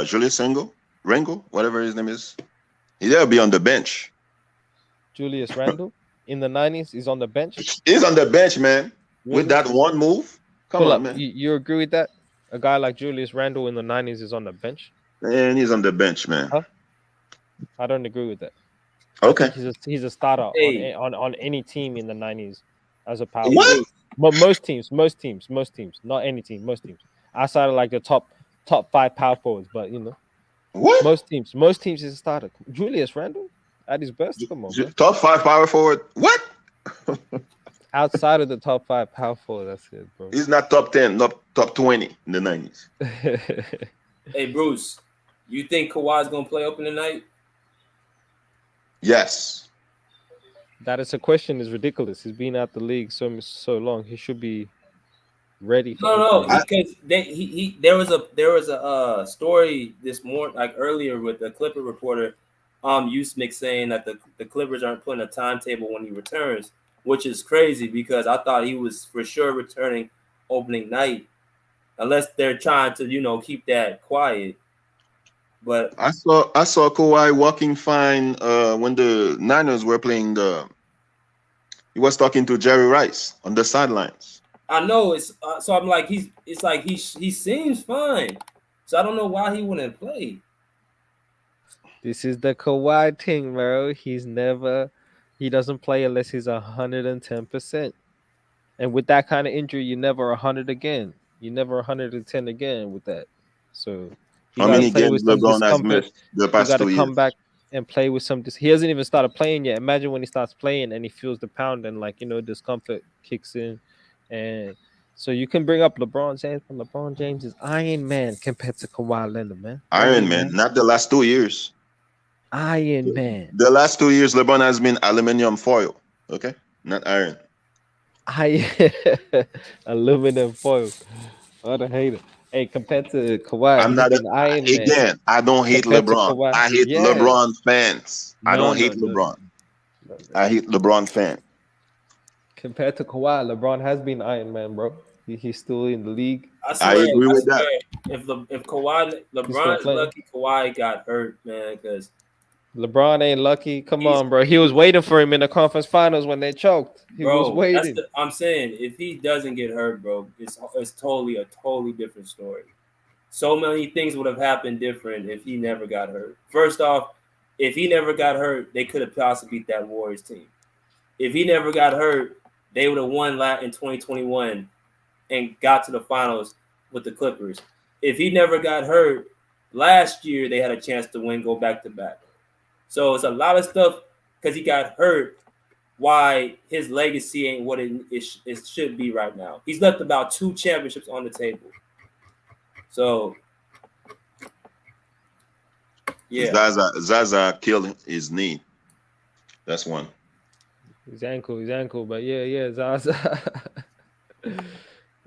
Julius Randle, whatever his name is, he'll be on the bench. Julius Randle in the 90s is on the bench. He's on the bench, man. With that one move, come on, man. You agree with that? A guy like Julius Randle in the 90s is on the bench? And he's on the bench, man. Huh? I don't agree with that. Okay. He's a starter Hey. on any team in the 90s as a power. What? But most teams, not any team, most teams. Outside of like the top 5 power forwards, but you know, What? most teams is a starter. Julius Randle at his best, come on, man. Top 5 power forward. What? Outside of the top 5 power forward, that's it, bro. He's not top 10, not top 20 in the 90s. Hey, Bruce, you think Kawhi's gonna play opening night? Yes. That is a question is ridiculous. He's been out the league so long. He should be ready. No, because there was a story this morning, like earlier, with the Clipper reporter, Usmik, saying that the Clippers aren't putting a timetable when he returns, which is crazy because I thought he was for sure returning opening night, unless they're trying to keep that quiet. But I saw Kawhi walking fine when the Niners were playing he was talking to Jerry Rice on the sidelines. I know it's so I'm like he seems fine, so I don't know why he wouldn't play. This is the Kawhi thing, bro. He doesn't play unless he's 110%. And with that kind of injury, you're never 100 again. You're never 110 again with that. So how many games LeBron has missed the past 2 years? Come back and play with some. He hasn't even started playing yet. Imagine when he starts playing and he feels the pound and discomfort kicks in, and so you can bring up LeBron James, but LeBron James is Iron Man compared to Kawhi Leonard, man. Iron Man, not the last 2 years. Iron Man. The last 2 years, LeBron has been aluminum foil. Okay, not iron. Aluminum foil. What a hater. Hey, compared to Kawhi, I'm not Iron Man. Again, I don't hate LeBron. I hate LeBron fans. I don't hate LeBron. I hate LeBron fans. Compared to Kawhi, LeBron has been Iron Man, bro. He's still in the league. I agree with that. If LeBron is lucky, Kawhi got hurt, man, because LeBron ain't lucky. Come on, bro. He was waiting for him in the conference finals when they choked. He was waiting. I'm saying if he doesn't get hurt, bro, it's totally a totally different story. So many things would have happened different if he never got hurt. First off, if he never got hurt, they could have possibly beat that Warriors team. If he never got hurt, they would have won in 2021 and got to the finals with the Clippers. If he never got hurt, last year they had a chance to win, go back to back. So it's a lot of stuff because he got hurt. Why his legacy ain't what it should be right now. He's left about 2 championships on the table. So, yeah. Zaza killed his knee. That's one. His ankle. But yeah, Zaza.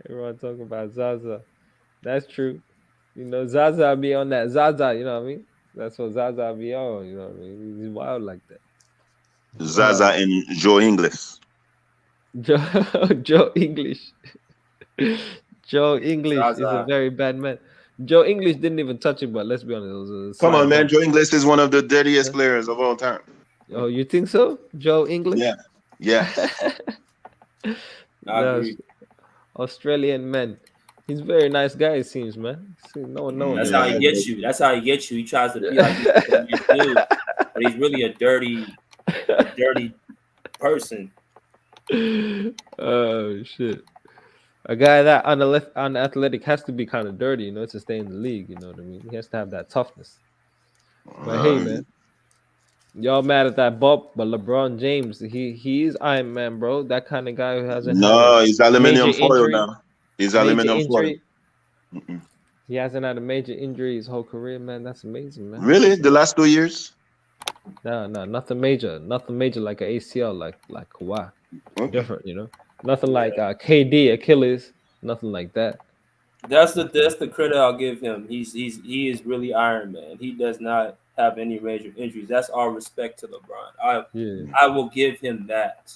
Everyone talking about Zaza. That's true. You know, Zaza be on that Zaza, you know what I mean? That's what Zaza be on, you know what I mean? He's wild like that. Zaza and Joe Ingles. Joe English. Joe English Zaza. is a very bad man. Joe English didn't even touch it, but let's be honest. It was Come on, man. Joe Ingles is one of the dirtiest players of all time. Oh, you think so? Joe English? Yeah. I agree. Australian men. He's a very nice guy, it seems, man. No one. That's how he gets you. That's how he gets you. He tries to be like you do, but he's really a dirty person. Oh shit! A guy that unathletic has to be kind of dirty, you know, to stay in the league. You know what I mean? He has to have that toughness. But hey, man, y'all mad at that Bob? But LeBron James, he is Iron Man, bro. That kind of guy who hasn't. No, he's aluminum foil now. He's aluminum foil. He hasn't had a major injury his whole career, man. That's amazing, man. Really? The last 2 years? No, nothing major. Nothing major like an ACL, like Kawhi. Okay. Different, you know. Nothing like KD, Achilles. Nothing like that. That's the credit I'll give him. He is really Iron Man. He does not have any major injuries. That's all respect to LeBron. I will give him that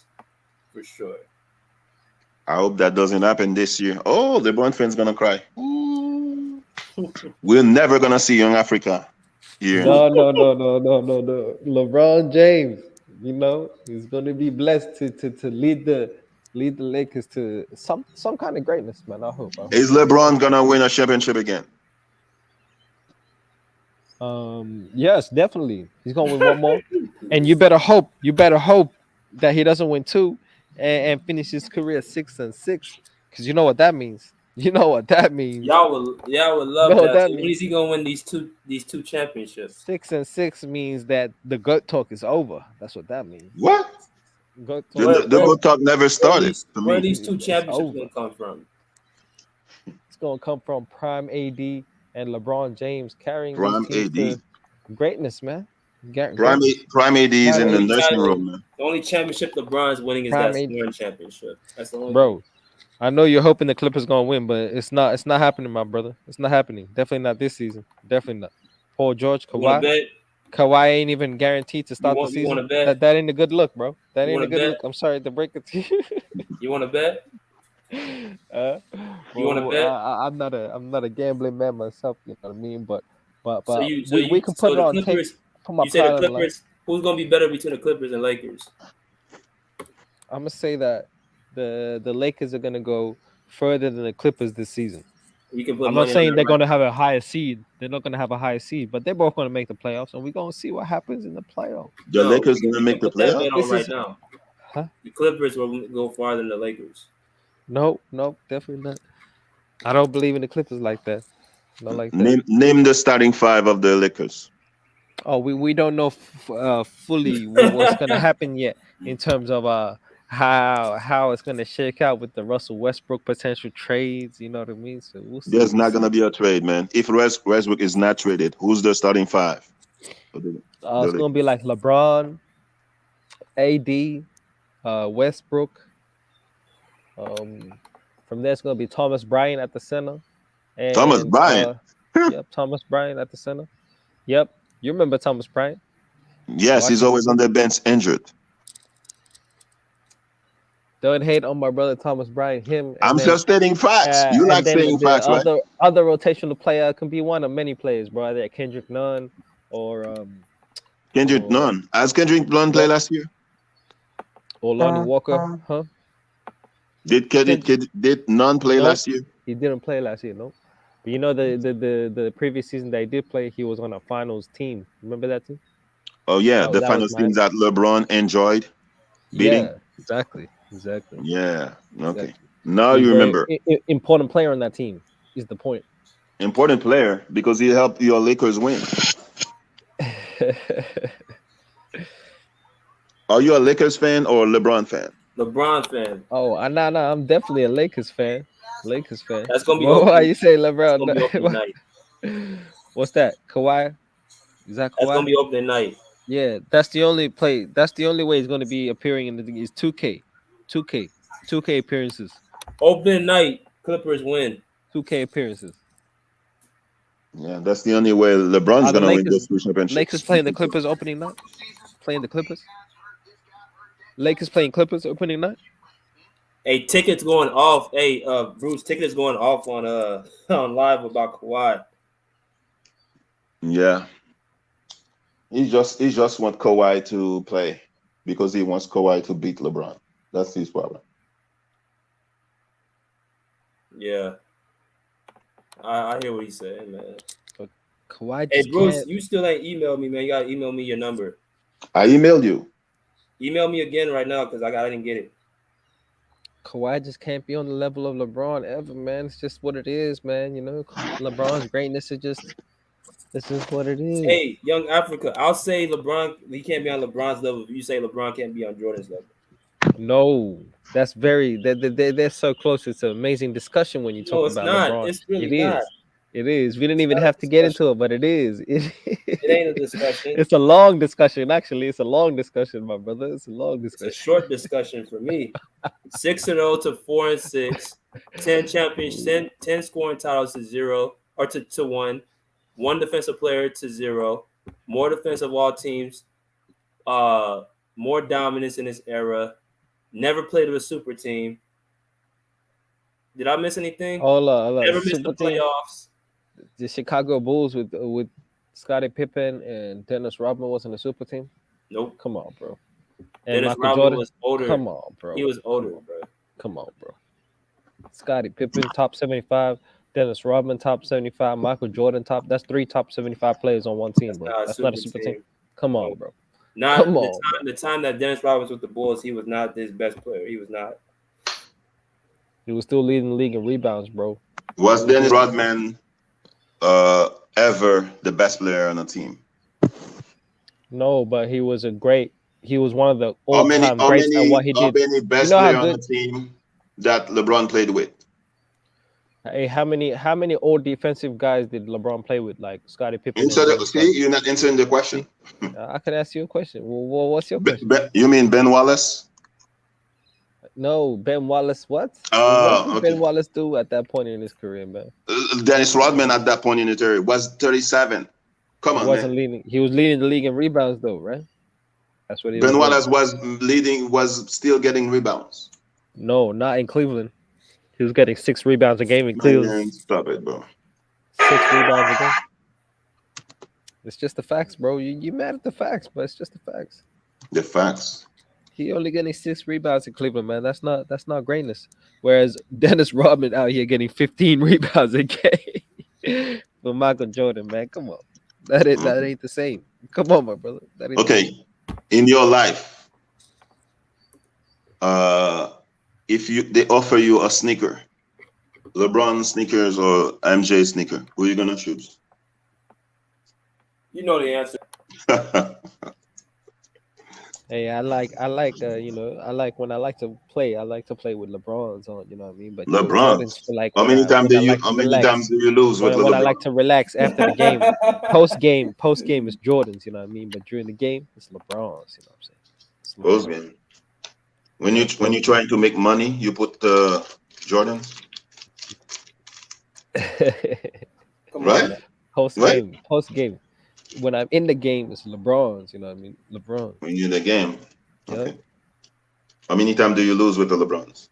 for sure. I hope that doesn't happen this year. Oh, LeBron fans gonna cry. Ooh. We're never gonna see Young Africa here. No. LeBron James, you know, he's gonna be blessed to lead the Lakers to some kind of greatness, man. I hope. Is LeBron gonna win a championship again? Yes, definitely. He's gonna win one more, and you better hope that he doesn't win 2 and finish his career 6-6, because you know what that means. Y'all would love that. When is he gonna win these two championships? 6-6 means that the GOAT talk is over. That's what that means. What? GOAT talk. The GOAT talk never started. Where are these 2 championships gonna come from? It's gonna come from Prime AD and LeBron James carrying Prime these teams to greatness, man. Prime AD is in the nursing room, man. The only championship LeBron's winning is that scoring championship. That's the only. Bro, I know you're hoping the Clippers gonna win, but it's not happening, my brother. It's not happening. Definitely not this season. Definitely not. Paul George, Kawhi ain't even guaranteed to start the season. That ain't a good look, bro. That ain't a good look. I'm sorry to break it to you. You want to bet? You want to bet? I'm not a gambling man myself. You know what I mean? But we can put it on tape. You say the Clippers. Who's gonna be better between the Clippers and Lakers? I'm gonna say that the Lakers are gonna go further than the Clippers this season. I'm not saying they're gonna have a higher seed. They're not gonna have a higher seed, but they're both gonna make the playoffs, and we're gonna see what happens in the playoffs. The Lakers gonna make the playoffs right now. Huh? The Clippers will go farther than the Lakers. No, definitely not. I don't believe in the Clippers like that. Not like that. Name the starting 5 of the Lakers. Oh, we don't know fully what's gonna happen yet in terms of how it's gonna shake out with the Russell Westbrook potential trades. You know what I mean? So we'll see. There's not gonna be a trade, man. If Westbrook is not traded, who's the starting 5? It's gonna be like LeBron, AD, Westbrook. From there, it's gonna be Thomas Bryant at the center. And, Thomas Bryant. Yep, Thomas Bryant at the center. Yep, you remember Thomas Bryant? Yes, he's always on the bench injured. Don't hate on my brother Thomas Bryant. I'm just stating facts. You like saying facts, right? Other rotational player can be one of many players, bro. Either Kendrick Nunn or Kendrick Nunn. Has Kendrick Nunn play last year? Or Lonnie Walker, huh? Did Nunn play last year? He didn't play last year, no. But you know the previous season that he did play, he was on a finals team. Remember that team? Oh yeah, the finals team that LeBron enjoyed beating. Yeah, exactly. Yeah. Okay. Now you remember. Important player on that team is the point. Important player because he helped your Lakers win. Are you a Lakers fan or a LeBron fan? LeBron fan. Oh, nah, I'm definitely a Lakers fan. Lakers fan. That's gonna be Well, why opening. you say That's LeBron? gonna be opening night. What's that? Kawhi? Is that Kawhi? That's gonna be opening night. Yeah, that's the only play. That's the only way he's going to be appearing in the thing is 2K appearances. Opening night, Clippers win. 2K appearances. Yeah, that's the only way LeBron's going to win this championship. Lakers playing the Clippers opening night. Playing the Clippers. Lakers playing Clippers opening night. Hey, tickets going off. Hey, Bruce, tickets going off on on live about Kawhi. Yeah. He just want Kawhi to play because he wants Kawhi to beat LeBron. That's his problem. Yeah. I hear what he's saying, man. But Kawhi Hey, just Bruce, can't. you still ain't emailed me, man. You gotta email me your number. I emailed you. Email me again right now because I didn't get it. Kawhi just can't be on the level of LeBron ever, man. It's just what it is, man. You know, LeBron's greatness is just this is what it is. Hey, Young Africa, I'll say LeBron. He can't be on LeBron's level. If you say LeBron can't be on Jordan's level. No, that's very they're so close. It's an amazing discussion when you talk No, it's about not. LeBron. It's really not. It is. We didn't even have to get into it, but it is. It ain't a discussion. It's a long discussion, actually. It's a long discussion, my brother. It's a long discussion. It's a short discussion for me. 6-0 to 4-6, 10 championships, 10 scoring titles to 0 or to 1, 1 defensive player to 0, more defensive all teams, more dominance in this era. Never played with a super team. Did I miss anything? Super Never missed the team. playoffs. The Chicago Bulls with Scottie Pippen and Dennis Rodman wasn't a super team. Nope. Come on, bro. And Dennis Michael Rodman Jordan was older. Come on, bro. He was older, bro. Come on, bro. Scottie Pippen top 75, Dennis Rodman top 75, Michael Jordan top. That's 3 top 75 players on one team, bro. That's not a super team. Come on, bro. Not Come on, the time that Dennis Rodman was with the Bulls, he was not his best player. He was not. He was still leading the league in rebounds, bro. Was Dennis Rodman ever the best player on the team? No, but he was one of the all-time greats at what he did. How many best players on the team that LeBron played with? Hey, how many old defensive guys did LeBron play with, like Scottie Pippen? You're not answering the question. I can ask you a question. Well, what's your question? You mean Ben Wallace? No, Ben Wallace. What? What did Ben Wallace do at that point in his career, man? Dennis Rodman at that point in his career was 37. Come on, man. Leading. He was leading the league in rebounds, though, right? That's what he Ben Wallace was leading, was still getting rebounds. No, not in Cleveland. He was getting 6 rebounds a game in Cleveland. Man, stop it, bro. 6 rebounds a game. It's just the facts, bro. You mad at the facts, but it's just the facts. The facts. He only getting 6 rebounds in Cleveland, man. That's not greatness. Whereas Dennis Rodman out here getting 15 rebounds a game for Michael Jordan, man. Come on, that ain't the same. Come on, my brother. That ain't okay. In your life, if they offer you a sneaker, LeBron sneakers or MJ sneaker, who are you gonna choose? You know the answer. Hey, I like when I like to play. I like to play with LeBrons on, you know what I mean. But LeBron. Like how many times do you lose with LeBron? When I like to relax after the game, post game is Jordans, you know what I mean. But during the game, it's LeBrons, you know what I'm saying. Post game. When you're trying to make money, you put Jordan. Right? Post game. When I'm in the game, it's LeBrons, you know what I mean? LeBron. When you're in the game. Yep. Okay. How many times do you lose with the LeBrons?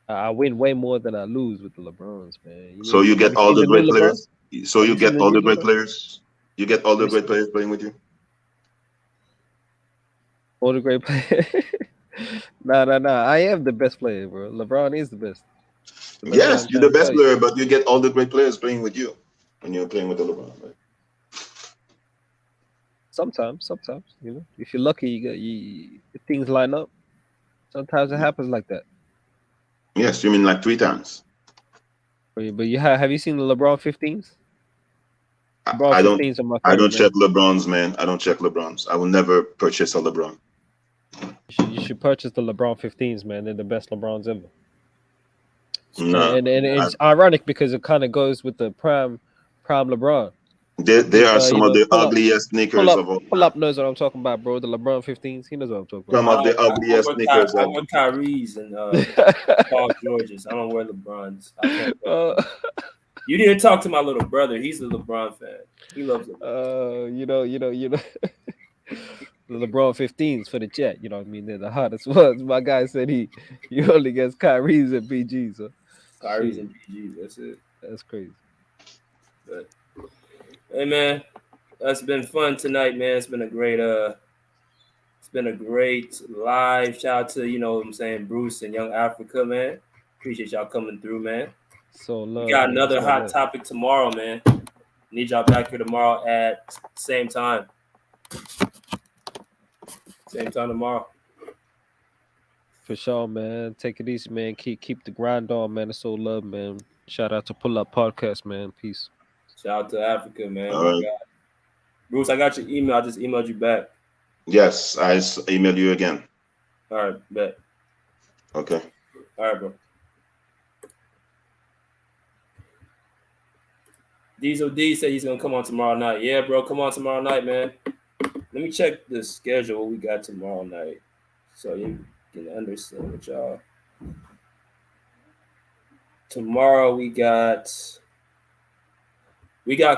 I win way more than I lose with the LeBrons, man. So you get all the great players? So you get all the great players? You get all the great players playing with you? All the great players? Nah. I am the best player, bro. LeBron is the best. Yes, you're the best player, but you get all the great players playing with you when you're playing with the LeBron, right? Sometimes, you know, if you're lucky, if things line up. Sometimes it happens like that. Yes, you mean like 3 times? But you have you seen the LeBron 15s? LeBron I don't 15s are my I favorite, don't man. check LeBron's, man. I don't check LeBron's. I will never purchase a LeBron. You should purchase the LeBron 15s, man. They're the best LeBrons ever. Nah, And it's ironic because it kind of goes with the prime LeBron. they are some of the ugliest sneakers of all Pull time. up knows what I'm talking about, bro. The LeBron 15s, he knows what I'm talking about. Some of the ugliest sneakers. I wear Kyrie's and Paul George's. I don't wear LeBron's. I can't. You didn't talk to my little brother. He's a LeBron fan. He loves LeBron. You know. The LeBron 15s for the chat. You know what I mean? They're the hottest ones. My guy said he only gets Kyrie's and PGs. So. Kyrie's and PGs. That's it. That's crazy. But hey, man, that's been fun tonight, man. It's been a great live. Shout out to, you know what I'm saying, Bruce and Young Africa, man. Appreciate y'all coming through, man. So love. We got another hot topic tomorrow, man. Need y'all back here tomorrow at same time. Same time tomorrow. For sure, man. Take it easy, man. Keep the grind on, man. It's so love, man. Shout out to Pull Up Podcast, man. Peace. Shout out to Africa, man. All right. Bruce, I got your email. I just emailed you back. Yes, I email you again. All right, bet. Okay. All right, bro. Diesel D said he's gonna come on tomorrow night. Yeah, bro, come on tomorrow night, man. Let me check the schedule what we got tomorrow night, so you can understand what y'all. Tomorrow we got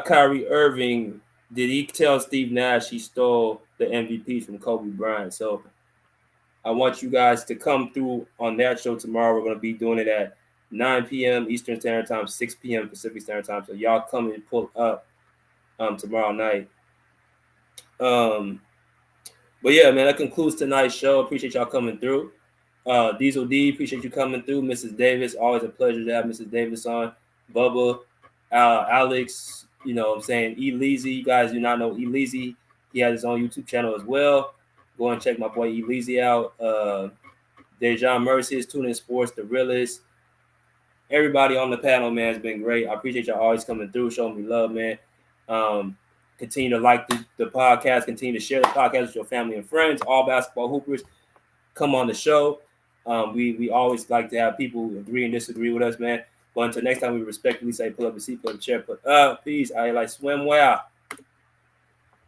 Kyrie Irving. Did he tell Steve Nash he stole the MVP from Kobe Bryant? So I want you guys to come through on that show tomorrow. We're gonna be doing it at 9 p.m. Eastern Standard Time, 6 p.m. Pacific Standard Time. So y'all come and pull up tomorrow night. But yeah, man, that concludes tonight's show. Appreciate y'all coming through. Diesel D, appreciate you coming through. Mrs. Davis, always a pleasure to have Mrs. Davis on. Bubba, Alex, you know what I'm saying, Eleazy. You guys do not know Eleazy. He has his own YouTube channel as well. Go and check my boy Eleazy out. Dejan Mercy is Tuning Sports, The Realist. Everybody on the panel, man, has been great. I appreciate y'all always coming through, showing me love, man. Continue to like the podcast. Continue to share the podcast with your family and friends. All basketball hoopers, come on the show. We always like to have people agree and disagree with us, man. But until next time, we respectfully say, pull up a seat, pull up a chair, put up. Peace. I like swim well.